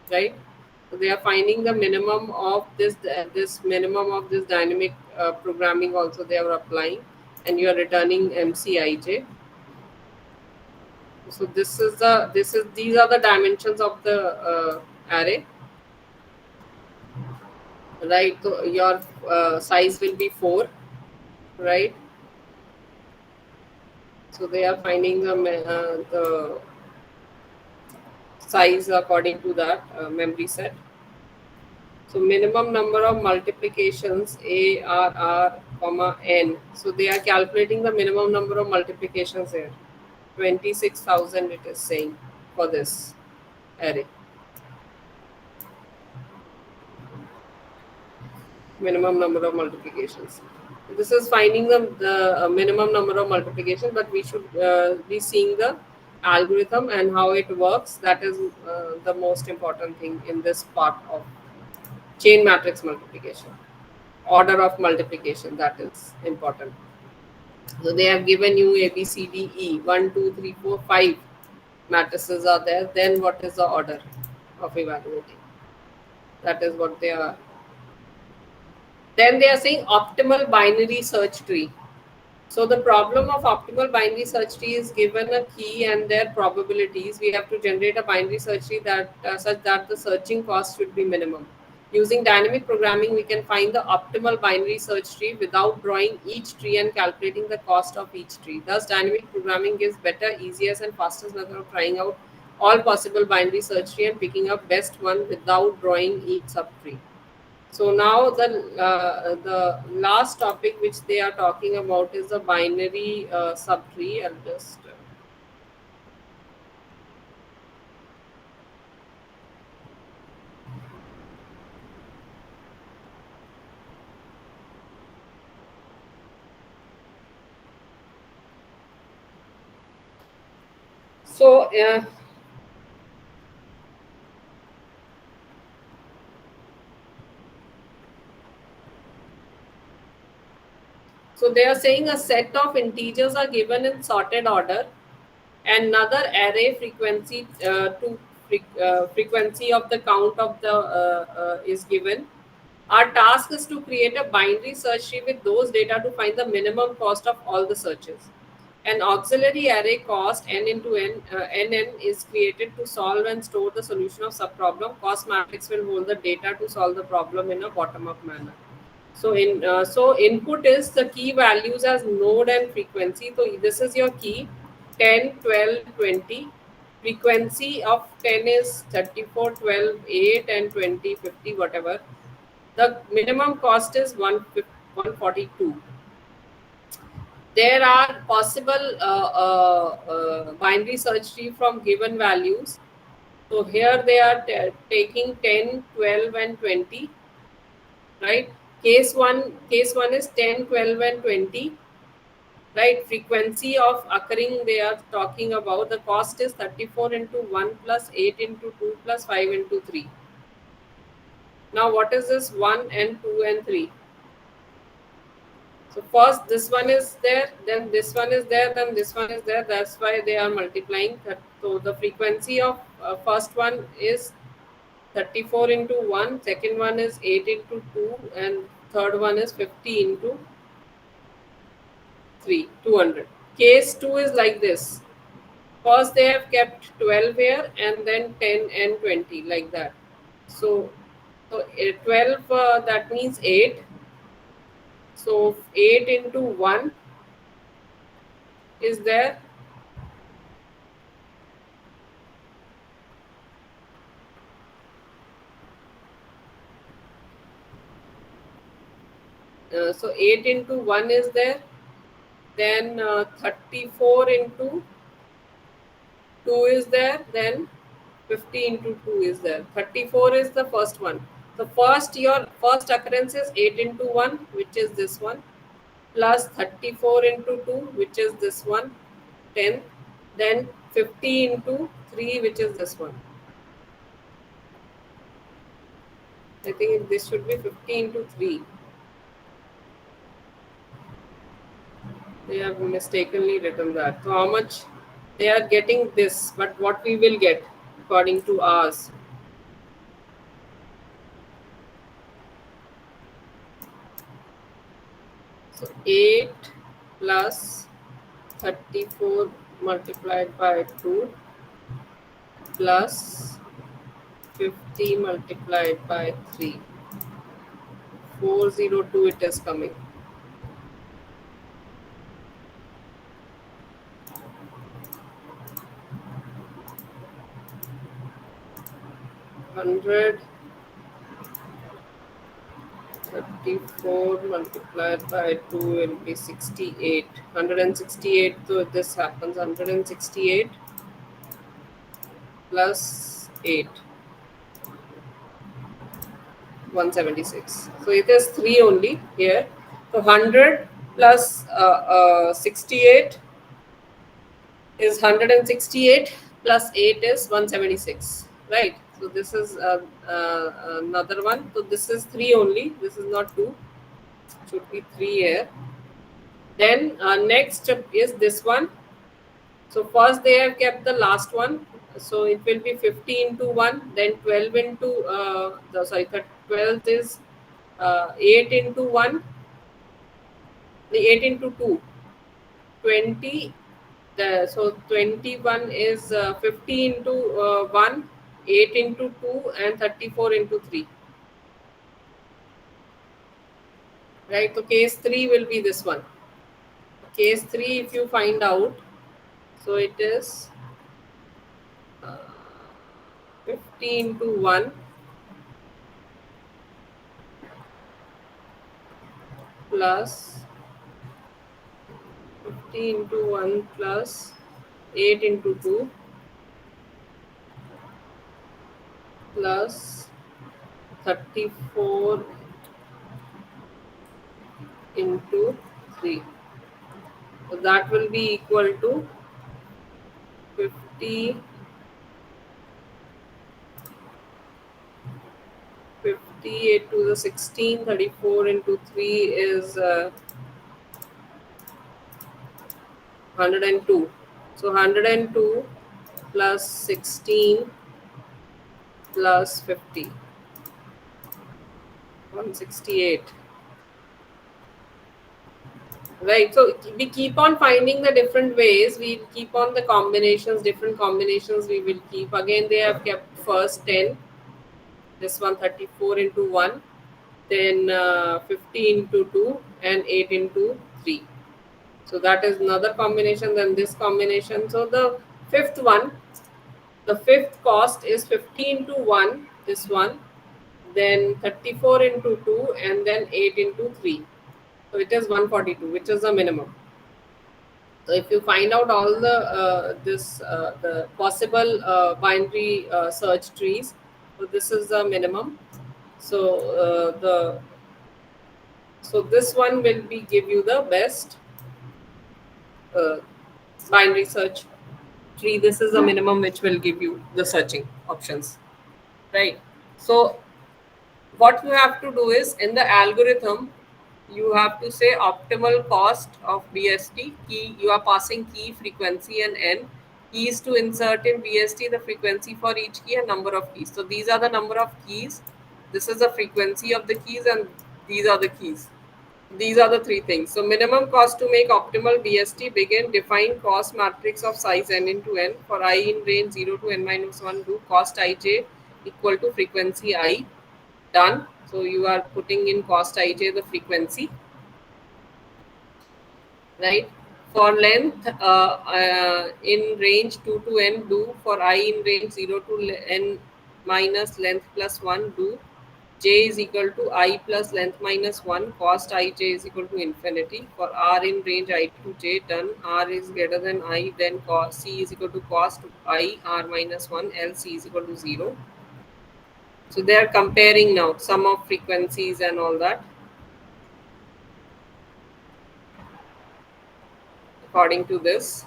right? So they are finding the minimum of this minimum of this dynamic programming also they are applying, and you are returning MCIJ. So these are the dimensions of the array, right? So your size will be 4, right? So they are finding the size according to that memory set. So minimum number of multiplications a r r comma n. So they are calculating the minimum number of multiplications here. 26,000 it is saying for this array. Minimum number of multiplications. This is finding the minimum number of multiplication, but we should be seeing the algorithm and how it works. That is the most important thing in this part of chain matrix multiplication. Order of multiplication, that is important. So they have given you A, B, C, D, E. 1, 2, 3, 4, 5 matrices are there. Then what is the order of evaluating? That is what they are. Then they are saying optimal binary search tree. So the problem of optimal binary search tree is given a key and their probabilities. We have to generate a binary search tree that such that the searching cost should be minimum. Using dynamic programming, we can find the optimal binary search tree without drawing each tree and calculating the cost of each tree. Thus, dynamic programming gives better, easiest, and fastest method of trying out all possible binary search tree and picking up best one without drawing each subtree. So now the last topic which they are talking about is the binary subtree. I'll just so so they are saying a set of integers are given in sorted order. Another array frequency frequency of the count of the is given. Our task is to create a binary search tree with those data to find the minimum cost of all the searches. An auxiliary array cost n into n nn is created to solve and store the solution of subproblem. Cost matrix will hold the data to solve the problem in a bottom-up manner. So input is the key values as node and frequency. So this is your key 10, 12, 20. Frequency of 10 is 34, 12, 8, and 20, 50, whatever. The minimum cost is 142. There are possible binary search tree from given values. So here they are taking 10, 12, and 20, right? Case one is 10, 12, and 20, right? Frequency of occurring they are talking about. The cost is 34 into 1 plus 8 into 2 plus 5 into 3. Now what is this 1 and 2 and 3? So first this one is there, then this one is there, then this one is there. That's why they are multiplying. So the frequency of first one is 34 into 1, second one is 8 into 2, and third one is 50 into 3, 200. Case 2 is like this. First they have kept 12 here and then 10 and 20 like that. So 12 that means 8. So 8 into 1 is there. So 8 into 1 is there. Then 34 into 2 is there. Then 50 into 2 is there. 34 is the first one. So your first occurrence is 8 into 1, which is this one, plus 34 into 2, which is this one, 10. Then 50 into 3, which is this one. I think this should be 50 into 3. They have mistakenly written that. So how much they are getting this, but what we will get according to ours. So 8 plus 34 multiplied by 2 plus 50 multiplied by 3. 402 it is coming. 100 34 multiplied by 2 will be 68. 168, so this happens 168 plus 8, 176. So it is 3 only here. So 100 plus 68 is 168 plus 8 is 176, right? So this is another one. So this is 3 only. This is not 2. Should be 3 here. Then next is this one. So first they have kept the last one. So it will be 50 into 1, then 12 into, 12 is 8 into 1, the 8 into 2, 20. So 21 is 50 into 1, 8 into 2, and 34 into 3. Right? So case 3 will be this one. Case 3, if you find out, so it is 50 into 1 plus 50 into 1 plus 8 into 2 plus 34 into 3. So that will be equal to 50, 58 to the 16, 34 into 3 is 102. So 102 plus 16 plus 50, 168. Right, so we keep on finding the different ways. We keep on the combinations, different combinations we will keep. Again, they have kept first 10, this one 34 into 1, then 50 into 2, and 8 into 3. So that is another combination, then this combination. So the fifth one, the fifth cost is 50 into 1, this one, then 34 into 2, and then 8 into 3. So it is 142, which is the minimum. So if you find out all the the possible binary search trees, so this is the minimum. So this one will be give you the best uh, binary search tree. This is the minimum which will give you the searching options, right? So what you have to do is, in the algorithm, you have to say optimal cost of BST key. You are passing key, frequency, and n keys to insert in BST, the frequency for each key and number of keys. So these are the number of keys, this is the frequency of the keys, and these are the keys. These are the three things. So minimum cost to make optimal BST, begin define cost matrix of size n into n. For I in range 0 to n minus 1, do cost ij equal to frequency I. Done. So you are putting in cost ij, the frequency, right? For length in range 2 to n, do. For I in range 0 to n minus length plus 1, do j is equal to I plus length minus 1, cost ij is equal to infinity. For r in range I to j, done. R is greater than I, then cost c is equal to cost I r minus 1, else c is equal to 0. So they are comparing now sum of frequencies and all that according to this.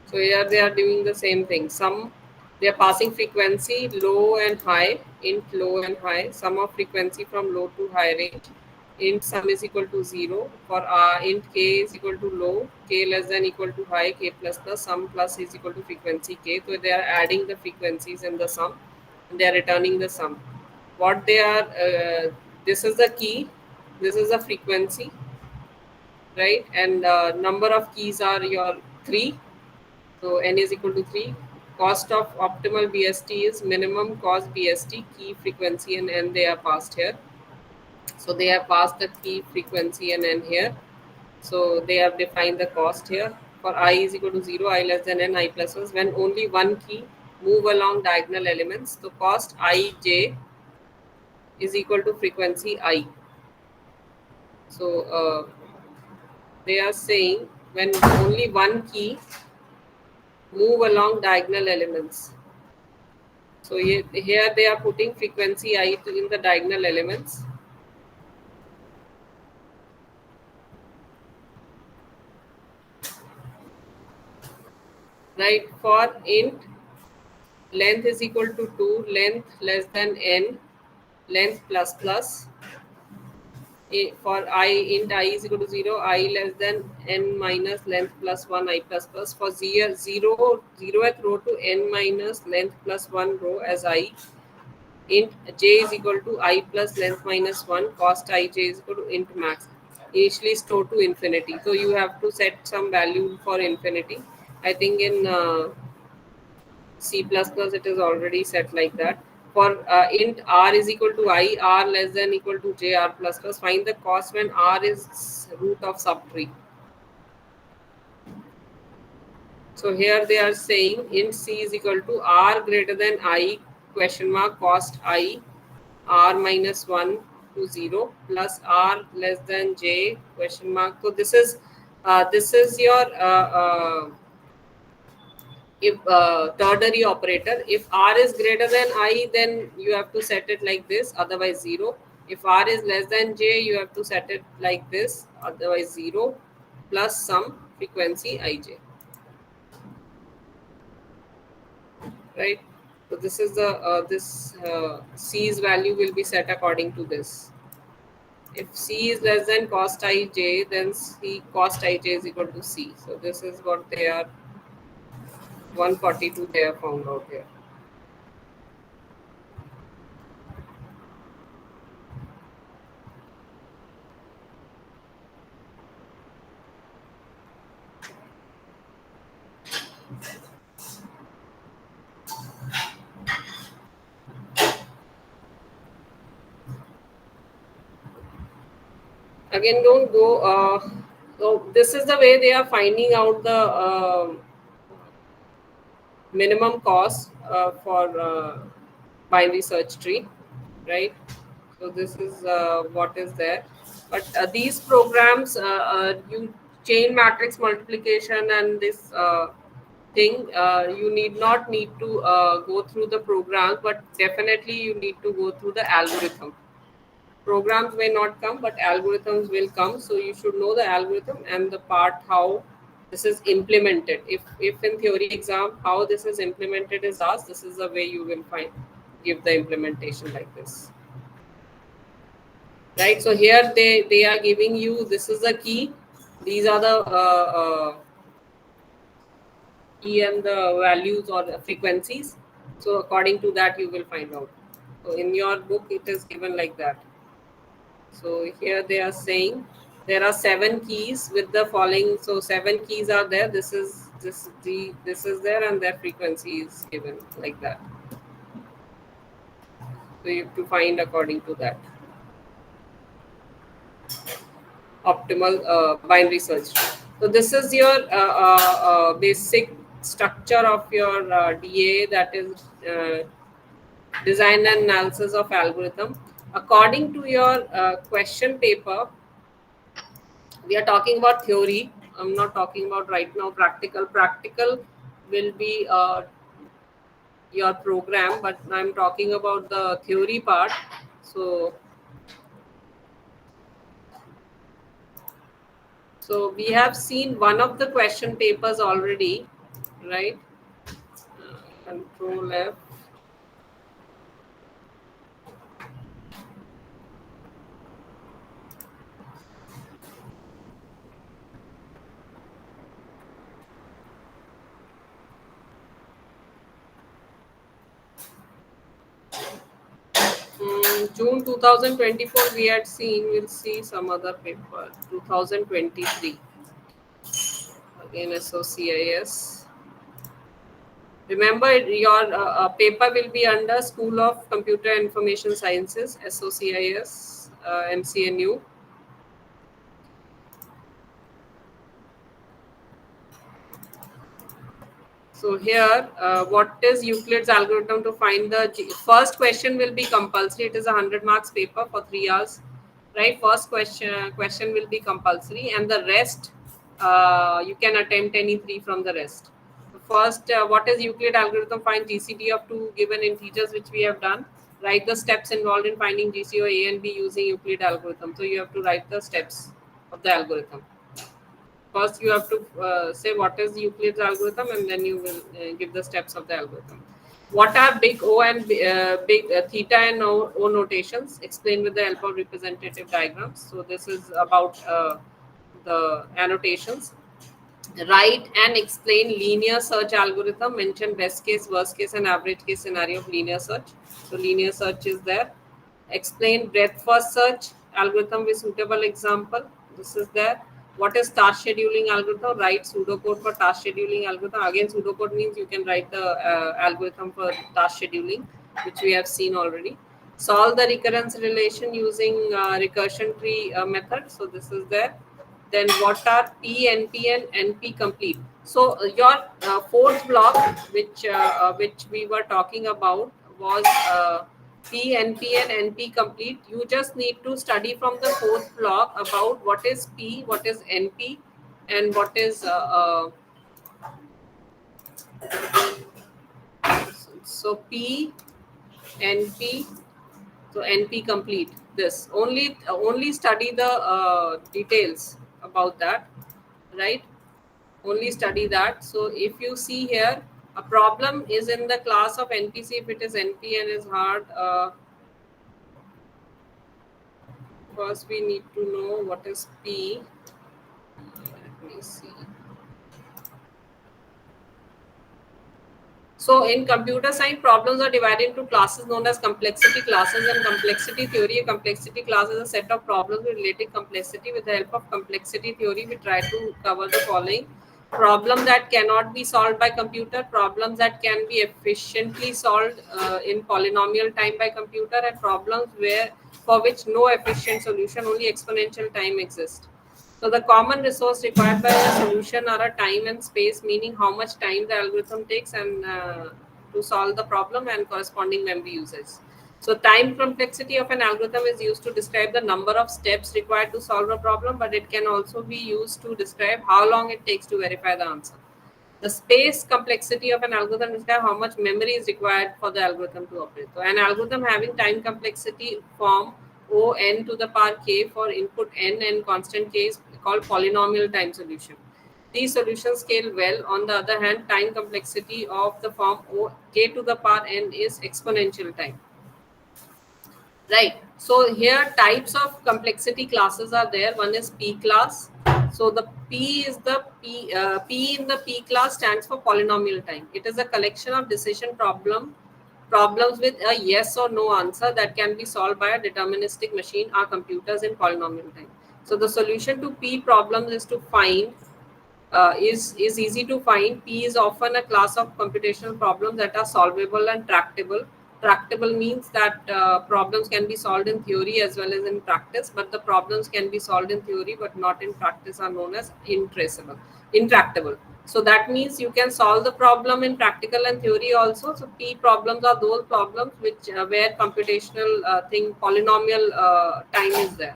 So here they are doing the same thing. Sum, they are passing frequency low and high, int low and high, sum of frequency from low to high range, int sum is equal to 0, for int k is equal to low, k less than equal to high, k plus plus, sum plus is equal to frequency k. So they are adding the frequencies in the sum and they are returning the sum. What they are, this is the key, this is the frequency, right? And number of keys are your 3. So n is equal to 3. Cost of optimal BST is minimum cost BST, key, frequency, and n they are passed here. So they have passed the key, frequency, and n here. So they have defined the cost here. For I is equal to 0, I less than n, I plus plus, when only one key move along diagonal elements. So cost ij is equal to frequency I. So they are saying when only one key move along diagonal elements. So here they are putting frequency I in the diagonal elements. Right, for int length is equal to 2, length less than n, length plus plus. For I int I is equal to 0, I less than n minus length plus 1, I plus plus. For 0th row to n minus length plus 1 row as I, int j is equal to I plus length minus 1, cost I j is equal to int max, initially store to infinity. So you have to set some value for infinity. I think in C++ it is already set like that. For int r is equal to I, r less than equal to j, r plus plus, find the cost when r is root of subtree. So here they are saying int c is equal to r greater than I question mark cost I r minus 1 to 0 plus r less than j question mark. So this is your if ternary operator. If r is greater than I, then you have to set it like this, otherwise 0. If r is less than j, you have to set it like this, otherwise 0, plus some frequency ij, right? So this is the c's value will be set according to this. If c is less than cost ij, then c cost ij is equal to c. So this is what they are 142 they have found out here. Again, don't go. So this is the way they are finding out the minimum cost for binary search tree, right? So this is what is there. But these programs, you chain matrix multiplication and this thing, you need to go through the programs, but definitely you need to go through the algorithm. Programs may not come, but algorithms will come. So you should know the algorithm and the part how this is implemented. If in theory exam how this is implemented is asked, this is the way you will find give the implementation like this. Right. So here they are giving you, this is the key. These are the key and the values or the frequencies. So according to that you will find out. So in your book it is given like that. So here they are saying there are 7 keys with the following. So 7 keys are there. This is there, and their frequency is given like that. So you have to find according to that optimal binary search. So this is your basic structure of your DA, that is design and analysis of algorithm. According to your question paper, we are talking about theory. I'm not talking about right now practical will be your program, but I'm talking about the theory part. So we have seen one of the question papers already, right? Control F. June 2024 we had seen. We'll see some other paper. 2023 again SOCIS. Remember, your paper will be under School of Computer Information Sciences, SOCIS, MCNU. So here, what is Euclid's algorithm to find the first question will be compulsory. It is a 100 marks paper for 3 hours, right? First question will be compulsory, and the rest you can attempt any three from the rest. First, what is Euclid algorithm? Find GCD of two given integers, which we have done. Write the steps involved in finding GCD of A and B using Euclid algorithm. So you have to write the steps of the algorithm. First, you have to say what is Euclid's algorithm, and then you will give the steps of the algorithm. What are big O and big theta and O notations? Explain with the help of representative diagrams. So this is about the annotations. Write and explain linear search algorithm. Mention best case, worst case, and average case scenario of linear search. So linear search is there. Explain breadth first search algorithm with suitable example. This is there. What is task scheduling algorithm? Write pseudocode for task scheduling algorithm. Again, pseudocode means you can write the algorithm for task scheduling, which we have seen already. Solve the recurrence relation using recursion tree method. So this is there. Then what are P, NP, and NP complete? So your fourth block, which we were talking about, was P, NP, and NP complete. You just need to study from the fourth block about what is P, what is NP, and what is so P, NP. So NP complete. This only study the details about that, right? Only study that. So if you see here, a problem is in the class of NPC. If it is NP and is hard, first we need to know what is P. Let me see. So in computer science, problems are divided into classes known as complexity classes and complexity theory. A complexity class is a set of problems with related complexity. With the help of complexity theory, we try to cover the following: problems that cannot be solved by computer, problems that can be efficiently solved in polynomial time by computer, and problems where for which no efficient solution, only exponential time exists. So the common resource required by a solution are a time and space, meaning how much time the algorithm takes and to solve the problem, and corresponding memory usage. So time complexity of an algorithm is used to describe the number of steps required to solve a problem, but it can also be used to describe how long it takes to verify the answer. The space complexity of an algorithm describes how much memory is required for the algorithm to operate. So an algorithm having time complexity form O n to the power k for input n and constant k is called polynomial time solution. These solutions scale well. On the other hand, time complexity of the form O k to the power n is exponential time. Right. So here types of complexity classes are there. One is P class. So the P is the P in the P class stands for polynomial time. It is a collection of decision problems with a yes or no answer that can be solved by a deterministic machine or computers in polynomial time. So the solution to P problems is to find is easy to find. P is often a class of computational problems that are solvable and tractable. Tractable means that problems can be solved in theory as well as in practice, but the problems can be solved in theory but not in practice are known as intractable. So that means you can solve the problem in practical and theory also. So P problems are those problems which where computational polynomial time is there.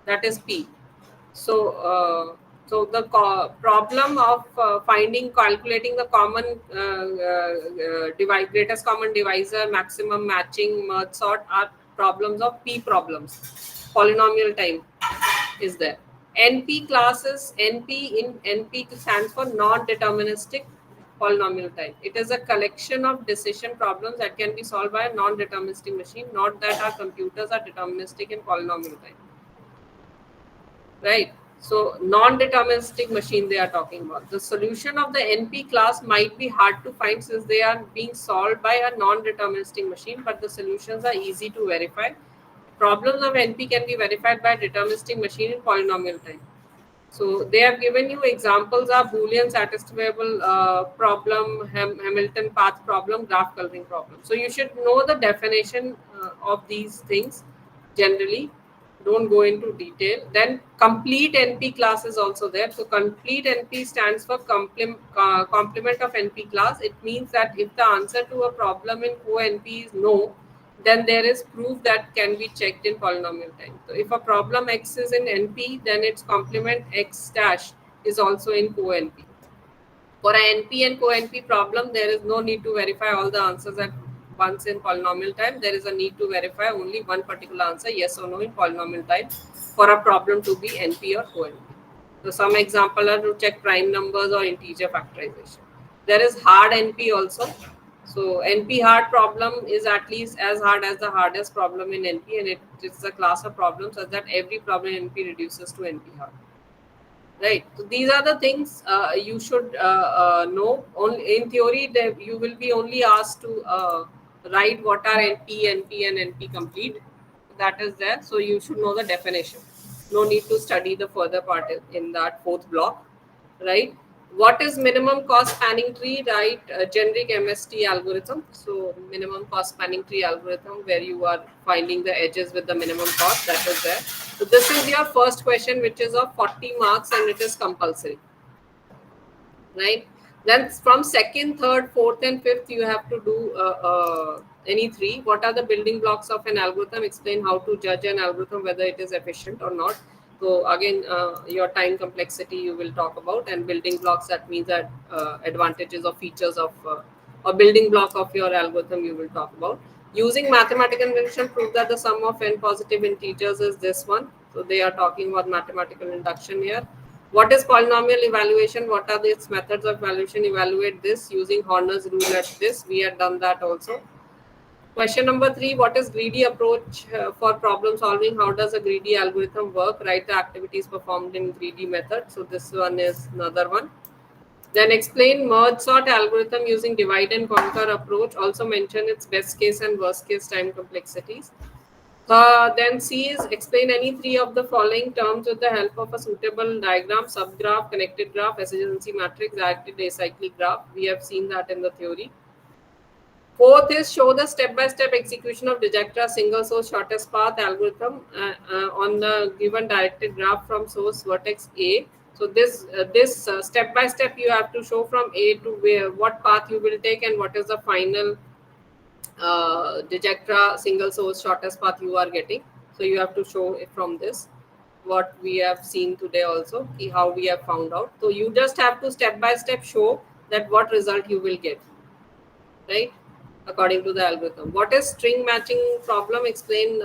That is P. So, so the problem of calculating the common greatest common divisor, maximum matching, merge sort are problems of P problems. Polynomial time is there. NP classes, NP stands for non-deterministic polynomial time. It is a collection of decision problems that can be solved by a non-deterministic machine, not that our computers are deterministic in polynomial time. Right. So non-deterministic machine they are talking about. The solution of the NP class might be hard to find since they are being solved by a non-deterministic machine, but the solutions are easy to verify. problems of NP can be verified by deterministic machine in polynomial time. So they have given you examples of Boolean satisfiable problem, Hamilton path problem, graph coloring problem. So you should know the definition of these things generally. Don't go into detail. Then complete NP class is also there. So complete NP stands for complement of NP class. It means that if the answer to a problem in co-NP is no, then there is proof that can be checked in polynomial time. So if a problem X is in NP, then its complement X dash is also in co-NP. For a NP and co-NP problem, there is no need to verify all the answers at once in polynomial time. There is a need to verify only one particular answer, yes or no, in polynomial time for a problem to be NP or co-NP. So some example are to check prime numbers or integer factorization. There is hard NP also. So NP hard problem is at least as hard as the hardest problem in NP, and it is a class of problems such that every problem in NP reduces to NP hard. Right. So these are the things you should know. Only in theory, you will be only asked to write what are NP, NP, and NP complete. That is there. So you should know the definition. No need to study the further part in that fourth block. Right. What is minimum cost spanning tree? Right. Generic MST algorithm. So minimum cost spanning tree algorithm, where you are finding the edges with the minimum cost. That is there. So this is your first question, which is of 40 marks, and it is compulsory, right? Then from second, third, fourth, and fifth, you have to do any three. What are the building blocks of an algorithm? Explain how to judge an algorithm, whether it is efficient or not. So again, your time complexity you will talk about, and building blocks, that means that advantages or features of a building block of your algorithm you will talk about. Using mathematical induction, prove that the sum of n positive integers is this one. So they are talking about mathematical induction here. What is polynomial evaluation? What are its methods of evaluation? Evaluate this using Horner's rule at this. We had done that also. Question number 3, what is greedy approach for problem solving? How does a greedy algorithm work? Write the activities performed in greedy method. So this one is another one. Then explain merge sort algorithm using divide and conquer approach. Also mention its best case and worst case time complexities. Then C is explain any three of the following terms with the help of a suitable diagram, subgraph, connected graph, adjacency matrix, directed acyclic graph. We have seen that in the theory. Fourth is show the step-by-step execution of Dijkstra's single source shortest path algorithm on the given directed graph from source vertex A. So this step-by-step you have to show from A to where, what path you will take, and what is the final Dijkstra single source shortest path you are getting. So you have to show it from this, what we have seen today also, how we have found out. So you just have to step by step show that what result you will get, right, according to the algorithm. What is string matching problem? Explain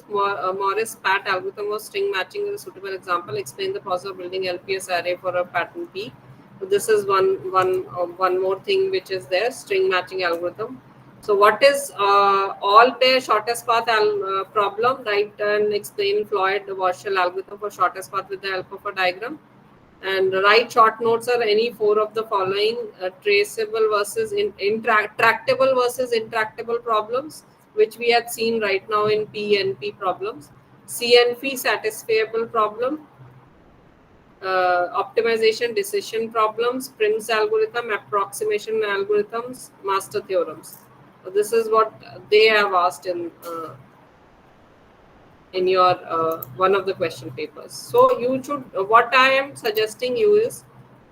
Morris Pat algorithm of string matching is a suitable example. Explain the process of building LPS array for a pattern P. So this is one more thing which is there, string matching algorithm. So what is all pair shortest path problem? Write and explain Floyd-Warshall algorithm for shortest path with the help of a diagram. And write short notes are any four of the following: traceable versus tractable versus intractable problems, which we had seen right now in PNP problems. CNP satisfiable problem, optimization decision problems, Prim's algorithm, approximation algorithms, master theorems. So this is what they have asked in your one of the question papers. So you should, what I am suggesting you is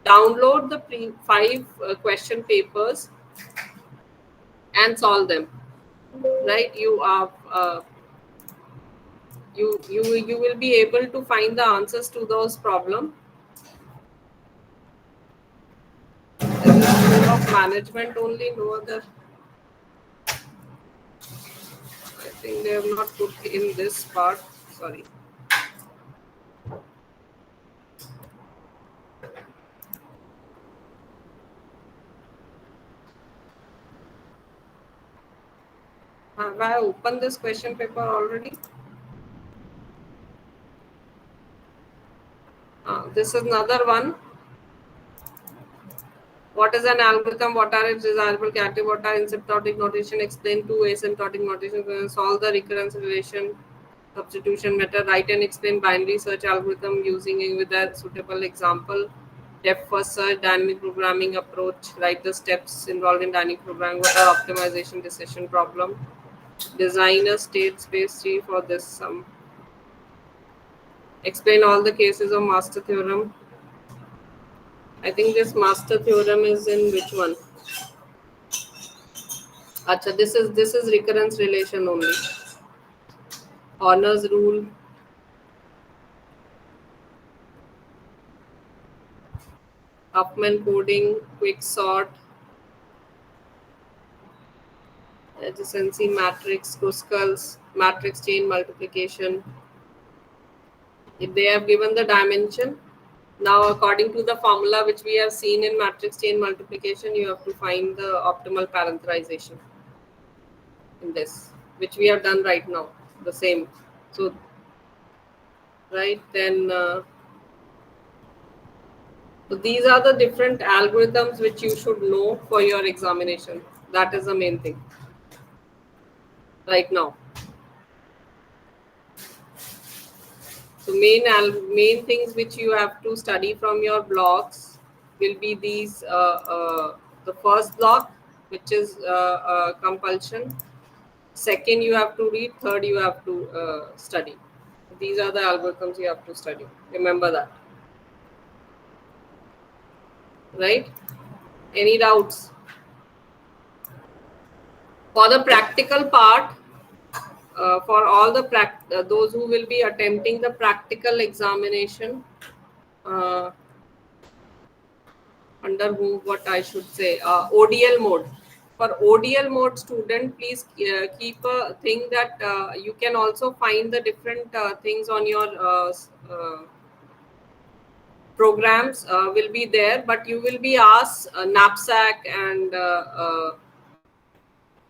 download the five question papers and solve them. Right? You are you will be able to find the answers to those problems. This is rule of management only, no other. I think they have not put in this part. Sorry. Have I opened this question paper already? This is another one. What is an algorithm? What are its desirable characteristics? What are asymptotic notation? Explain two asymptotic notations. Solve the recurrence relation. Substitution method, write and explain binary search algorithm using it with a suitable example. Depth first search, dynamic programming approach, write the steps involved in dynamic programming. What are optimization decision problem? Design a state space tree for this sum. Explain all the cases of master theorem. I think this master theorem is in which one? Acha, this is recurrence relation only. Honors rule, Huffman coding, quick sort, adjacency matrix, Kruskal's matrix chain multiplication. If they have given the dimension, now according to the formula which we have seen in matrix chain multiplication, you have to find the optimal parameterization in this, which we have done right now, the same. So, right, then, so these are the different algorithms which you should know for your examination. That is the main thing right now. So main things which you have to study from your blocks will be these. The first block, which is compulsion. Second, you have to read. Third, you have to study. These are the algorithms you have to study. Remember that, right? Any doubts? For the practical part, for all the those who will be attempting the practical examination, uh, under who, what I should say, ODL mode. For ODL mode student, please keep a thing that you can also find the different things on your programs will be there, but you will be asked knapsack and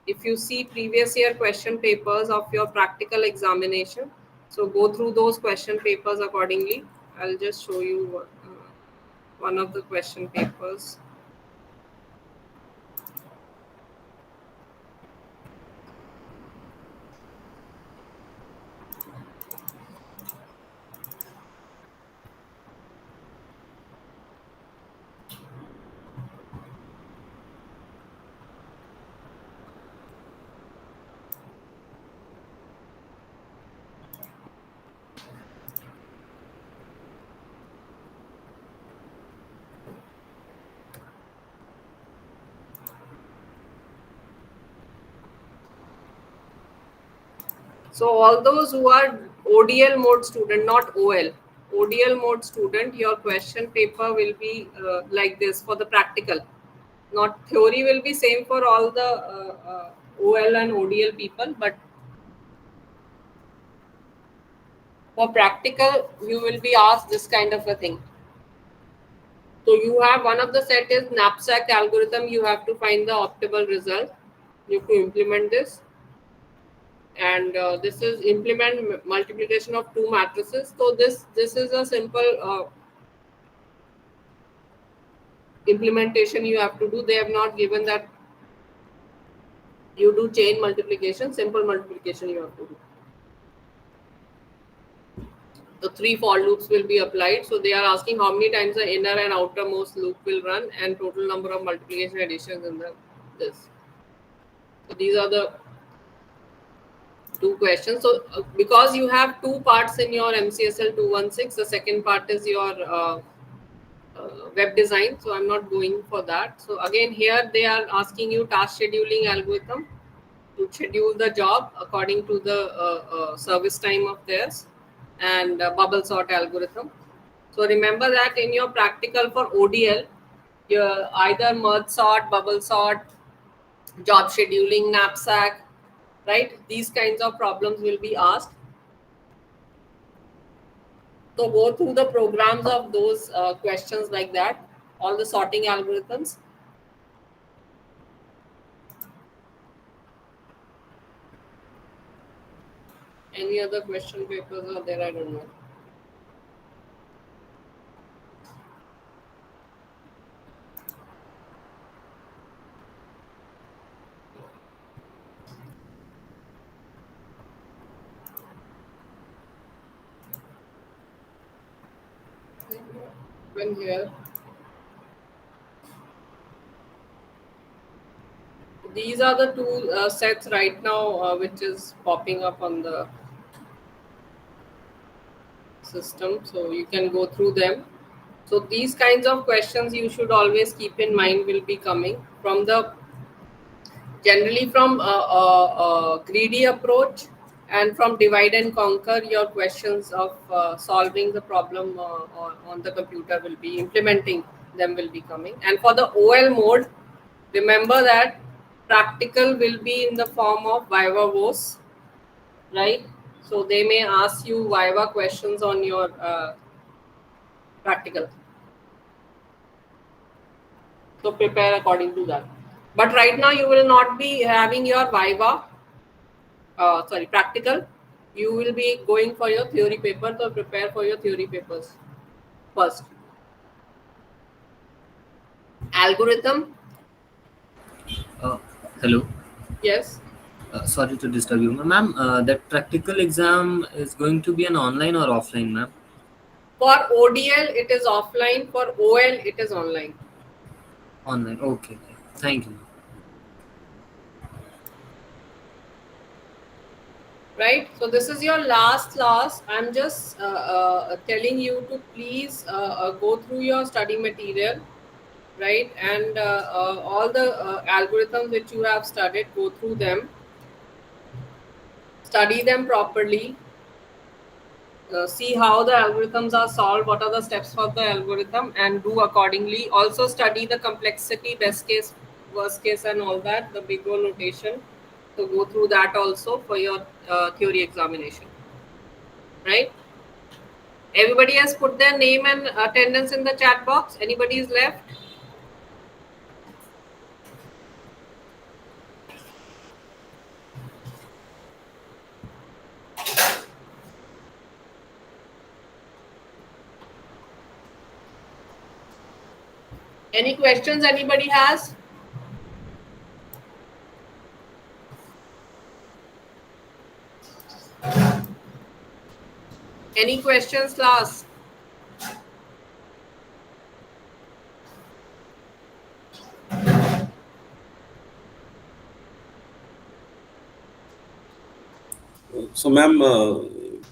if you see previous year question papers of your practical examination, so go through those question papers accordingly. I'll just show you one of the question papers. So all those who are ODL mode student, not OL, ODL mode student, your question paper will be like this for the practical. Not theory will be same for all the OL and ODL people, but for practical you will be asked this kind of a thing. So you have one of the set is knapsack algorithm. You have to find the optimal result. You have to implement this. And this is implement multiplication of two matrices. So this is a simple implementation you have to do. They have not given that you do chain multiplication, simple multiplication you have to do. The three for loops will be applied. So they are asking how many times the inner and outermost loop will run and total number of multiplication additions in this. So these are the two questions. So because you have two parts in your MCSL 216, the second part is your web design. So I'm not going for that. So again, here they are asking you task scheduling algorithm to schedule the job according to the service time of theirs, and bubble sort algorithm. So remember that in your practical for ODL, you either merge sort, bubble sort, job scheduling, knapsack, right? These kinds of problems will be asked. So go through the programs of those questions like that, all the sorting algorithms. Any other question papers are there? I don't know. When here, these are the two sets right now which is popping up on the system, so you can go through them. So these kinds of questions you should always keep in mind will be coming from the generally from a greedy approach, and from divide and conquer. Your questions of solving the problem on the computer will be implementing them will be coming. And for the OL mode, remember that practical will be in the form of viva voce, right? So they may ask you viva questions on your practical. So prepare according to that. But right now you will not be having your viva, practical. You will be going for your theory paper, so prepare for your theory papers first. Algorithm, Uh, Hello. yes. Sorry to disturb you, ma'am. That practical exam is going to be an online or offline, ma'am? For ODL, it is offline. For OL, it is online. Online. Okay. Thank you. Right? So this is your last class. I'm just telling you to please go through your study material, right? And all the algorithms which you have studied, go through them, study them properly, see how the algorithms are solved, what are the steps for the algorithm, and do accordingly. Also study the complexity, best case, worst case, and all that, the big O notation. So go through that also for your theory examination, right? Everybody has put their name and attendance in the chat box. Anybody is left? Any questions anybody has? Any questions, class? So, ma'am,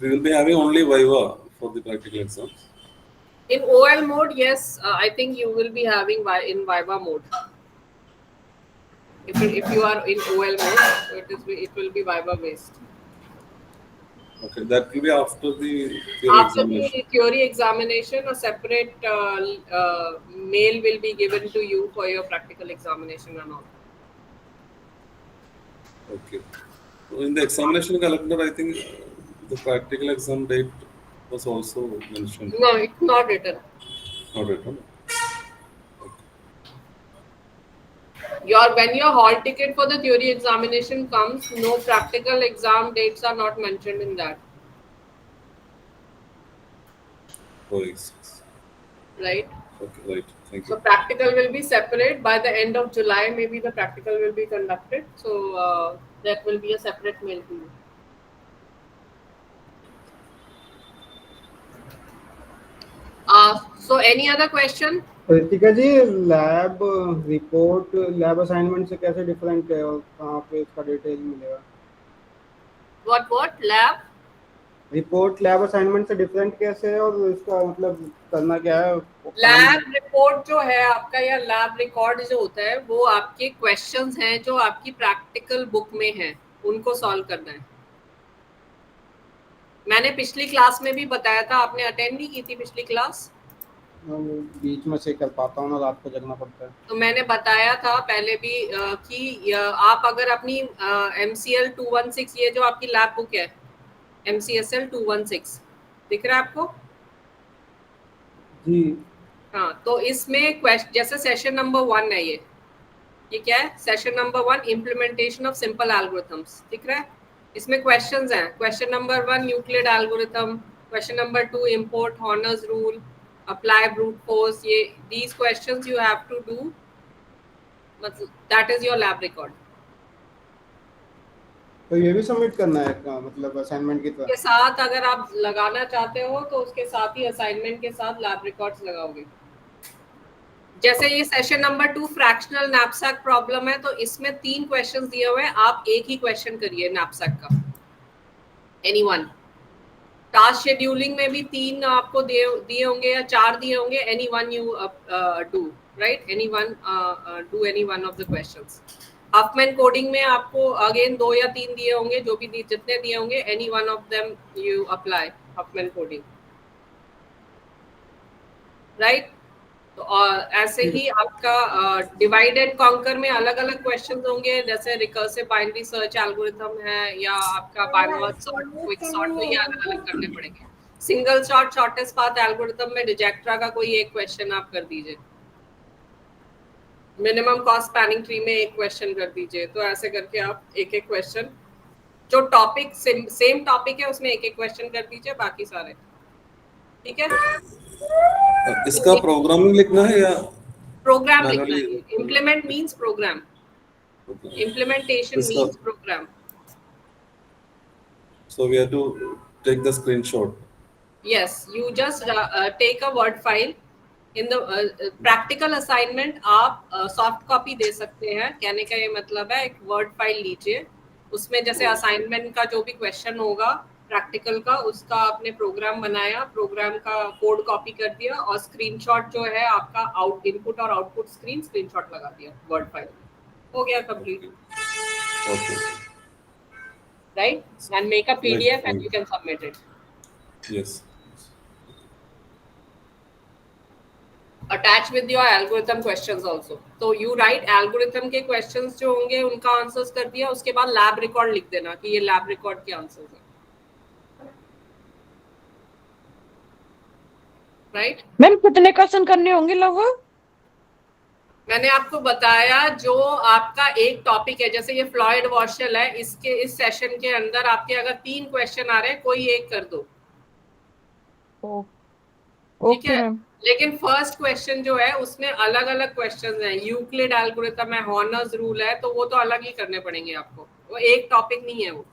we will be having only Viva for the practical exams. In OL mode, yes, I think you will be having in Viva mode. If you are in OL mode, so it will be Viva based. Okay, that will be after the theory After examination. the theory examination, a separate mail will be given to you for your practical examination and all. Okay. So in the examination calendar, I think the practical exam date was also mentioned. No, it's not written. Not written. When your hall ticket for the theory examination comes, no practical exam dates are not mentioned in that, Oh, yes. right? Okay, right. Thank So you. practical will be separate. By the end of July, maybe the practical will be conducted. So that will be a separate mail to you. So any other question? Ritika ji lab report lab assignment से कैसे different है और कहाँ पे इसका detail मिलेगा What lab? Report lab assignment से different कैसे है और इसका मतलब करना क्या है काम लैब रिपोर्ट जो है आपका, या लैब रिकॉर्ड जो होता है, वो आपके क्वेश्चंस हैं जो आपकी प्रैक्टिकल बुक में हैं, उनको सॉल्व करना है. मैंने पिछली क्लास में भी बताया था, आपने अटेंड नहीं की थी पिछली क्लास? बीच में से कर पाता हूँ ना, रात को जगना पड़ता है. तो मैंने बताया था पहले भी कि आप अगर अपनी MCL 216, ये जो आपकी लैब बुक है MCSL 216 दिख रहा है आपको? जी हाँ, तो इसमें जैसे सेशन नंबर 1 है, ये क्या है? Session number 1, implementation of simple algorithms, दिख रहा है? इसमें क्वेश्चंस हैं. Question number 1 Euclid algorithm, question number 2 import Horner's rule, apply brute force. ये these questions you have to do, मतलब that is your lab record. तो ये भी सबमिट करना है मतलब असाइनमेंट की के तरह? साथ अगर आप लगाना चाहते हो तो उसके साथ ही असाइनमेंट के साथ लैब रिकॉर्ड्स लगाओगे। जैसे ये session number 2 fractional knapsack problem है, तो इसमें 3 क्वेश्चंस दिए हुए हैं, आप एक ही क्वेश्चन करिए नैपसैक का, एनी वन। टास्क शेड्यूलिंग में भी 3 आपको दिए होंगे या 4 दिए होंगे, any one you do, right, any one do any one of the questions. Huffman coding में आपको अगेन 2 या 3 दिए होंगे, जो भी जितने दिए होंगे, any one of them you apply Huffman coding, right. तो ऐसे ही आपका डिवाइड एंड कॉन्कर में अलग अलग क्वेश्चंस होंगे, जैसे रिकर्सिव बाइनरी सर्च एल्गोरिथम है या आपका बाइनरी सॉर्ट, क्विक सॉर्ट, तो ये अलग अलग करने पड़ेंगे। Single short shortest path algorithm में डिजेक्ट्रा का कोई एक क्वेश्चन आप कर दीजिए, मिनिमम कॉस्ट स्पैनिंग ट्री में एक क्वेश्चन कर दीजिए। तो ऐसे करके आप एक एक क्वेश्चन, जो टॉपिक सेम टॉपिक है उसमें एक एक क्वेश्चन कर दीजिए, बाकी सारे ठीक है। इसका प्रोग्रामिंग लिखना है या प्रोग्राम लिखना मैनुअली? है, इम्प्लीमेंट मीन्स प्रोग्राम, implementation इसका means program. so we have to take the screenshot. Yes, you just take a word file. In the practical assignment आप सॉफ्ट कॉपी दे सकते हैं, कहने का ये मतलब है एक वर्ड फाइल लीजिए, उसमें जैसे असाइनमेंट का जो भी क्वेश्चन होगा प्रैक्टिकल का, उसका आपने प्रोग्राम बनाया, प्रोग्राम का कोड कॉपी कर दिया और स्क्रीनशॉट जो है आपका आउट इनपुट और आउटपुट स्क्रीनशॉट लगा दिया वर्ड फाइल में, हो गया complete, Okay. right? And make a Right. PDF and Fine. you can submit it. Yes. Attach with your algorithm questions also. तो you write algorithm के questions जो होंगे उनका आंसर्स कर दिया, उसके बाद लैब रिकॉर्ड लिख देना कि ये लैब रिकॉर्ड के आंसर्स हैं, राइट। मैम कितने क्वेश्चन करने होंगे लगभग? मैंने आपको बताया जो आपका एक टॉपिक है, जैसे ये फ्लॉयड वॉशल है, इसके इस सेशन के अंदर आपके अगर 3 क्वेश्चन आ रहे हैं, कोई एक कर दो, ठीक ओके है। मैम। लेकिन फर्स्ट क्वेश्चन जो है उसमें अलग अलग क्वेश्चंस हैं, यूक्लिड एल्गोरिथम है, हॉर्नर्स रूल है, तो वो तो अलग ही करने पड़ेंगे आपको, वो एक टॉपिक नहीं है, वो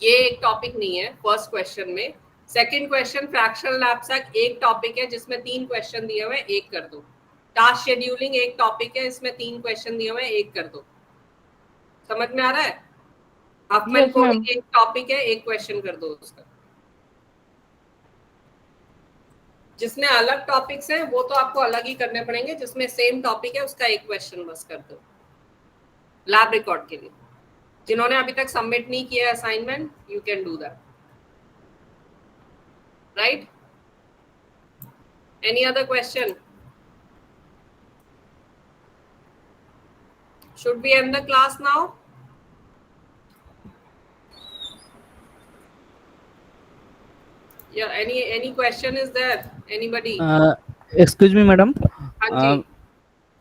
ये एक टॉपिक नहीं है फर्स्ट क्वेश्चन में। सेकंड क्वेश्चन फ्रैक्शनल नैपसैक एक टॉपिक है जिसमें 3 क्वेश्चन दिए हुए हैं, एक कर दो। टास्क शेड्यूलिंग एक टॉपिक है, इसमें 3 क्वेश्चन दिए हुए हैं, एक कर दो। समझ में आ रहा है? Huffman yes ma'am. कोडिंग एक टॉपिक है, एक क्वेश्चन कर दो उसका। जिसमें अलग टॉपिक्स हैं वो तो आपको अलग ही करने पड़ेंगे, जिसमें सेम टॉपिक है उसका एक क्वेश्चन बस कर दो लैब रिकॉर्ड के लिए। जिन्होंने अभी तक सबमिट नहीं किया assignment, you can do that, right. Any other question? Should we end the class now? Yeah, any question is there? Anybody? Excuse me madam. हाँ जी,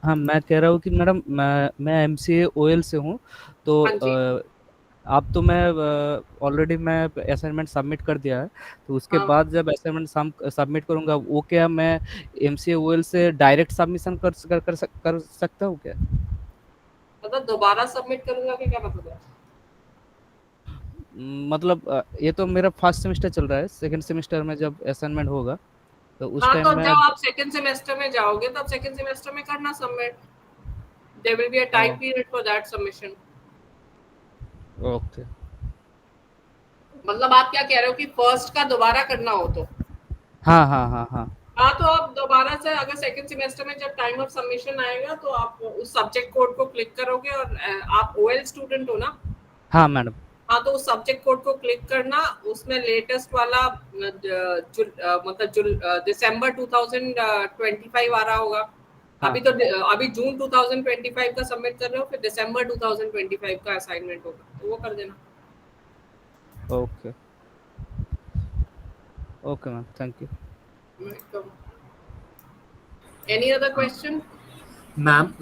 हाँ, मैं कह रहा हूँ कि मैडम मैं एमसीए ओएल से हूँ, तो हाँ जी, आप तो मैं ऑलरेडी मैं असाइनमेंट सबमिट कर दिया है, तो उसके हाँ। बाद जब असाइनमेंट सबमिट करूँगा, वो क्या मैं एमसीए ओएल से डायरेक्ट सबमिशन कर सकता हूँ क्या? मतलब दोबारा सबमिट करूंगा कि क्या मतलब है? मतलब ये तो मेरा फर्स्ट सेमेस्टर चल रहा है, सेकंड सेमेस्टर में जब असाइनमेंट होगा तो उस हाँ, टाइम तो में। जब आप सेकंड सेमेस्टर में जाओगे तब सेकंड सेमेस्टर में करना submit, there will be a time period for that submission. Okay. मतलब आप क्या कह रहे हो कि फर्स्ट का दोबारा करना हो तो? हाँ हाँ हाँ हाँ। हाँ, तो आप दोबारा से अगर सेकंड सेमेस्टर में जब टाइम ऑफ सबमिशन आएगा तो आप उस सब्जेक्ट कोड को क्लिक करोगे, और आप ओएल स्टूडेंट हो ना? हाँ मैडम। हाँ, तो उस सब्जेक्ट कोड को क्लिक करना, उसमें लेटेस्ट वाला मतलब दिसंबर 2025 आ रहा होगा। हाँ। अभी जून 2025 का सबमिट कर रहे हो, फिर दिसंबर 2025 का असाइनमेंट होगा, तो वो कर देना। Okay okay ma'am, thank you. Any other question? Ma'am,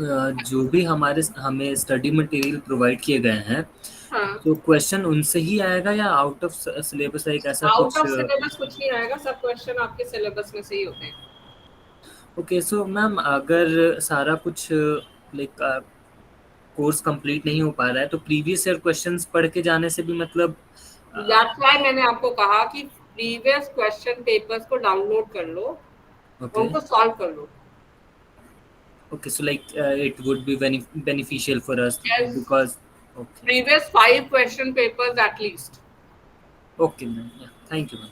जो भी हमें स्टडी मटेरियल प्रोवाइड किए गए हैं, हाँ, तो क्वेश्चन उनसे ही आएगा या आउट ऑफ सिलेबस है, एक ऐसा आउट कुछ? ऑफ सिलेबस कुछ नहीं आएगा, सब क्वेश्चन आपके सिलेबस में से ही होते हैं। ओके, सो मैम अगर सारा कुछ लाइक कोर्स कंप्लीट नहीं हो पा रहा है, तो प्रीवियस ईयर क्वेश्चंस पढ़ के जाने से भी मतलब दैट्स व्हाई मैंने आपको कहा कि प्रीवियस क्वेश्चन पेपर्स को डाउनलोड कर लो, ओके उनको सॉल्व कर लो. Okay, so like it would be beneficial for us Yes. because okay Previous 5 question papers at least. okay ma'am, yeah, thank you ma'am.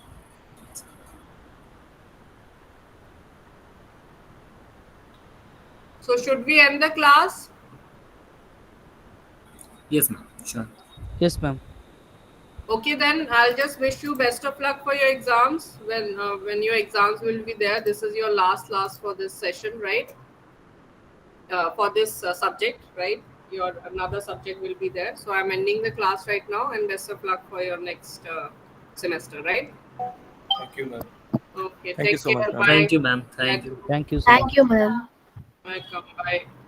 So should we end the class? Yes ma'am, sure. Yes, ma'am. Okay, then I'll just wish you best of luck for your exams. When your exams will be there, this is your last for this session, right? For this subject, right? Your another subject will be there. So I'm ending the class right now, and best of luck for your next semester, right? Thank you, ma'am. Okay, Thank you take so much, care. ma'am. Bye. Thank you ma'am, thank you. Thank you so much. Thank you, ma'am. Welcome. Bye.